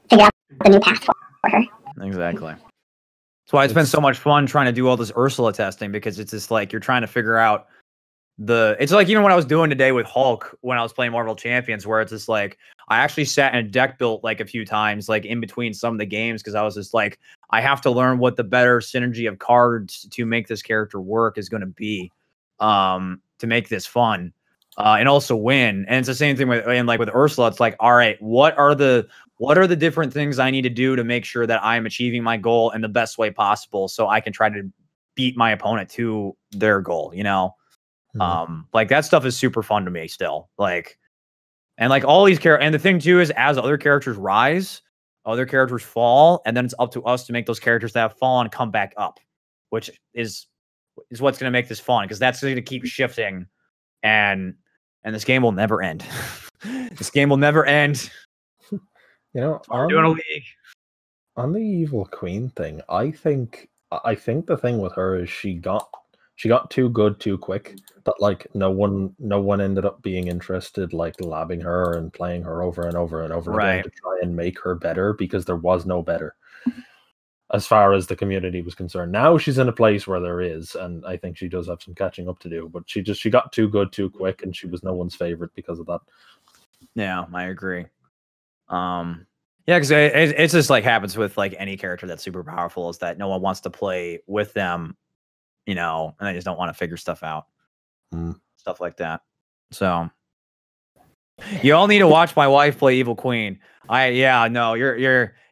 Speaker 4: figure out the new path for her.
Speaker 1: Exactly. That's why it's been so much fun trying to do all this Ursula testing, because it's just like you're trying to figure out it's like even what I was doing today with Hulk when I was playing Marvel Champions, where it's just like I actually sat in a deck built like a few times, like in between some of the games, because I was just like, I have to learn what the better synergy of cards to make this character work is going to be, to make this fun, and also win. And it's the same thing with Ursula. It's like, all right, what are the different things I need to do to make sure that I'm achieving my goal in the best way possible, so I can try to beat my opponent to their goal, you know? Like that stuff is super fun to me still. Like, and like all these characters, and the thing too is, as other characters rise, other characters fall, and then it's up to us to make those characters that have fallen come back up, which is what's going to make this fun, because that's going to keep shifting, and this game will never end. This game will never end.
Speaker 3: You know,
Speaker 1: doing a league.
Speaker 3: On the Evil Queen thing, I think the thing with her is she got too good too quick, that like no one ended up being interested, like labbing her and playing her over and over and over again to try and make her better, because there was no better as far as the community was concerned. Now she's in a place where there is, and I think she does have some catching up to do, but she got too good too quick, and she was no one's favorite because of that. Yeah,
Speaker 1: I agree. Yeah, because it's just like happens with like any character that's super powerful, is that no one wants to play with them, you know, and they just don't want to figure stuff out. Stuff like that. So you all need to watch my wife play Evil Queen.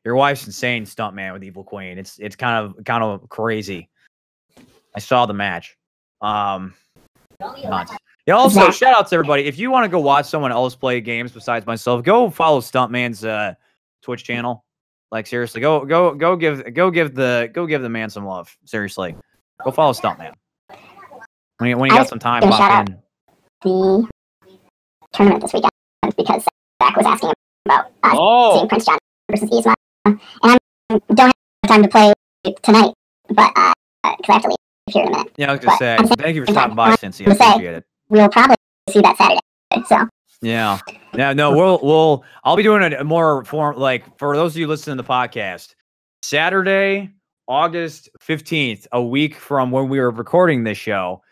Speaker 1: Your wife's insane stuntman with Evil Queen. It's kind of crazy. I saw the match. Nuts. Yeah, also, shout out to everybody. If you want to go watch someone else play games besides myself, go follow Stuntman's Twitch channel. Like, seriously, go give the man some love. Seriously, go follow Stuntman. When you got some time, pop in.
Speaker 4: The tournament this weekend because Zach was asking about seeing Prince John versus Yzma, and I don't have time to play tonight, but because I have to leave here in a minute.
Speaker 1: Yeah, I was gonna say thank you for stopping by, Cincy. I appreciate it.
Speaker 4: We'll probably see that Saturday. So
Speaker 1: yeah, no, I'll be doing a more form, like, for those of you listening to the podcast, Saturday, August 15th, a week from when we were recording this show.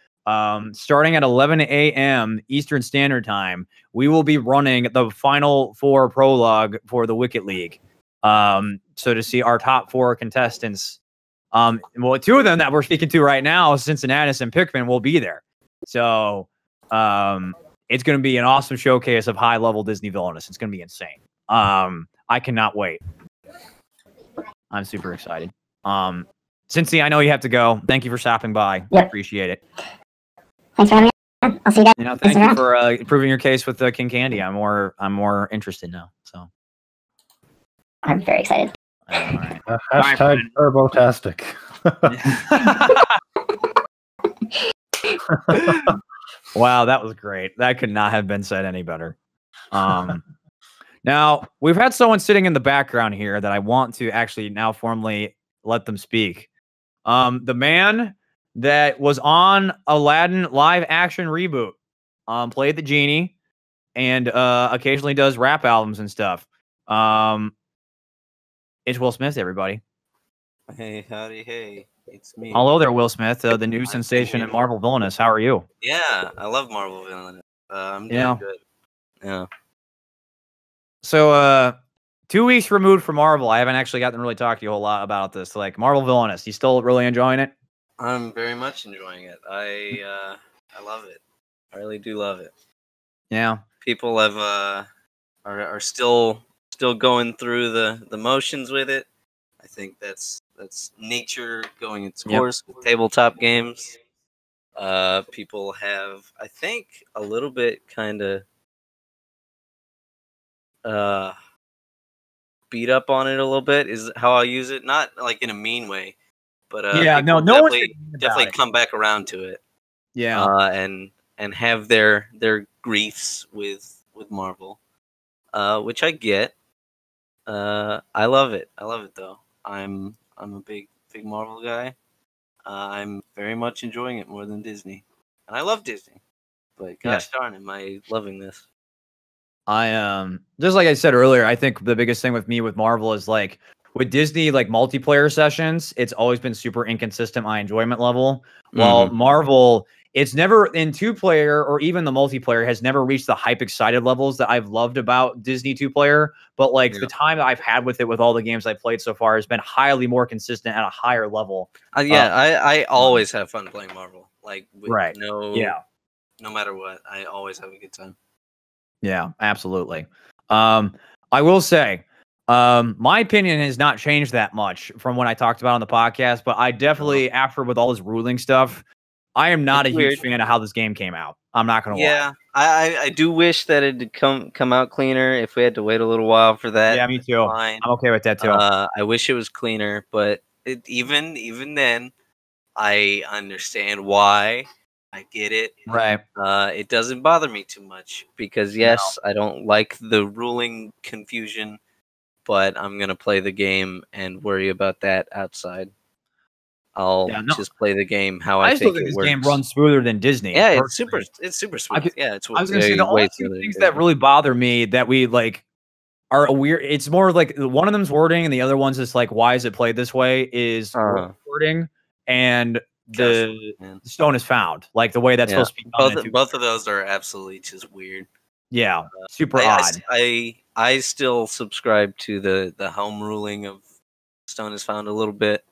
Speaker 1: Starting at 11 a.m. Eastern Standard Time, we will be running the Final Four prologue for the Wicket League. So to see our top 4 contestants, well, 2 of them that we're speaking to right now, Cincinnati and Pickman, will be there. So it's going to be an awesome showcase of high-level Disney villainous. It's going to be insane. I cannot wait. I'm super excited. Cincy, I know you have to go. Thank you for stopping by.
Speaker 4: Yep.
Speaker 1: Appreciate it.
Speaker 4: Thanks for having me. I'll see you guys.
Speaker 1: Thank you for proving your case with King Candy. I'm more interested now. So
Speaker 4: I'm very excited.
Speaker 1: All right.
Speaker 3: Hashtag Turbotastic.
Speaker 1: Wow, that was great. That could not have been said any better. Now, we've had someone sitting in the background here that I want to actually now formally let them speak. The man that was on Aladdin live action reboot, played the genie, and occasionally does rap albums and stuff. It's Will Smith, everybody.
Speaker 5: Hey, howdy, hey, it's me.
Speaker 1: Hello there, Will Smith, the new sensation in Marvel Villainous. How are you?
Speaker 5: Yeah, I love Marvel Villainous. I'm doing good. Yeah.
Speaker 1: So, 2 weeks removed from Marvel, I haven't actually gotten to really talk to you a whole lot about this. Like, Marvel Villainous, you still really enjoying it?
Speaker 5: I'm very much enjoying it. I love it. I really do love it.
Speaker 1: Yeah.
Speaker 5: People are still going through the motions with it. I think that's nature going its course with tabletop games. People have, I think, a little bit kind of beat up on it a little bit is how I use it. Not like in a mean way, but
Speaker 1: no
Speaker 5: definitely come back around to it.
Speaker 1: Yeah.
Speaker 5: And have their griefs with Marvel, which I get. I love it. I love it though. I'm a big Marvel guy. I'm very much enjoying it more than Disney, and I love Disney. But gosh darn, am I loving this?
Speaker 1: I just like I said earlier, I think the biggest thing with me with Marvel is like with Disney, like multiplayer sessions, it's always been super inconsistent my enjoyment level. While Marvel, it's never in 2-player or even the multiplayer has never reached the hype excited levels that I've loved about Disney 2-player. But like the time that I've had with it, with all the games I've played so far, has been highly more consistent at a higher level.
Speaker 5: I always have fun playing Marvel. Like no matter what, I always have a good time.
Speaker 1: Yeah, absolutely. I will say, my opinion has not changed that much from when I talked about on the podcast, but I definitely, after with all this ruling stuff, I am not a huge fan of how this game came out. I'm not going to lie.
Speaker 5: Yeah, I do wish that it had come out cleaner if we had to wait a little while for that.
Speaker 1: Yeah, me too.
Speaker 5: Fine.
Speaker 1: I'm okay with that too.
Speaker 5: I wish it was cleaner, but even then, I understand why. I get it.
Speaker 1: Right.
Speaker 5: It doesn't bother me too much because I don't like the ruling confusion, but I'm gonna play the game and worry about that outside. I'll just play the game how I think it
Speaker 1: this
Speaker 5: works.
Speaker 1: game runs smoother than Disney.
Speaker 5: Yeah, it's super smooth.
Speaker 1: I was gonna say the only two things that really bother me that we like are a weird. It's more like one of them's wording and the other one's just like, why is it played this way? Is wording and the stone is found, like the way that's supposed to be done.
Speaker 5: Both of those are absolutely just weird.
Speaker 1: Yeah, super odd.
Speaker 5: I still subscribe to the home ruling of stone is found a little bit,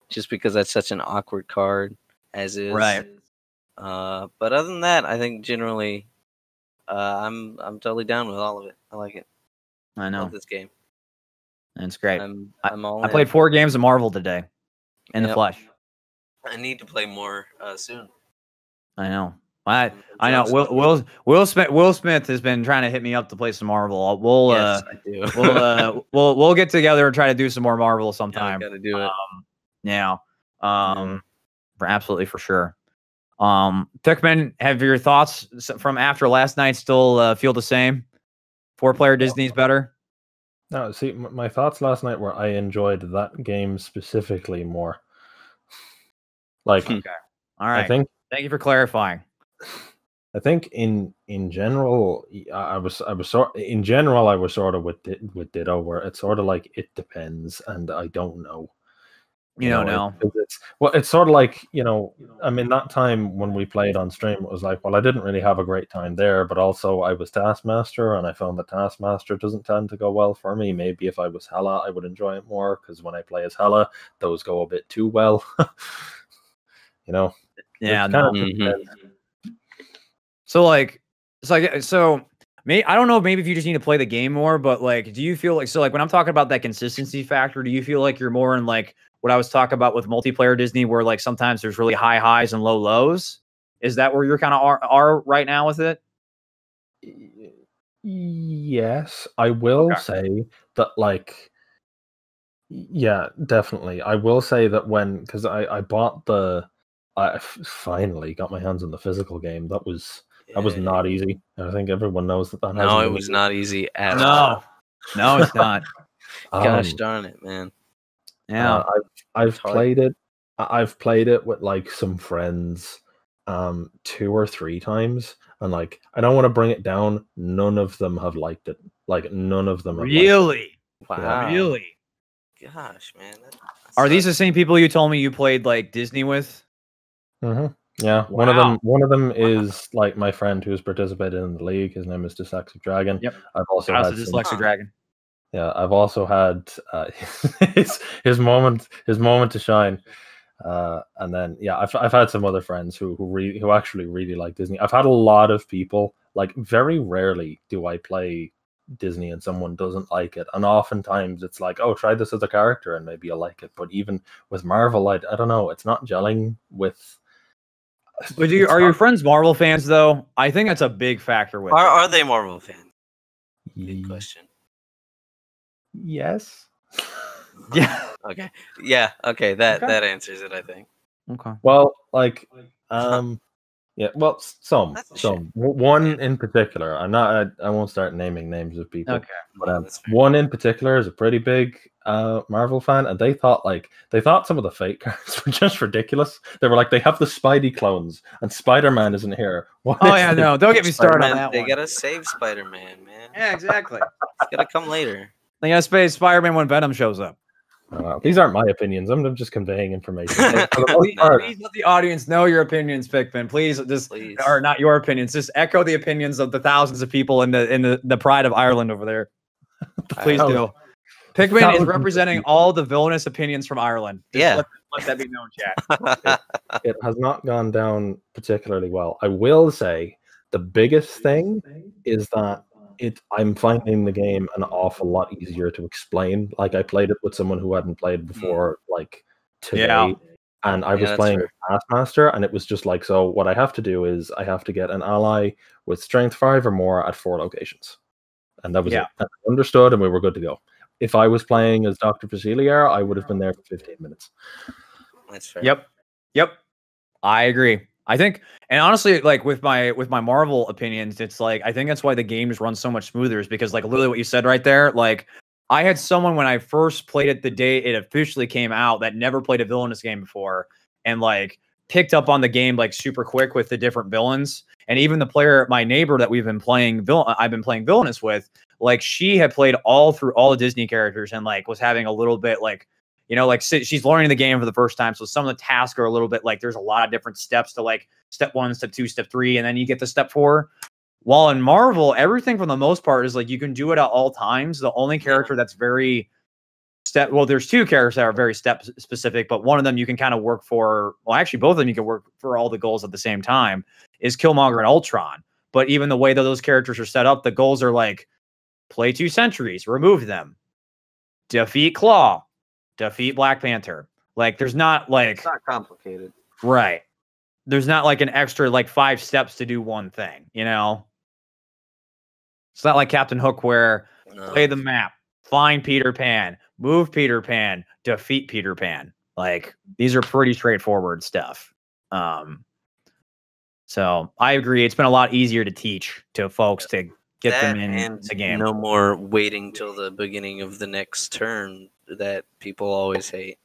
Speaker 5: just because that's such an awkward card as is.
Speaker 1: Right.
Speaker 5: But other than that, I think generally, I'm totally down with all of it. I like it.
Speaker 1: I know.
Speaker 5: I love this game.
Speaker 1: It's great.
Speaker 5: I
Speaker 1: played 4 games of Marvel today in the flesh.
Speaker 5: I need to play more soon.
Speaker 1: I know. I know Will Smith has been trying to hit me up to play some Marvel. We'll get together and try to do some more Marvel sometime.
Speaker 5: Yeah, we gotta do it.
Speaker 1: Absolutely for sure. Thickman, have your thoughts from after last night still feel the same? 4-player Disney's better?
Speaker 3: No, see, my thoughts last night were I enjoyed that game specifically more. Like,
Speaker 1: okay, all right.
Speaker 3: Thank
Speaker 1: you for clarifying.
Speaker 3: I think in general, I was sort of with Ditto, where it's sort of like it depends, and I don't know.
Speaker 1: You don't know.
Speaker 3: It's sort of like, I mean, that time when we played on stream, it was like, well, I didn't really have a great time there, but also I was Taskmaster, and I found that Taskmaster doesn't tend to go well for me. Maybe if I was Hela, I would enjoy it more, because when I play as Hela, those go a bit too well.
Speaker 1: Yeah, no. So maybe I don't know. Maybe if you just need to play the game more, but like, do you feel like when I'm talking about that consistency factor, do you feel like you're more in like what I was talking about with multiplayer Disney, where like sometimes there's really high highs and low lows? Is that where you're kind of are right now with it?
Speaker 3: Yes, I will say that. Like, yeah, definitely. I will say that because I finally got my hands on the physical game. That was not easy. I think everyone knows that.
Speaker 5: No, it was not easy at all.
Speaker 1: No, it's not.
Speaker 5: Gosh darn it, man.
Speaker 1: Yeah,
Speaker 3: I've played it. I've played it with like some friends, 2 or 3 times, and like I don't want to bring it down. None of them have liked it. Like none of them.
Speaker 1: Really?
Speaker 5: Wow.
Speaker 3: Yeah.
Speaker 1: Really?
Speaker 5: Gosh, man.
Speaker 1: Are these the same people you told me you played like Disney with?
Speaker 3: Mm-hmm. Yeah.
Speaker 1: Wow.
Speaker 3: One of them is like my friend who's participated in the league. His name is Dyslexic Dragon.
Speaker 1: Yep.
Speaker 3: I've also had
Speaker 1: Dyslexic Dragon.
Speaker 3: Yeah, I've also had his moment to shine, and then I've had some other friends who actually really like Disney. I've had a lot of people, like, very rarely do I play Disney and someone doesn't like it, and oftentimes it's like, oh, try this as a character and maybe you'll like it. But even with Marvel, I don't know, it's not gelling with.
Speaker 1: Are your friends Marvel fans though? I think that's a big factor with.
Speaker 5: Are they Marvel fans? Good question.
Speaker 3: Yes.
Speaker 1: Yeah.
Speaker 5: Okay. Yeah. Okay. That answers it, I think.
Speaker 1: Okay.
Speaker 3: Well, like, yeah. Well, some. One in particular. I won't start naming names of people.
Speaker 1: Okay.
Speaker 3: But one in particular is a pretty big Marvel fan, and they thought some of the fake cards were just ridiculous. They were like, they have the Spidey clones, and Spider-Man isn't here.
Speaker 1: No, don't get me started on that.
Speaker 5: They gotta save Spider-Man, man.
Speaker 1: Yeah, exactly.
Speaker 5: It's gotta come later.
Speaker 1: They gotta save Spider-Man when Venom shows up.
Speaker 3: These aren't my opinions. I'm just conveying information.
Speaker 1: Please let the audience know your opinions, Pikmin. Please. Or not your opinions. Just echo the opinions of the thousands of people in the pride of Ireland over there. Please do. Pikmin is representing all the villainous opinions from Ireland. Let that be known, chat.
Speaker 3: It has not gone down particularly well. I will say the biggest thing is that I'm finding the game an awful lot easier to explain. Like, I played it with someone who hadn't played before, like, today, and I was playing with Taskmaster, and it was just like, so what I have to do is I have to get an ally with strength 5 or more at 4 locations, and that was it. And I understood, and we were good to go. If I was playing as Dr. Facilier, I would have been there for 15 minutes.
Speaker 5: That's fair.
Speaker 1: Yep. I agree. I think, and honestly, like with my Marvel opinions, it's like, I think that's why the games run so much smoother, is because, like, literally what you said right there, like, I had someone when I first played it the day it officially came out that never played a villainous game before, and like picked up on the game like super quick with the different villains. And even the player, my neighbor that I've been playing villainous with, like, she had played all through all the Disney characters and like was having a little bit like, like she's learning the game for the first time. So some of the tasks are a little bit like, there's a lot of different steps to like step 1, step 2, step 3, and then you get to step 4. While in Marvel, everything for the most part is like, you can do it at all times. The only character that's very there's 2 characters that are very step specific, but one of them you can kind of work for. Well, actually, both of them you can work for all the goals at the same time, is Killmonger and Ultron. But even the way that those characters are set up, the goals are like, play 2 sentries, remove them, defeat Claw, defeat Black Panther. Like, there's not like,
Speaker 5: it's not complicated,
Speaker 1: right? there's not like an extra like 5 steps to do one thing, you know? It's not like Captain Hook where play the map, find Peter Pan, move Peter Pan, defeat Peter Pan. Like these are pretty straightforward stuff. So I agree. It's been a lot easier to teach to folks to get them in the game.
Speaker 5: No more waiting till the beginning of the next turn that people always hate.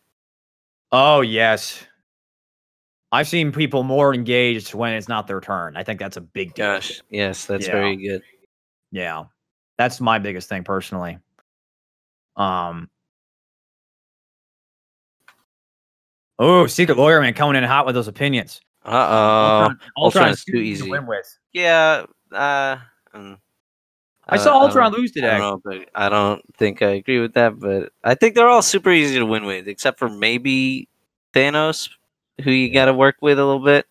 Speaker 1: Oh, yes. I've seen people more engaged when it's not their turn. I think that's a big deal.
Speaker 5: Gosh, yes, that's very good.
Speaker 1: Yeah. That's my biggest thing personally. Oh, Secret Lawyer Man coming in hot with those opinions.
Speaker 5: Ultron is too easy.
Speaker 1: To win with.
Speaker 5: Yeah.
Speaker 1: I saw Ultron lose today.
Speaker 5: I don't know, but I don't think I agree with that, but I think they're all super easy to win with, except for maybe Thanos, who you got to work with a little bit.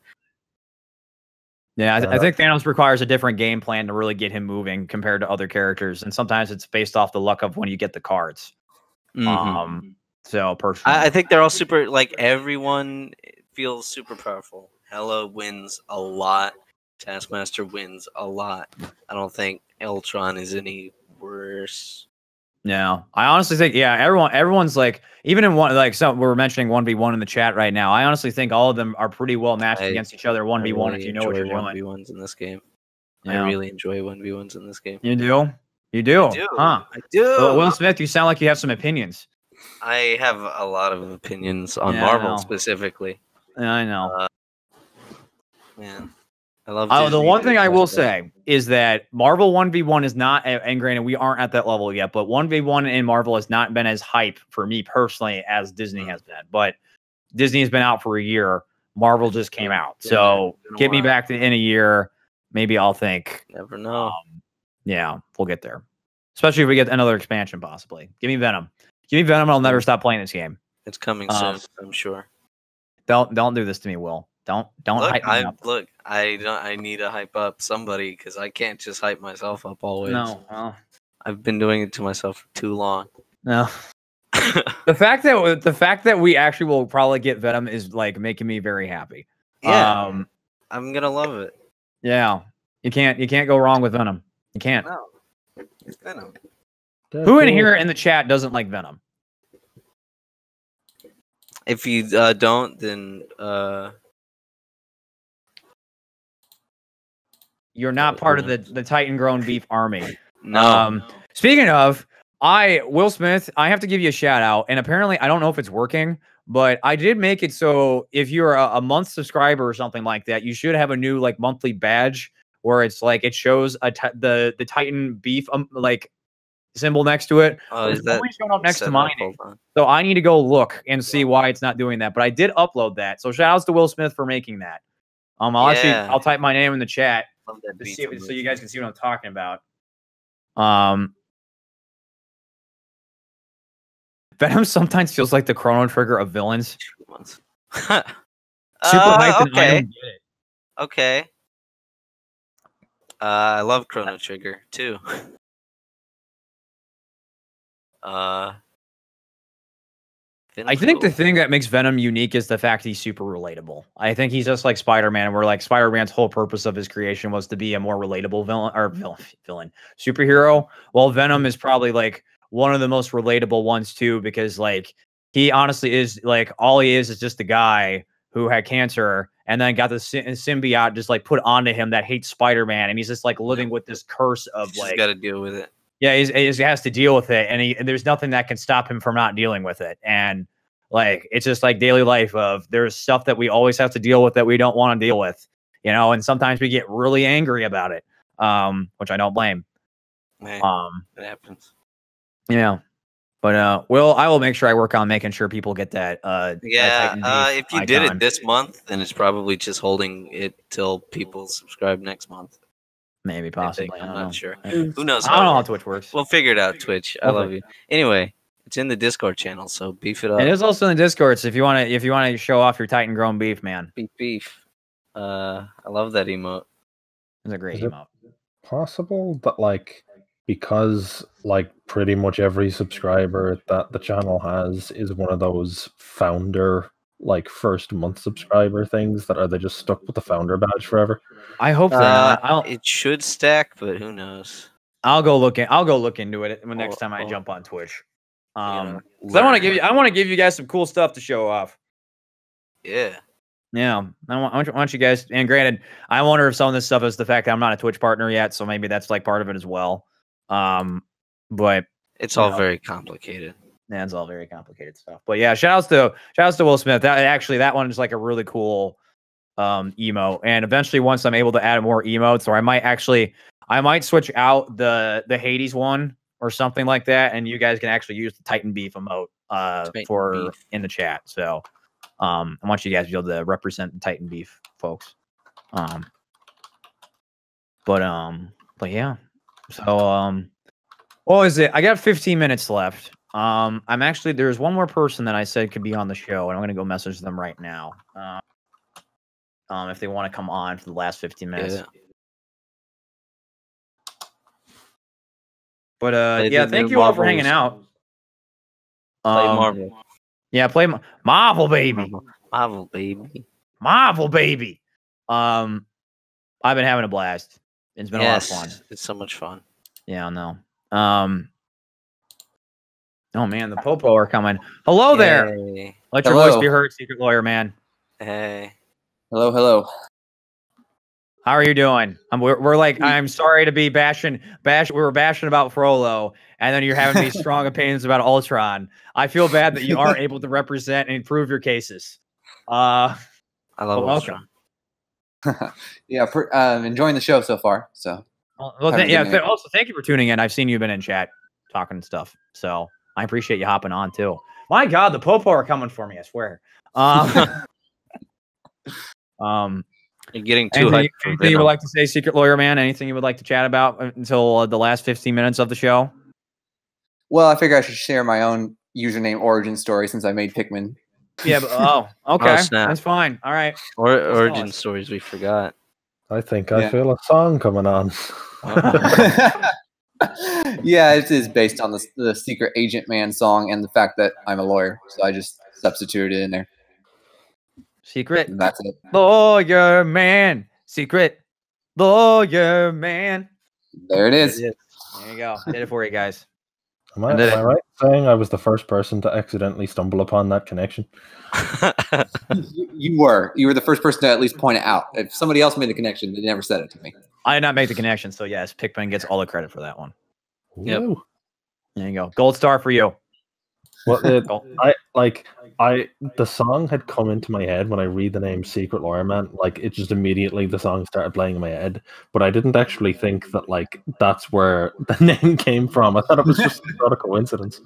Speaker 1: Yeah, I think Thanos requires a different game plan to really get him moving compared to other characters, and sometimes it's based off the luck of when you get the cards. So personally,
Speaker 5: I think they're all super. Like everyone feels super powerful. Hela wins a lot. Taskmaster wins a lot. I don't think Ultron is any worse.
Speaker 1: No, I honestly think everyone's like, even in one, like some we're mentioning 1v1 in the chat right now. I honestly think all of them are pretty well matched against each other 1v1 if you know what you're doing.
Speaker 5: 1v1s in this game. Yeah. I really enjoy 1v1s in this game.
Speaker 1: You do? You do? Huh?
Speaker 5: I do.
Speaker 1: Well, Will Smith, you sound like you have some opinions.
Speaker 5: I have a lot of opinions on Marvel specifically.
Speaker 1: Yeah, I know.
Speaker 5: Man. I love
Speaker 1: the one thing I will say is that Marvel 1v1 is not, and granted, we aren't at that level yet, but 1v1 in Marvel has not been as hype for me personally as Disney has been. But Disney has been out for a year. Marvel just came out. So get me back in a year. Maybe I'll think.
Speaker 5: Never know.
Speaker 1: Yeah, we'll get there. Especially if we get another expansion, possibly. Give me Venom. Give me Venom, and I'll never stop playing this game.
Speaker 5: It's coming soon, I'm sure.
Speaker 1: Don't do this to me, Will. Don't hype me up.
Speaker 5: Look, I need to hype up somebody because I can't just hype myself up always.
Speaker 1: No,
Speaker 5: I've been doing it to myself for too long.
Speaker 1: No, the fact that we actually will probably get Venom is like making me very happy.
Speaker 5: Yeah, I'm gonna love it.
Speaker 1: Yeah, you can't go wrong with Venom. You can't.
Speaker 5: No, it's Venom.
Speaker 1: Who in here in the chat doesn't like Venom?
Speaker 5: If you don't, then
Speaker 1: you're not part of the Titan grown beef army.
Speaker 5: No.
Speaker 1: Speaking of, Will Smith, I have to give you a shout out. And apparently, I don't know if it's working, but I did make it so if you're a month subscriber or something like that, you should have a new like monthly badge where it's like it shows the Titan beef like symbol next to it. It's only showing up next to mine. So I need to go look and see why it's not doing that. But I did upload that. So shout outs to Will Smith for making that. I'll type my name in the chat so you guys can see what I'm talking about. Venom sometimes feels like the Chrono Trigger of villains. Super hyped and I don't get it.
Speaker 5: Okay. I love Chrono Trigger too.
Speaker 1: I think the thing that makes Venom unique is the fact he's super relatable. I think he's just like Spider-Man, where like Spider-Man's whole purpose of his creation was to be a more relatable villain superhero. Well, Venom is probably like one of the most relatable ones too, because like he honestly is like all he is just a guy who had cancer and then got the symbiote just like put onto him that hates Spider-Man, and he's just like living with this curse of like
Speaker 5: got to deal with it.
Speaker 1: Yeah, he has to deal with it, and there's nothing that can stop him from not dealing with it. And like it's just like daily life of there's stuff that we always have to deal with that we don't want to deal with, you know. And sometimes we get really angry about it, which I don't blame.
Speaker 5: It happens.
Speaker 1: Yeah, but I will make sure I work on making sure people get that.
Speaker 5: If you did it this month, then it's probably just holding it till people subscribe next month.
Speaker 1: Maybe, possibly.
Speaker 5: I'm not sure. Who knows?
Speaker 1: I don't know how Twitch works.
Speaker 5: We'll figure it out, Twitch. I love you. Anyway, it's in the Discord channel, so beef it up.
Speaker 1: It is also in the Discord, so if you want to show off your Titan grown beef, man.
Speaker 5: Beef. I love that emote.
Speaker 1: It's a great emote.
Speaker 3: Possible that like because like pretty much every subscriber that the channel has is one of those founder like first month subscriber things that are they just stuck with the founder badge forever?
Speaker 1: I hope they're not.
Speaker 5: It should stack, but who knows?
Speaker 1: I'll go look into it when next time I jump on Twitch. 'Cause I want to give you guys some cool stuff to show off.
Speaker 5: Yeah.
Speaker 1: Yeah, I want you guys. And granted, I wonder if some of this stuff is the fact that I'm not a Twitch partner yet, so maybe that's like part of it as well. But
Speaker 5: it's all very complicated.
Speaker 1: Yeah, it's all very complicated stuff. But yeah, shout outs to Will Smith. That one is like a really cool emo. And eventually, once I'm able to add more emotes, or I might switch out the Hades one or something like that, and you guys can actually use the Titan Beef emote in the chat. So I want you guys to be able to represent the Titan Beef folks. But yeah. So what is it? I got 15 minutes left. There's one more person that I said could be on the show, and I'm gonna go message them right now. If they want to come on for the last 15 minutes.
Speaker 5: Yeah.
Speaker 1: But yeah, thank you all for hanging out.
Speaker 5: Play Marvel.
Speaker 1: Yeah, play Marvel, baby.
Speaker 5: Marvel, baby.
Speaker 1: Marvel, baby. I've been having a blast. It's been a lot of fun.
Speaker 5: It's so much fun.
Speaker 1: Yeah, I know. Oh man, the Popo are coming. Hello there. Let your voice be heard, Secret Lawyer Man.
Speaker 5: Hey.
Speaker 6: Hello.
Speaker 1: How are you doing? We're like, I'm sorry to be bashing. We were bashing about Frollo, and then you're having these strong opinions about Ultron. I feel bad that you aren't able to represent and prove your cases.
Speaker 5: I love Ultron.
Speaker 6: Yeah, enjoying the show so far. So,
Speaker 1: also thank you for tuning in. I've seen you've been in chat talking and stuff, so I appreciate you hopping on too. My God, the Popo are coming for me. I swear.
Speaker 5: You're getting too hyped.
Speaker 1: Anything you would like to say, Secret Lawyer Man? Anything you would like to chat about until the last 15 minutes of the show?
Speaker 6: Well, I figure I should share my own username origin story since I made Pikmin.
Speaker 1: Yeah, but okay. That's fine. All right.
Speaker 5: Origin stories we forgot.
Speaker 3: I think I feel a song coming on.
Speaker 6: Yeah, it is based on the Secret Agent Man song and the fact that I'm a lawyer, so I just substituted it in there.
Speaker 1: Secret.
Speaker 6: And that's it.
Speaker 1: Lawyer Man. Secret Lawyer Man.
Speaker 6: There it is.
Speaker 1: There you go. Did it for you guys.
Speaker 3: Am I right saying I was the first person to accidentally stumble upon that connection?
Speaker 6: You were the first person to at least point it out. If somebody else made the connection, they never said it to me.
Speaker 1: I did not make the connection, so yes, Pikmin gets all the credit for that one.
Speaker 5: Yep.
Speaker 1: There you go. Gold star for you.
Speaker 3: Well, the song had come into my head when I read the name Secret Lawyer Man. Like, it just immediately, the song started playing in my head. But I didn't actually think that, like, that's where the name came from. I thought it was just not a coincidence.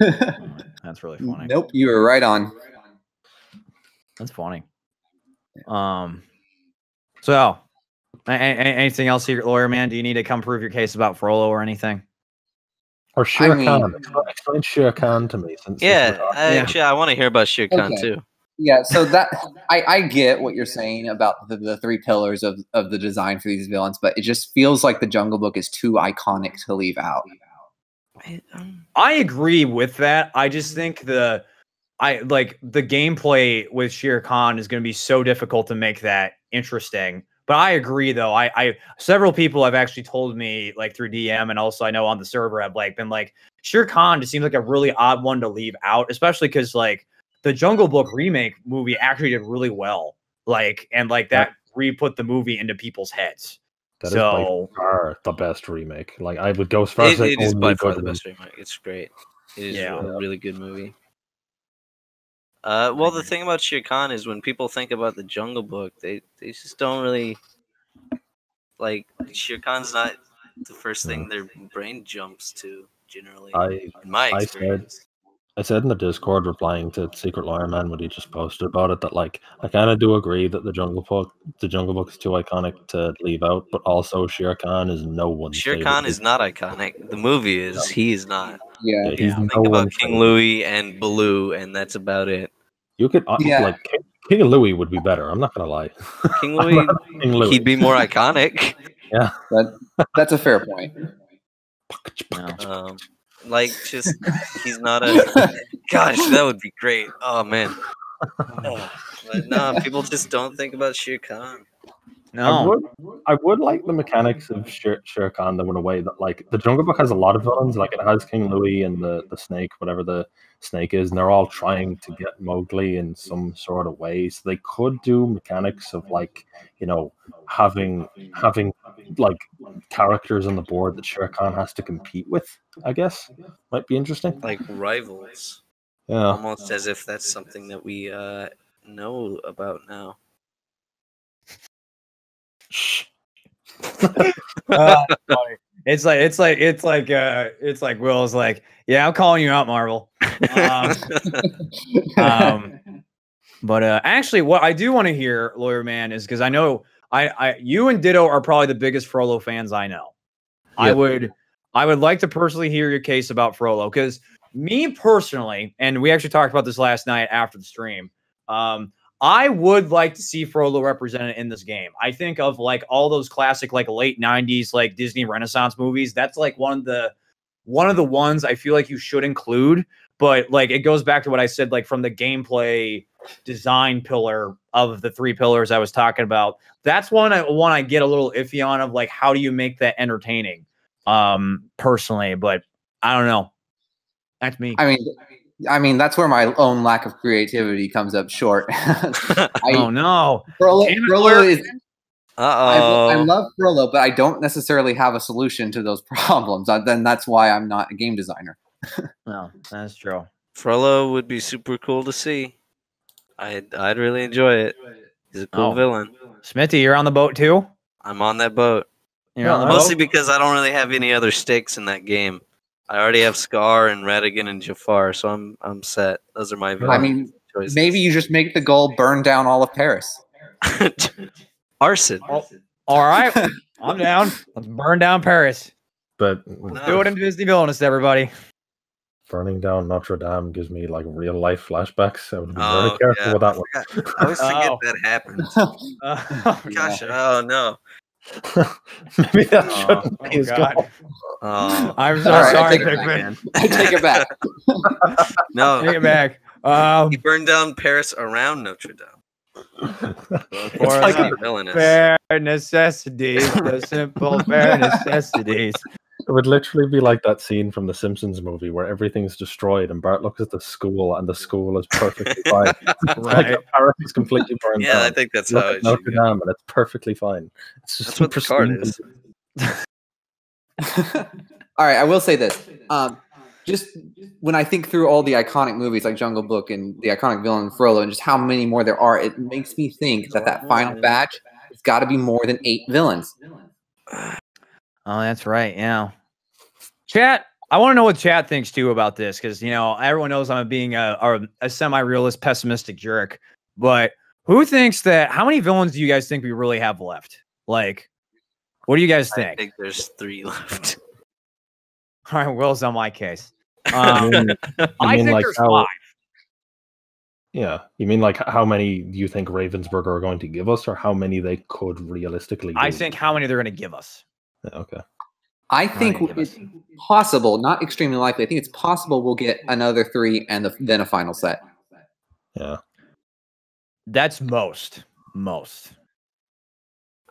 Speaker 1: That's really funny.
Speaker 6: Nope, you were right on.
Speaker 1: That's funny. So, anything else, Secret Lawyer Man? Do you need to come prove your case about Frollo or anything?
Speaker 3: Or Shere Khan. Explain Shere Khan to me.
Speaker 5: Actually, I want to hear about Shere Khan too.
Speaker 6: Yeah, so that I get what you're saying about the three pillars of the design for these villains, but it just feels like the Jungle Book is too iconic to leave out.
Speaker 1: I agree with that. I just think the gameplay with Shere Khan is going to be so difficult to make that interesting. But I agree, though. I several people have actually told me, like through DM, and also I know on the server, have been like, Shere Khan just seems like a really odd one to leave out, especially because like the Jungle Book remake movie actually did really well, that re-put the movie into people's heads.
Speaker 3: That is by far the best remake. Like, I would go as far as
Speaker 5: it is by far the best remake. It's great. It is a really good movie. Well, the thing about Shere Khan is when people think about the Jungle Book, they just don't really like Shere Khan's not the first thing their brain jumps to generally. In my experience.
Speaker 3: I said in the Discord replying to Secret Lawyer Man when he just posted about it that like I kind of do agree that the Jungle Book is too iconic to leave out, but also Shere Khan is no one.
Speaker 5: Shere Khan is not iconic. The movie is. He is not.
Speaker 6: Yeah.
Speaker 5: Think about King Louis and Baloo, and that's about it.
Speaker 3: You could like King Louis would be better. I'm not gonna lie.
Speaker 5: King Louis, he'd be more iconic.
Speaker 3: Yeah,
Speaker 6: that's a fair point.
Speaker 5: Like, just he's not a. Gosh, that would be great. Oh man. But no, people just don't think about Shere Khan.
Speaker 1: No,
Speaker 3: I would like the mechanics of Shere Khan though in a way that like the Jungle Book has a lot of villains, like it has King Louie and the snake, whatever the snake is, and they're all trying to get Mowgli in some sort of way. So they could do mechanics of like, you know, having like characters on the board that Shere Khan has to compete with, I guess. Might be interesting.
Speaker 5: Like rivals.
Speaker 3: Yeah.
Speaker 5: Almost as if that's something that we know about now.
Speaker 1: It's like Will's like, yeah, I'm calling you out, Marvel. But actually, what I do want to hear, Lawyer Man, is because I know you and Ditto are probably the biggest Frollo fans I know. Yep. I would like to personally hear your case about Frollo, because me personally, and we actually talked about this last night after the stream. I would like to see Frollo represented in this game. I think of like all those classic like late 90s like Disney Renaissance movies. That's like one of the ones I feel like you should include. But like it goes back to what I said, like from the gameplay design pillar of the 3 pillars I was talking about. That's one I get a little iffy on, of like how do you make that entertaining? Personally, but I don't know. That's me.
Speaker 6: I mean, that's where my own lack of creativity comes up short.
Speaker 1: Oh no,
Speaker 6: Frollo is. I love Frollo, but I don't necessarily have a solution to those problems. Then that's why I'm not a game designer.
Speaker 1: No, that's true.
Speaker 5: Frollo would be super cool to see. I'd really enjoy it. He's a cool villain.
Speaker 1: Smitty, you're on the boat too?
Speaker 5: I'm on that boat.
Speaker 1: You're on the
Speaker 5: mostly
Speaker 1: boat?
Speaker 5: Because I don't really have any other stakes in that game. I already have Scar and Ratigan and Jafar, so I'm set. Those are my choices.
Speaker 6: Maybe you just make the goal burn down all of Paris.
Speaker 5: Arson.
Speaker 1: All right, I'm down. Let's burn down Paris.
Speaker 3: But
Speaker 1: let's do it in Disney Villainous, everybody.
Speaker 3: Burning down Notre Dame gives me like real life flashbacks. I would be very careful with that one.
Speaker 5: I always forget that happened. Gosh, oh no.
Speaker 3: Maybe that shouldn't be his goal.
Speaker 1: I'm so sorry, Pikmin.
Speaker 6: I take it back.
Speaker 1: No, take it back.
Speaker 5: He burned down Paris around Notre Dame.
Speaker 1: For like bare necessities, the simple bare necessities.
Speaker 3: It would literally be like that scene from the Simpsons movie where everything's destroyed and Bart looks at the school and the school is perfectly fine.
Speaker 1: Right.
Speaker 3: Like Paris is completely burned down.
Speaker 5: Yeah, I think that's how it
Speaker 3: Notre Dame and it's perfectly fine. It's just
Speaker 5: that's what the card is.
Speaker 6: All right, I will say this. Just when I think through all the iconic movies like Jungle Book and the iconic villain Frollo and just how many more there are, it makes me think that final batch has got to be more than 8 villains.
Speaker 1: Oh, that's right. Yeah. Chat, I want to know what chat thinks too about this, because you know everyone knows I'm being a semi-realist, pessimistic jerk. But who thinks that? How many villains do you guys think we really have left? Like, what do you guys think?
Speaker 5: I think there's 3 left.
Speaker 1: All right, Will's on my case. I think
Speaker 3: like
Speaker 1: there's 5.
Speaker 3: Yeah, you mean like how many do you think Ravensburger are going to give us, or how many they could realistically do?
Speaker 1: I think how many they're going to give us.
Speaker 3: Okay.
Speaker 6: I think it's possible, not extremely likely. I think it's possible we'll get another 3 and then a final set.
Speaker 3: Yeah.
Speaker 1: That's most.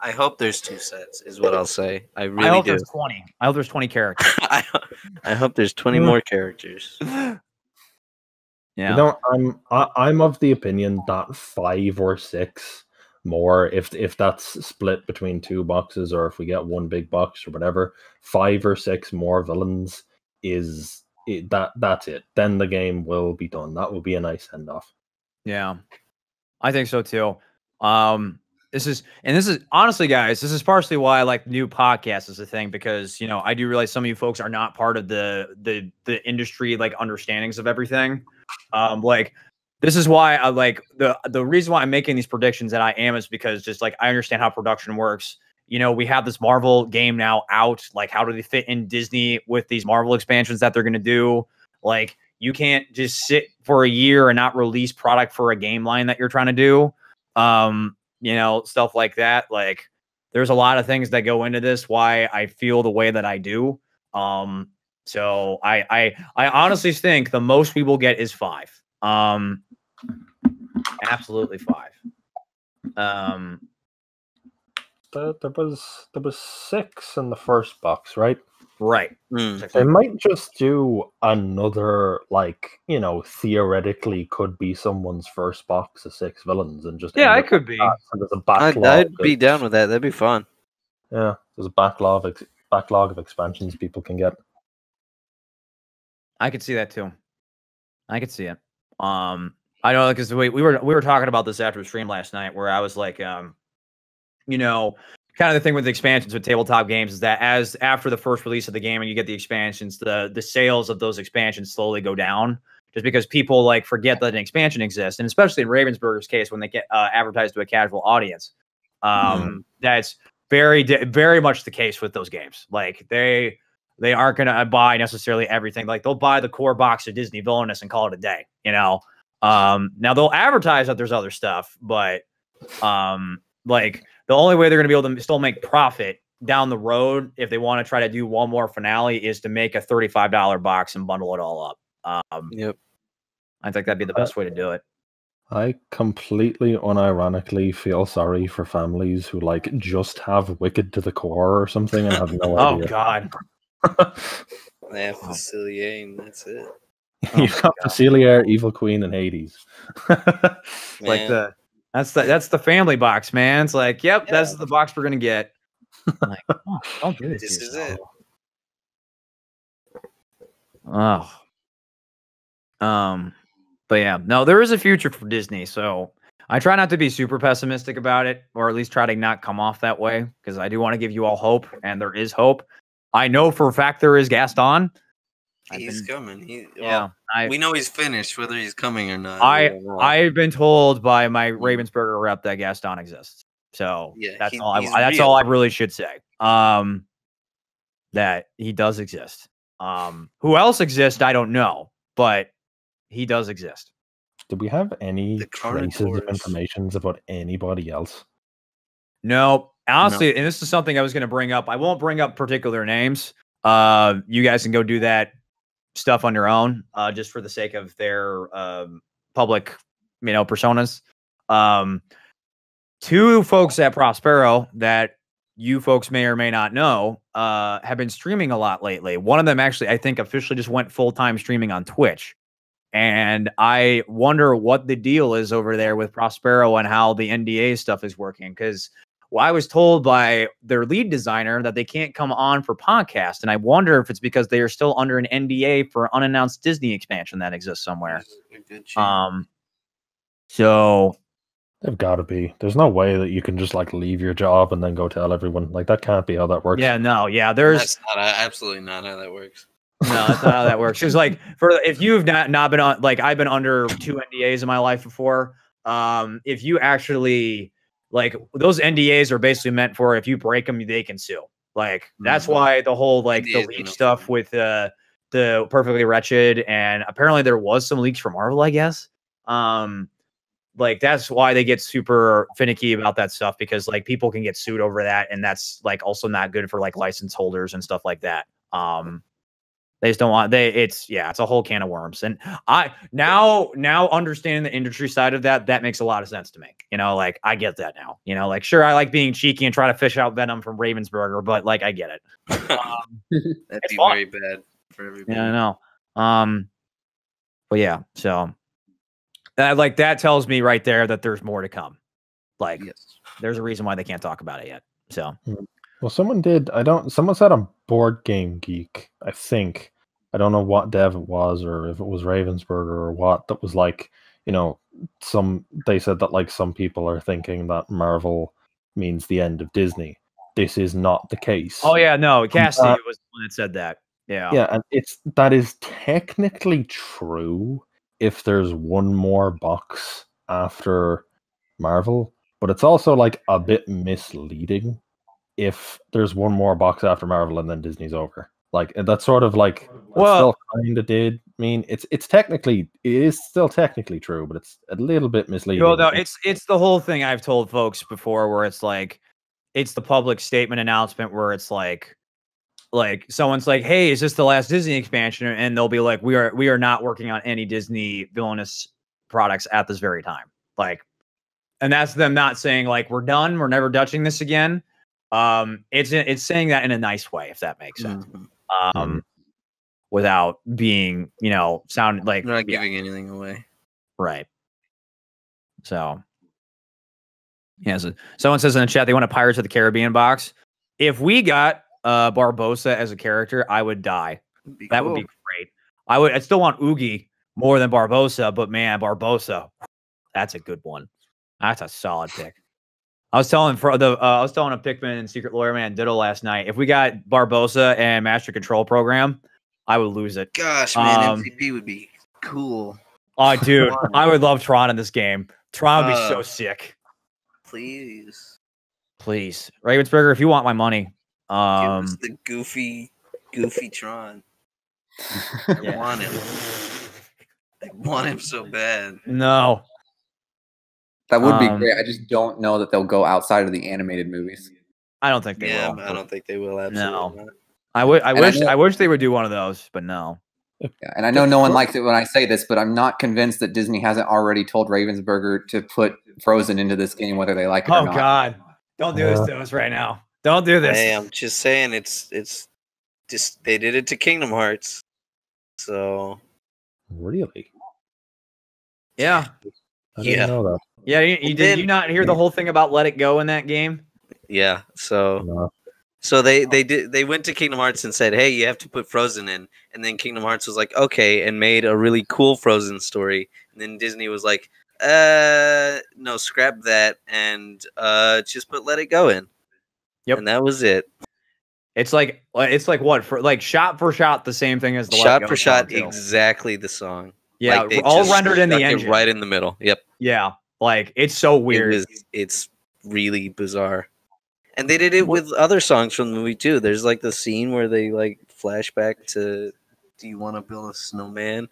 Speaker 5: I hope there's 2 sets, is what I'll say. I really
Speaker 1: hope
Speaker 5: do.
Speaker 1: There's 20. I hope there's 20 characters.
Speaker 5: I hope there's 20 more characters.
Speaker 1: Yeah.
Speaker 3: You know, I'm of the opinion that 5 or 6 more, if that's split between 2 boxes or if we get 1 big box or whatever, 5 or 6 more villains that's it. Then the game will be done. That will be a nice send off.
Speaker 1: Yeah, I think so too. This is honestly, guys, this is partially why I like new podcasts as a thing, because you know I do realize some of you folks are not part of the industry like understandings of everything. Like this is why I like the reason why I'm making these predictions that I am is because just like I understand how production works. You know, we have this Marvel game now out. Like, how do they fit in Disney with these Marvel expansions that they're going to do? Like, you can't just sit for a year and not release product for a game line that you're trying to do. You know, stuff like that. Like, there's a lot of things that go into this, why I feel the way that I do. So I honestly think the most we will get is 5. Absolutely 5.
Speaker 3: There was 6 in the first box, right?
Speaker 1: Right.
Speaker 3: They might just do another, like, you know, theoretically could be someone's first box of 6 villains, and just
Speaker 1: it could be.
Speaker 3: So there's a backlog.
Speaker 5: I'd be down with that. That'd be fun.
Speaker 3: Yeah, there's a backlog of expansions people can get.
Speaker 1: I could see that too. I could see it. I know, because we were talking about this after the stream last night, where I was like, you know, kind of the thing with the expansions with tabletop games is that after the first release of the game and you get the expansions, the sales of those expansions slowly go down, just because people like forget that an expansion exists, and especially in Ravensburger's case when they get advertised to a casual audience. That's very much the case with those games. Like they aren't going to buy necessarily everything. Like they'll buy the core box of Disney Villainous and call it a day, you know? Now they'll advertise that there's other stuff, but like the only way they're going to be able to still make profit down the road, if they want to try to do one more finale, is to make a $35 box and bundle it all up.
Speaker 5: Yep.
Speaker 1: I think that'd be the best way to do it.
Speaker 3: I completely unironically feel sorry for families who like just have Wicked to the Core or something and have no idea.
Speaker 1: Oh God.
Speaker 5: They have Facilier and that's it.
Speaker 3: You've got Facilier, Evil Queen, and Hades.
Speaker 1: Like that's the family box, man. It's like, yep, that's the box we're gonna get. I'm like, oh, don't do this.
Speaker 5: This is it.
Speaker 1: Oh. But yeah, no, there is a future for Disney, so I try not to be super pessimistic about it, or at least try to not come off that way, because I do want to give you all hope, and there is hope. I know for a fact there is Gaston.
Speaker 5: He's coming. We know he's finished, whether he's coming or not.
Speaker 1: I've been told by my Ravensburger rep that Gaston exists. So that's all I really should say. That he does exist. Who else exists, I don't know, but he does exist.
Speaker 3: Do we have any traces of information about anybody else?
Speaker 1: No, honestly, and this is something I was going to bring up. I won't bring up particular names. You guys can go do that stuff on your own, just for the sake of their public, personas. 2 folks at Prospero that you folks may or may not know have been streaming a lot lately. One of them actually, I think, officially just went full-time streaming on Twitch. And I wonder what the deal is over there with Prospero and how the NDA stuff is working. Because I was told by their lead designer that they can't come on for podcast. And I wonder if it's because they are still under an NDA for unannounced Disney expansion that exists somewhere. So
Speaker 3: they've got to be. There's no way that you can just like leave your job and then go tell everyone. Like that can't be how that works.
Speaker 1: Yeah, no, yeah. That's
Speaker 5: absolutely not how that works.
Speaker 1: No, that's not how that works. It's like if you've not been on, like I've been under 2 NDAs in my life before. If you actually like those NDAs are basically meant for if you break them, they can sue. Like that's why the whole like the leak stuff with the Perfectly Wretched, and apparently there was some leaks from Marvel, I guess. Like that's why they get super finicky about that stuff, because like people can get sued over that, and that's like also not good for like license holders and stuff like that. They just don't want it's a whole can of worms. And I now understanding the industry side of that makes a lot of sense to me. Like I get that now. Like sure, I like being cheeky and try to fish out venom from Ravensburger, but like I get it.
Speaker 5: That'd be very bad for everybody.
Speaker 1: Yeah, I know. But yeah, so like that tells me right there that there's more to come. Like there's a reason why they can't talk about it yet. So
Speaker 3: well, someone said on Board Game Geek, I think, I don't know what dev it was or if it was Ravensburger or what, that was like, they said that like some people are thinking that Marvel means the end of Disney. This is not the case.
Speaker 1: Oh yeah, no, Cassidy was the one that said that. Yeah.
Speaker 3: Yeah, and that is technically true if there's one more box after Marvel, but it's also like a bit misleading if there's one more box after Marvel and then Disney's over. Like that's sort of like still kind of did mean it is still technically true, but it's a little bit misleading.
Speaker 1: Well, no, it's the whole thing I've told folks before, where it's like it's the public statement announcement where it's like like someone's like, "Hey, is this the last Disney expansion?" And they'll be like, "We are not working on any Disney villainous products at this very time." Like, and that's them not saying like we're done, we're never touching this again. It's saying that in a nice way, if that makes sense. Without being, sound like
Speaker 5: They're not giving anything away.
Speaker 1: Right. So, yeah. So someone says in the chat they want a Pirates of the Caribbean box. If we got Barbossa as a character, I would die. That would be great. I still want Oogie more than Barbossa, but man, Barbossa, that's a good one. That's a solid pick. I was telling a Pikmin and Secret Lawyer Man Ditto last night. If we got Barbossa and Master Control Program, I would lose it.
Speaker 5: Gosh, man, MVP would be cool.
Speaker 1: Oh, dude, I would love Tron in this game. Tron would be so sick.
Speaker 5: Please,
Speaker 1: Ravensburger, if you want my money,
Speaker 5: give us the goofy Tron. I want him. I want him so bad.
Speaker 1: No.
Speaker 6: That would be great. I just don't know that they'll go outside of the animated movies.
Speaker 1: I don't think they will.
Speaker 5: I don't think they will. Absolutely not.
Speaker 1: I wish they would do one of those, but no.
Speaker 6: Yeah, and I know no one likes it when I say this, but I'm not convinced that Disney hasn't already told Ravensburger to put Frozen into this game, whether they like it or not.
Speaker 1: Oh God! Don't do this to us right now. Don't do this.
Speaker 5: Hey, I'm just saying it's just they did it to Kingdom Hearts, so
Speaker 3: really,
Speaker 1: yeah.
Speaker 3: I didn't know that.
Speaker 1: Yeah, did you not hear the whole thing about Let It Go in that game?
Speaker 5: Yeah, so they went to Kingdom Hearts and said, "Hey, you have to put Frozen in," and then Kingdom Hearts was like, "Okay," and made a really cool Frozen story. And then Disney was like, no, scrap that and just put Let It Go in." Yep, and that was it.
Speaker 1: It's like what for? Like shot for shot, the same thing as the
Speaker 5: shot for shot, exactly the song.
Speaker 1: Yeah,
Speaker 5: like
Speaker 1: all rendered in the engine,
Speaker 5: right in the middle. Yep.
Speaker 1: Yeah. Like, it's so weird.
Speaker 5: It's really bizarre. And they did it with other songs from the movie, too. There's, like, the scene where they, like, flashback to Do You Want to Build a Snowman?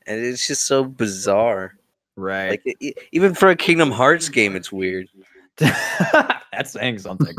Speaker 5: And it's just so bizarre.
Speaker 1: Right.
Speaker 5: Like, even for a Kingdom Hearts game, it's weird.
Speaker 1: That's saying something.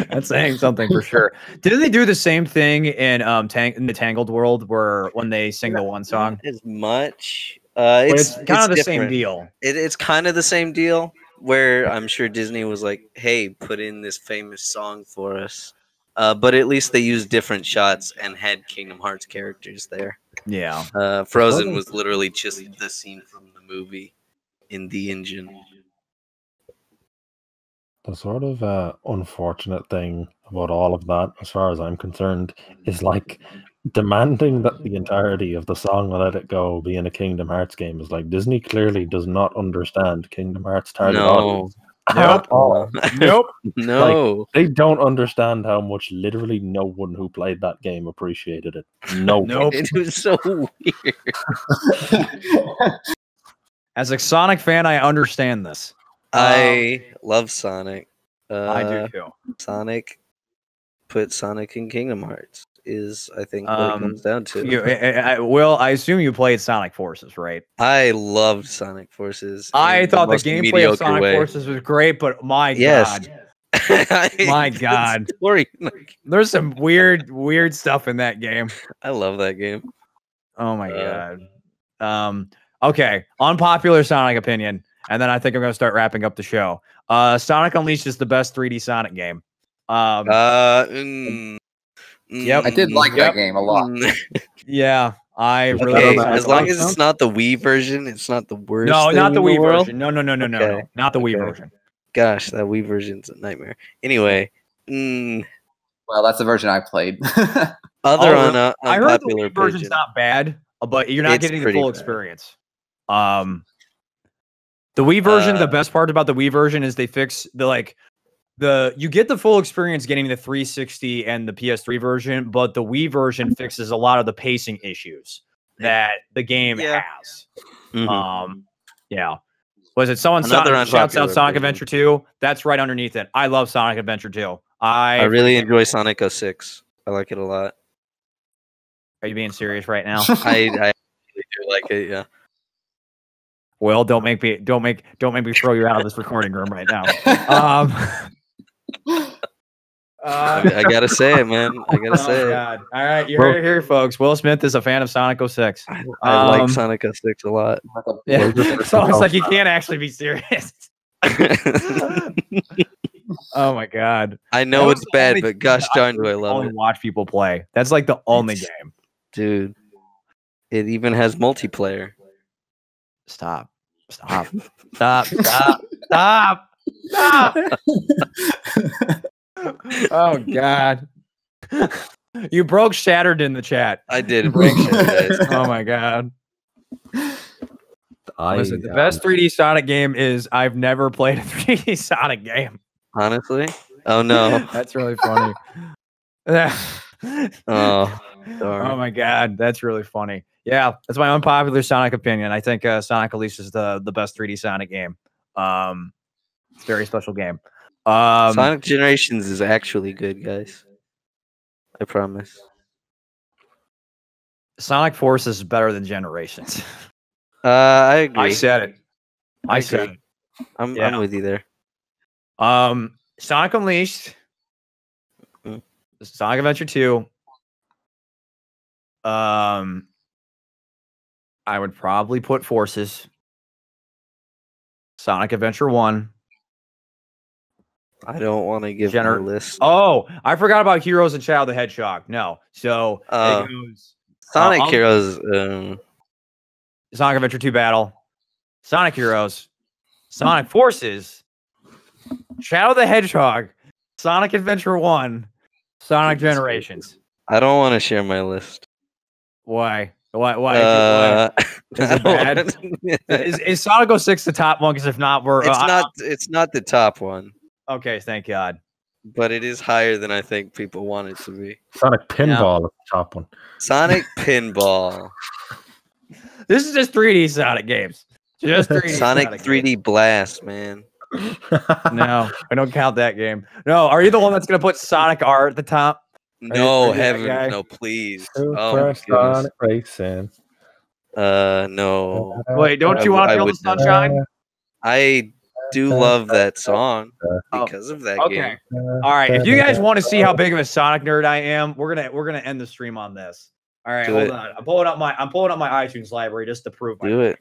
Speaker 1: That's saying something for sure. Didn't they do the same thing in the Tangled world where when they sing the one song?
Speaker 5: Not as much.
Speaker 1: It's kind of the same deal.
Speaker 5: It's kind of the same deal where I'm sure Disney was like, "Hey, put in this famous song for us," but at least they used different shots and had Kingdom Hearts characters there.
Speaker 1: Yeah.
Speaker 5: Frozen was literally just the scene from the movie in the engine.
Speaker 3: The sort of unfortunate thing about all of that, as far as I'm concerned, is like demanding that the entirety of the song "Let It Go" be in a Kingdom Hearts game is like Disney clearly does not understand Kingdom Hearts target audience.
Speaker 1: Nope. Nope.
Speaker 5: No.
Speaker 3: Like, they don't understand how much literally no one who played that game appreciated it.
Speaker 1: Nope.
Speaker 5: It was so weird.
Speaker 1: As a Sonic fan, I understand this.
Speaker 5: I love Sonic.
Speaker 1: I do too.
Speaker 5: Sonic, put Sonic in Kingdom Hearts is, I think, what it comes down to.
Speaker 1: Will, I assume you played Sonic Forces, right?
Speaker 5: I loved Sonic Forces.
Speaker 1: I thought the gameplay of Sonic Forces was great, but my God. My God. There's some weird stuff in that game.
Speaker 5: I love that game.
Speaker 1: Oh my God. Okay, unpopular Sonic opinion, and then I think I'm going to start wrapping up the show. Sonic Unleashed is the best 3D Sonic game.
Speaker 6: Yep, I did like that game a lot.
Speaker 1: Yeah, I really.
Speaker 5: As long as it's not the Wii version, it's not the worst.
Speaker 1: No,
Speaker 5: thing
Speaker 1: not the
Speaker 5: in
Speaker 1: Wii
Speaker 5: world.
Speaker 1: version. No, not the Wii version.
Speaker 5: Gosh, that Wii version's a nightmare. Anyway,
Speaker 6: well, that's the version I played.
Speaker 1: I heard the Wii version's not bad, but you're not getting the full experience. The Wii version, the best part about the Wii version is they fix you get the full experience getting the 360 and the PS3 version, but the Wii version fixes a lot of the pacing issues that the game has. Yeah. Was it someone shouts out Sonic Adventure 2? That's right underneath it. I love Sonic Adventure 2. I
Speaker 5: really enjoy Sonic 06. I like it a lot.
Speaker 1: Are you being serious right now?
Speaker 5: I really do like it, yeah.
Speaker 1: Well, don't make me throw you out of this recording room right now.
Speaker 5: I gotta say it, man. I gotta say
Speaker 1: God. All right, you heard it here, folks. Will Smith is a fan of Sonic 06.
Speaker 5: I like Sonic 06 a lot.
Speaker 1: Yeah. So it's like you can't actually be serious. Oh my God.
Speaker 5: I know it's bad, but gosh darn do I love
Speaker 1: only
Speaker 5: it.
Speaker 1: watch people play. That's like the only game.
Speaker 5: Dude. It even has multiplayer.
Speaker 1: Stop. Stop. Stop. Stop. Stop. Stop. Oh God. You broke Shattered in the chat.
Speaker 5: I did break Shattered.
Speaker 1: Oh my God. Listen, the best 3D Sonic game is I've never played a 3D Sonic game.
Speaker 5: Honestly? Oh no.
Speaker 1: That's really funny.
Speaker 5: Oh, darn.
Speaker 1: Oh my God, that's really funny. Yeah, that's my unpopular Sonic opinion. I think Sonic Elise is the best 3D Sonic game. It's a very special game.
Speaker 5: Sonic Generations is actually good, guys. I promise.
Speaker 1: Sonic Forces is better than Generations.
Speaker 5: I agree.
Speaker 1: I said it. I said it.
Speaker 5: I'm with you there.
Speaker 1: Sonic Unleashed, Sonic Adventure 2. I would probably put Forces. Sonic Adventure 1.
Speaker 5: I don't want to give my list.
Speaker 1: Oh, I forgot about Heroes and Shadow the Hedgehog. No. So it goes
Speaker 5: Sonic Heroes.
Speaker 1: Sonic Adventure 2 Battle. Sonic Heroes. Sonic Forces. Shadow the Hedgehog. Sonic Adventure 1. Sonic Generations.
Speaker 5: I don't want to share my list.
Speaker 1: Why? Why? Is it bad? Is Sonic 06 the top one? Because if not, we're
Speaker 5: it's not the top one.
Speaker 1: Okay, thank God.
Speaker 5: But it is higher than I think people want it to be.
Speaker 3: Sonic Pinball is the top one.
Speaker 5: Sonic Pinball.
Speaker 1: This is just 3D Sonic games. Just 3D
Speaker 5: Sonic 3D games. Blast, man.
Speaker 1: No, I don't count that game. No, are you the one that's gonna put Sonic R at the top?
Speaker 5: No, heaven, no, please.
Speaker 3: Oh, Sonic Racing.
Speaker 5: No.
Speaker 1: Wait, don't you want to feel the sunshine?
Speaker 5: I do love that song because of that game.
Speaker 1: All right. If you guys want to see how big of a Sonic nerd I am, we're gonna end the stream on this. All right, hold on. I'm pulling up my iTunes library just to prove my
Speaker 5: it.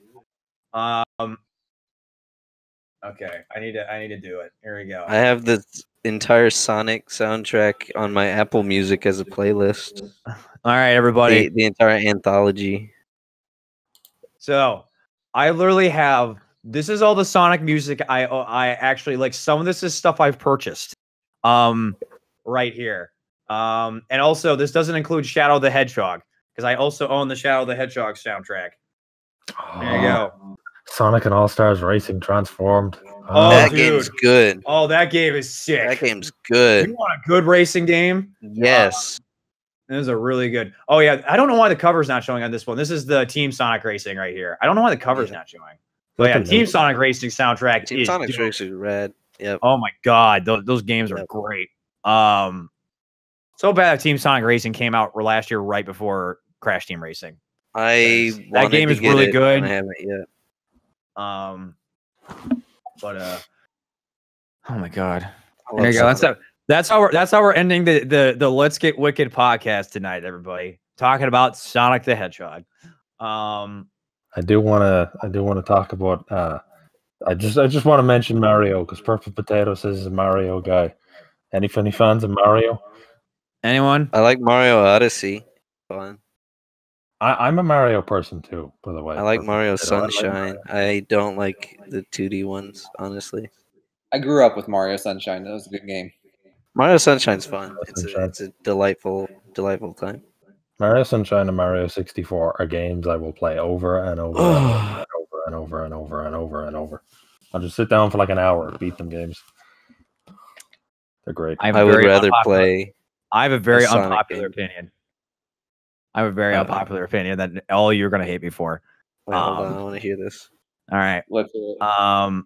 Speaker 1: Okay, I need to do it. Here we go.
Speaker 5: I have the entire Sonic soundtrack on my Apple Music as a playlist.
Speaker 1: All right, everybody.
Speaker 5: The entire anthology.
Speaker 1: So, I literally have. This is all the Sonic music I actually like. Some of this is stuff I've purchased. Right here. And also this doesn't include Shadow the Hedgehog because I also own the Shadow the Hedgehog soundtrack. There you go.
Speaker 3: Sonic and All-Stars Racing Transformed.
Speaker 5: Oh, that game's good.
Speaker 1: Oh, that game is sick.
Speaker 5: That game's good.
Speaker 1: You want a good racing game?
Speaker 5: Yes.
Speaker 1: This is a really good. Oh yeah, I don't know why the cover's not showing on this one. This is the Team Sonic Racing right here. I don't know why the cover's not showing. But yeah, Team Sonic Racing soundtrack.
Speaker 5: Team Sonic Racing is rad. Yep.
Speaker 1: Oh my God, those games are great. So bad that Team Sonic Racing came out last year right before Crash Team Racing.
Speaker 5: That
Speaker 1: game is really good.
Speaker 5: I haven't yet.
Speaker 1: But oh my God, there you go. That's how we're ending the Let's Get Wicked podcast tonight, everybody. Talking about Sonic the Hedgehog.
Speaker 3: I do want to talk about. I just want to mention Mario because Perfect Potato says he's a Mario guy. Any fans of Mario?
Speaker 1: Anyone?
Speaker 5: I like Mario Odyssey. Fun.
Speaker 3: I'm a Mario person too, by the way.
Speaker 5: I like Mario Sunshine. I don't like the 2D ones, honestly.
Speaker 6: I grew up with Mario Sunshine. That was a good game.
Speaker 5: Mario Sunshine's fun. It's a delightful time.
Speaker 3: Mario Sunshine and Mario 64 are games I will play over and over and over and over and over and over and over. I'll just sit down for like an hour and beat them games. They're great.
Speaker 5: I would rather play.
Speaker 1: I have a very unpopular opinion. I have a very unpopular opinion that all you're going to hate me for.
Speaker 5: Wait, hold on, I want to hear this.
Speaker 1: All right.
Speaker 6: Let's hear it.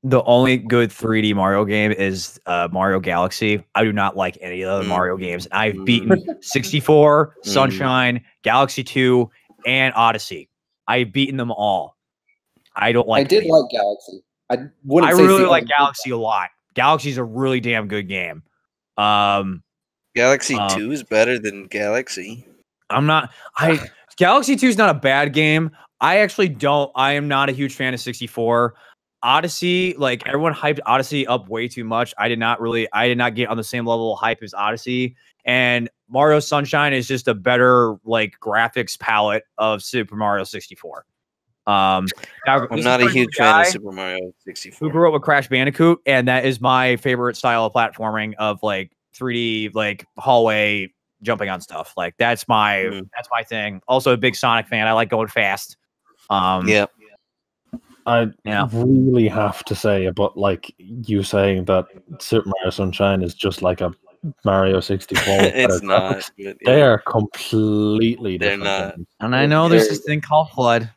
Speaker 1: The only good 3D Mario game is Mario Galaxy. I do not like any of the Mario games. I've beaten 64, Sunshine, Galaxy 2, and Odyssey. I've beaten them all. I don't like.
Speaker 6: I did like Galaxy. I really
Speaker 1: like Galaxy a lot. Galaxy's a really damn good game.
Speaker 5: Galaxy 2 is better than Galaxy.
Speaker 1: Galaxy 2 is not a bad game. I am not a huge fan of 64. Odyssey, like everyone hyped Odyssey up way too much. I did not get on the same level of hype as Odyssey. And Mario Sunshine is just a better like graphics palette of Super Mario 64.
Speaker 5: Now, I'm not a huge fan of Super Mario 64.
Speaker 1: Who grew up with Crash Bandicoot, and that is my favorite style of platforming of like 3D like hallway jumping on stuff. Like that's my thing. Also a big Sonic fan. I like going fast.
Speaker 5: Yeah.
Speaker 3: I really have to say about like you saying that Super Mario Sunshine is just like a Mario 64.
Speaker 5: It's not.
Speaker 3: They are completely different.
Speaker 5: They're not.
Speaker 3: Games.
Speaker 1: And I know there's this thing called Flood.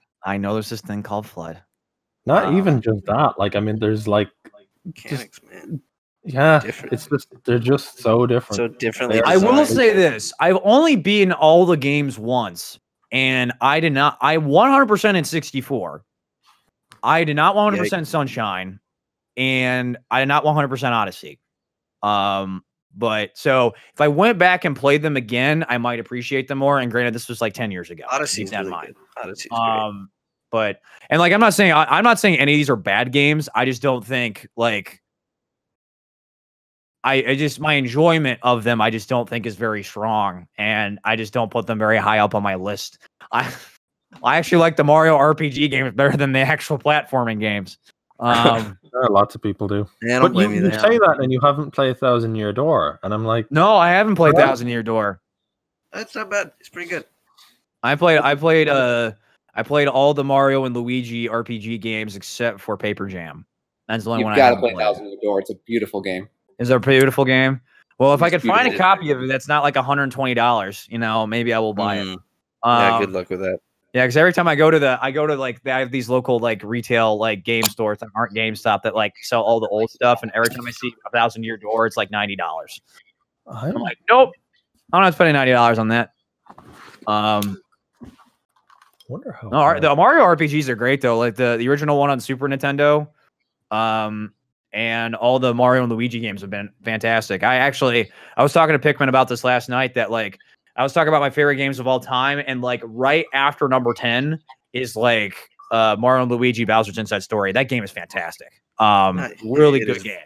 Speaker 3: Not even just that. Like, I mean, there's like
Speaker 5: mechanics, man.
Speaker 3: Yeah,
Speaker 5: different.
Speaker 3: It's just they're just so different.
Speaker 5: So differently.
Speaker 1: I will say this: I've only beaten all the games once, and I 100% in 64. I did not 100% Sunshine, and I did not 100% Odyssey. But so if I went back and played them again, I might appreciate them more. And granted, this was like 10 years ago.
Speaker 5: Odyssey's really good. Odyssey's great.
Speaker 1: But and like I'm not saying any of these are bad games. I just don't think like I just my enjoyment of them I just don't think is very strong, and I just don't put them very high up on my list. I actually like the Mario RPG games better than the actual platforming games.
Speaker 3: Lots of people do.
Speaker 5: Yeah,
Speaker 3: but you say that and you haven't played 1,000 Year Door, and I'm like,
Speaker 1: no, I haven't played 1,000 Year Door.
Speaker 5: That's not bad. It's pretty good.
Speaker 1: I played all the Mario and Luigi RPG games except for Paper Jam. That's the only one I haven't played.
Speaker 6: You've got to play 1,000 Year Door. It's a beautiful game.
Speaker 1: Is it a beautiful game? Well, if I could find a copy of it that's not like $120, maybe I will buy it.
Speaker 5: Yeah, good luck with that.
Speaker 1: Yeah, because every time I go to like I have these local like retail like game stores that aren't GameStop that like sell all the old stuff, and every time I see 1,000 Year Door, it's like $90. I'm like, nope, I'm not spending $90 on that.
Speaker 3: Wonder how.
Speaker 1: No, the Mario RPGs are great though. Like the original one on Super Nintendo, and all the Mario and Luigi games have been fantastic. I was talking to Pikmin about this last night. That like. I was talking about my favorite games of all time, and like right after number 10 is like Mario and Luigi Bowser's Inside Story. That game is fantastic. Really good game.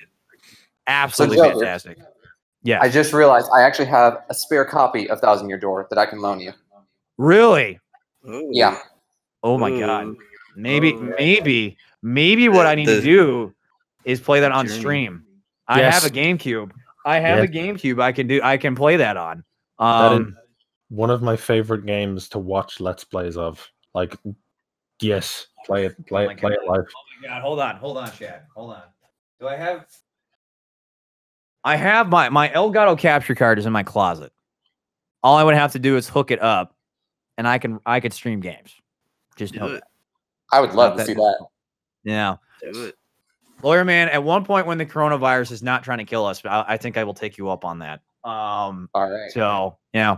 Speaker 1: Absolutely fantastic. Yeah.
Speaker 6: I just realized I actually have a spare copy of 1,000 Year Door that I can loan you.
Speaker 1: Really?
Speaker 5: Ooh.
Speaker 6: Yeah.
Speaker 1: Oh my God. Maybe what I need to do is play that on stream. I have a GameCube. I can play that on.
Speaker 3: That is one of my favorite games to watch Let's Plays of. Like, yes, play it live.
Speaker 1: Oh my God, hold on, Chad. Hold on. Do I have? I have my Elgato capture card is in my closet. All I would have to do is hook it up, and I could stream games. Just know that.
Speaker 6: I would love to see that.
Speaker 1: Yeah.
Speaker 5: Do it.
Speaker 1: Lawyer man, at one point when the coronavirus is not trying to kill us, I think I will take you up on that.
Speaker 6: All right.
Speaker 1: So yeah,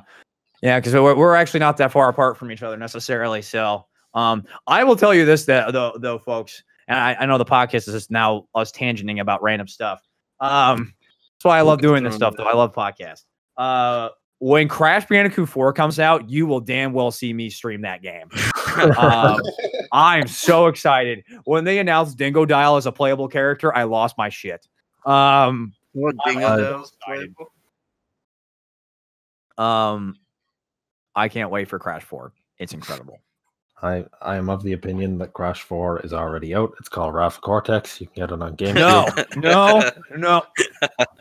Speaker 1: because we're actually not that far apart from each other necessarily. So I will tell you this though, folks, and I know the podcast is just now us tangenting about random stuff. That's why I love doing this stuff, though. I love podcasts. When Crash Bandicoot 4 comes out, you will damn well see me stream that game. I'm so excited. When they announced Dingo Dial as a playable character, I lost my shit.
Speaker 5: What Dingo Dial is playable?
Speaker 1: I can't wait for Crash 4. It's incredible.
Speaker 3: I am of the opinion that Crash 4 is already out. It's called Wrath of Cortex. You can get it on GameCube.
Speaker 1: No.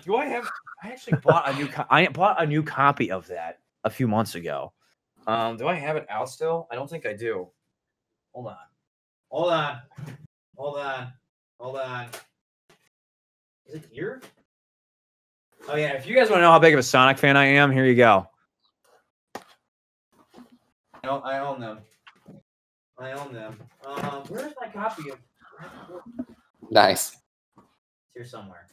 Speaker 1: Do I have? I actually bought a new copy of that a few months ago. Do I have it out still? I don't think I do. Hold on. Is it here? Oh yeah. If you guys want to know how big of a Sonic fan I am, here you go. No, I own them. Where's my copy of?
Speaker 6: Nice.
Speaker 1: It's here somewhere.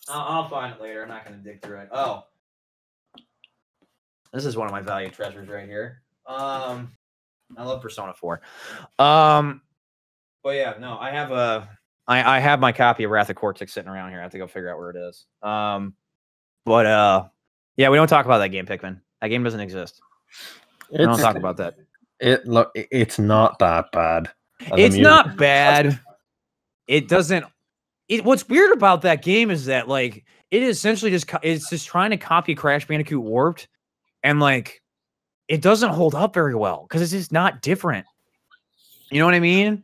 Speaker 1: I'll find it later. I'm not going to dig through it. Oh, this is one of my valued treasures right here. I love Persona 4. But yeah, no, I have I have my copy of Wrath of Cortex sitting around here. I have to go figure out where it is. Yeah, we don't talk about that game, Pikmin. That game doesn't exist. We don't talk about that.
Speaker 3: It's not that bad.
Speaker 1: It's not bad. It doesn't. What's weird about that game is that like it is essentially just trying to copy Crash Bandicoot Warped, and like it doesn't hold up very well because it's just not different. You know what I mean?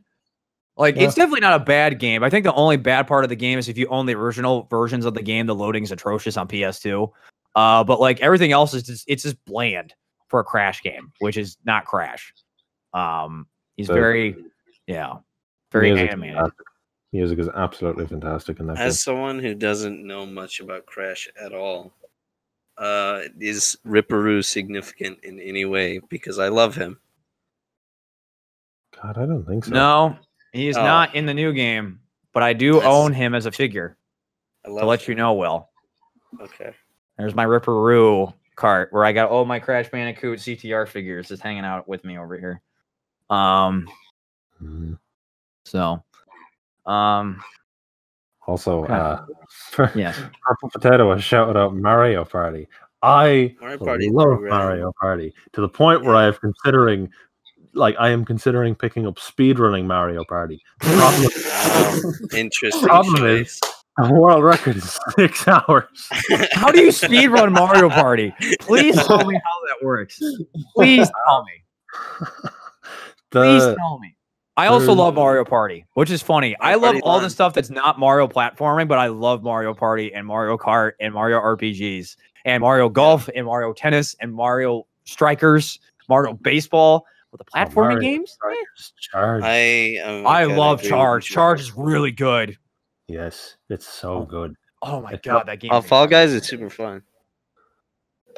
Speaker 1: Like it's definitely not a bad game. I think the only bad part of the game is if you own the original versions of the game, the loading's atrocious on PS2. But like everything else is just bland for a Crash game, which is not Crash. He's very animated.
Speaker 3: Music is absolutely fantastic in that game.
Speaker 5: As someone who doesn't know much about Crash at all, is Ripperoo significant in any way? Because I love him.
Speaker 3: God, I don't think so.
Speaker 1: No, he is not in the new game, but I do own him as a figure. To let you know, Will.
Speaker 5: Okay.
Speaker 1: There's my Ripperoo cart where I got all my Crash Bandicoot CTR figures just hanging out with me over here.
Speaker 3: Also,
Speaker 1: yes,
Speaker 3: Purple Potato has shouted out Mario Party. I love Mario Party to the point where I am considering picking up speedrunning Mario Party.
Speaker 5: Interesting.
Speaker 3: Problem is, the world record is 6 hours.
Speaker 1: How do you speedrun Mario Party? Please tell me how that works. Please tell me. Please tell me. I also love Mario Party, which is funny. I love all the stuff that's not Mario platforming, but I love Mario Party and Mario Kart and Mario RPGs and Mario Golf and Mario Tennis and Mario Strikers, Mario Baseball. With the platforming games,
Speaker 3: Charge.
Speaker 1: I love Charge. Charge is really good.
Speaker 3: Yes, it's so good.
Speaker 1: Oh my god, that game!
Speaker 5: Fall Guys is super fun.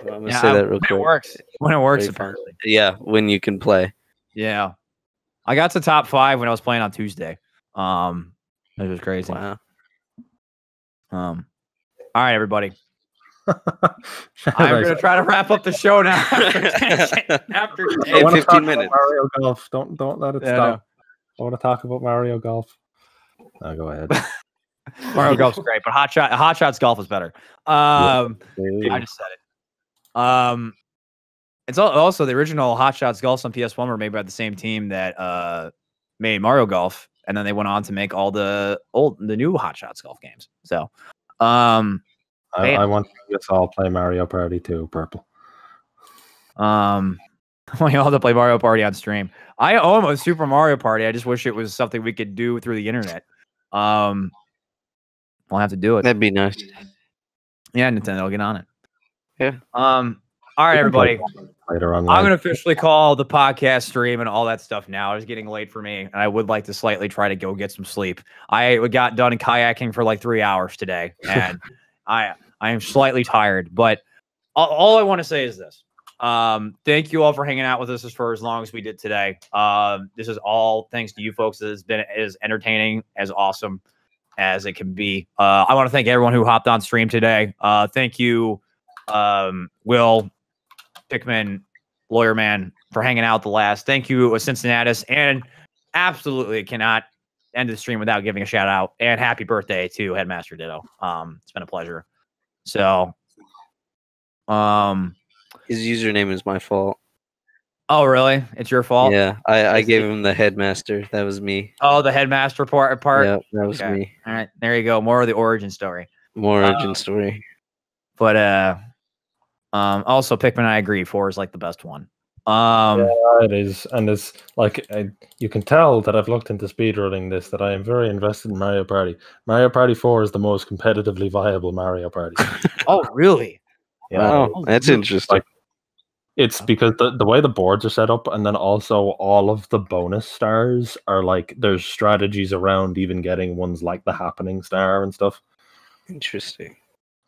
Speaker 5: I'm gonna say that real quick.
Speaker 1: It works. When it works, apparently.
Speaker 5: Yeah, when you can play.
Speaker 1: Yeah, I got to top 5 when I was playing on Tuesday. It was crazy.
Speaker 5: Wow.
Speaker 1: All right, everybody. I'm gonna try to wrap up the show now. After
Speaker 5: 15 minutes.
Speaker 3: Mario Golf. Don't let it stop. I want to talk about Mario Golf. Go ahead.
Speaker 1: Mario Golf's great, but Hot Shots Golf is better. I just said it. It's also the original Hot Shots Golf on PS1 were made by the same team that made Mario Golf, and then they went on to make all the new Hot Shots Golf games. So,
Speaker 3: I want us all play Mario Party too, Purple.
Speaker 1: We all have to play Mario Party on stream. I own a Super Mario Party. I just wish it was something we could do through the internet. We'll have to do it.
Speaker 5: That'd be nice.
Speaker 1: Yeah, Nintendo, get on it.
Speaker 5: Yeah.
Speaker 1: All right, everybody.
Speaker 3: Later on,
Speaker 1: I'm going to officially call the podcast stream and all that stuff now. It's getting late for me, and I would like to slightly try to go get some sleep. I got done kayaking for like 3 hours today, and I am slightly tired. But all I want to say is this. Thank you all for hanging out with us for as long as we did today. This is all thanks to you folks. It has been as entertaining, as awesome as it can be. I want to thank everyone who hopped on stream today. Thank you, Will, Pikmin, Lawyer Man, for hanging out the last. Thank you, Cincinnatus, and absolutely cannot end the stream without giving a shout out and happy birthday to Headmaster Ditto. It's been a pleasure. So,
Speaker 5: his username is my fault.
Speaker 1: Oh, really? It's your fault?
Speaker 5: Yeah, I gave him the Headmaster. That was me.
Speaker 1: Oh, the Headmaster part?
Speaker 5: Yeah, that was me.
Speaker 1: All right, there you go. More of the origin story.
Speaker 5: More origin story.
Speaker 1: But also, Pikmin, I agree. 4 is like the best one.
Speaker 3: Yeah, it is, and it's like you can tell that I've looked into speedrunning this. That I am very invested in Mario Party. Mario Party 4 is the most competitively viable Mario Party.
Speaker 1: Oh, really?
Speaker 5: Yeah, wow, that's interesting.
Speaker 3: It's because the way the boards are set up, and then also all of the bonus stars are like there's strategies around even getting ones like the happening star and stuff.
Speaker 5: Interesting.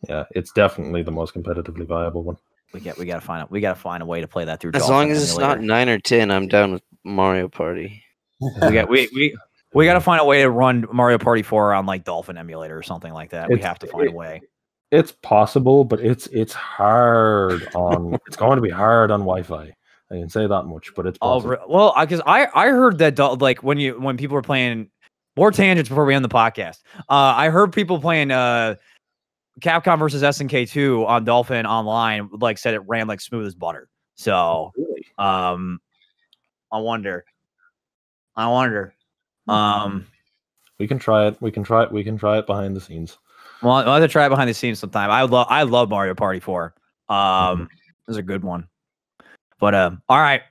Speaker 3: Yeah, it's definitely the most competitively viable one.
Speaker 1: We gotta find a way to play that through.
Speaker 5: As long as it's not 9 or 10, I'm down with Mario Party.
Speaker 1: We gotta find a way to run Mario Party 4 on like Dolphin Emulator or something like that. We have to find a way.
Speaker 3: It's possible, but it's hard on. It's going to be hard on Wi-Fi. I can say that much, but it's possible.
Speaker 1: Well, because I heard that like when people were playing More tangents before we end the podcast. I heard people playing Capcom versus SNK 2 on Dolphin Online, like said it ran like smooth as butter. So, I wonder.
Speaker 3: We can try it. We can try it behind the scenes.
Speaker 1: Well, I'll have to try it behind the scenes sometime. I love Mario Party 4. This is a good one. But all right.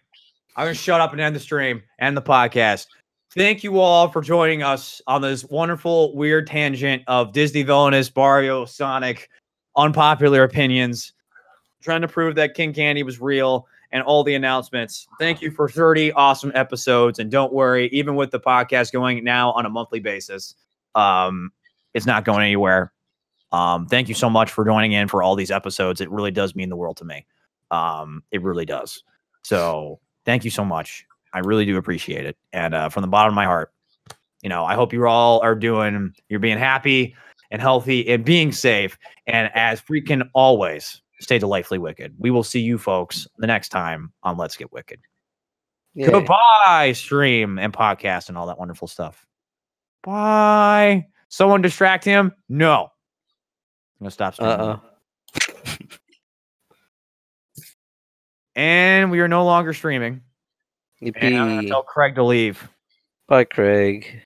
Speaker 1: I'm gonna shut up and end the stream and the podcast. Thank you all for joining us on this wonderful, weird tangent of Disney villainous, Mario, Sonic, unpopular opinions, trying to prove that King Candy was real, and all the announcements. Thank you for 30 awesome episodes. And don't worry, even with the podcast going now on a monthly basis, it's not going anywhere. Thank you so much for joining in for all these episodes. It really does mean the world to me. It really does. So thank you so much. I really do appreciate it. And from the bottom of my heart, you know, I hope you all are you're being happy and healthy and being safe. And as freaking always, stay delightfully wicked. We will see you folks the next time on Let's Get Wicked. Yeah. Goodbye, stream and podcast and all that wonderful stuff. Bye. Someone distract him? No. I'm going to stop streaming. And we are no longer streaming.
Speaker 5: Yippee.
Speaker 1: And I'm going to tell Craig to leave.
Speaker 5: Bye, Craig.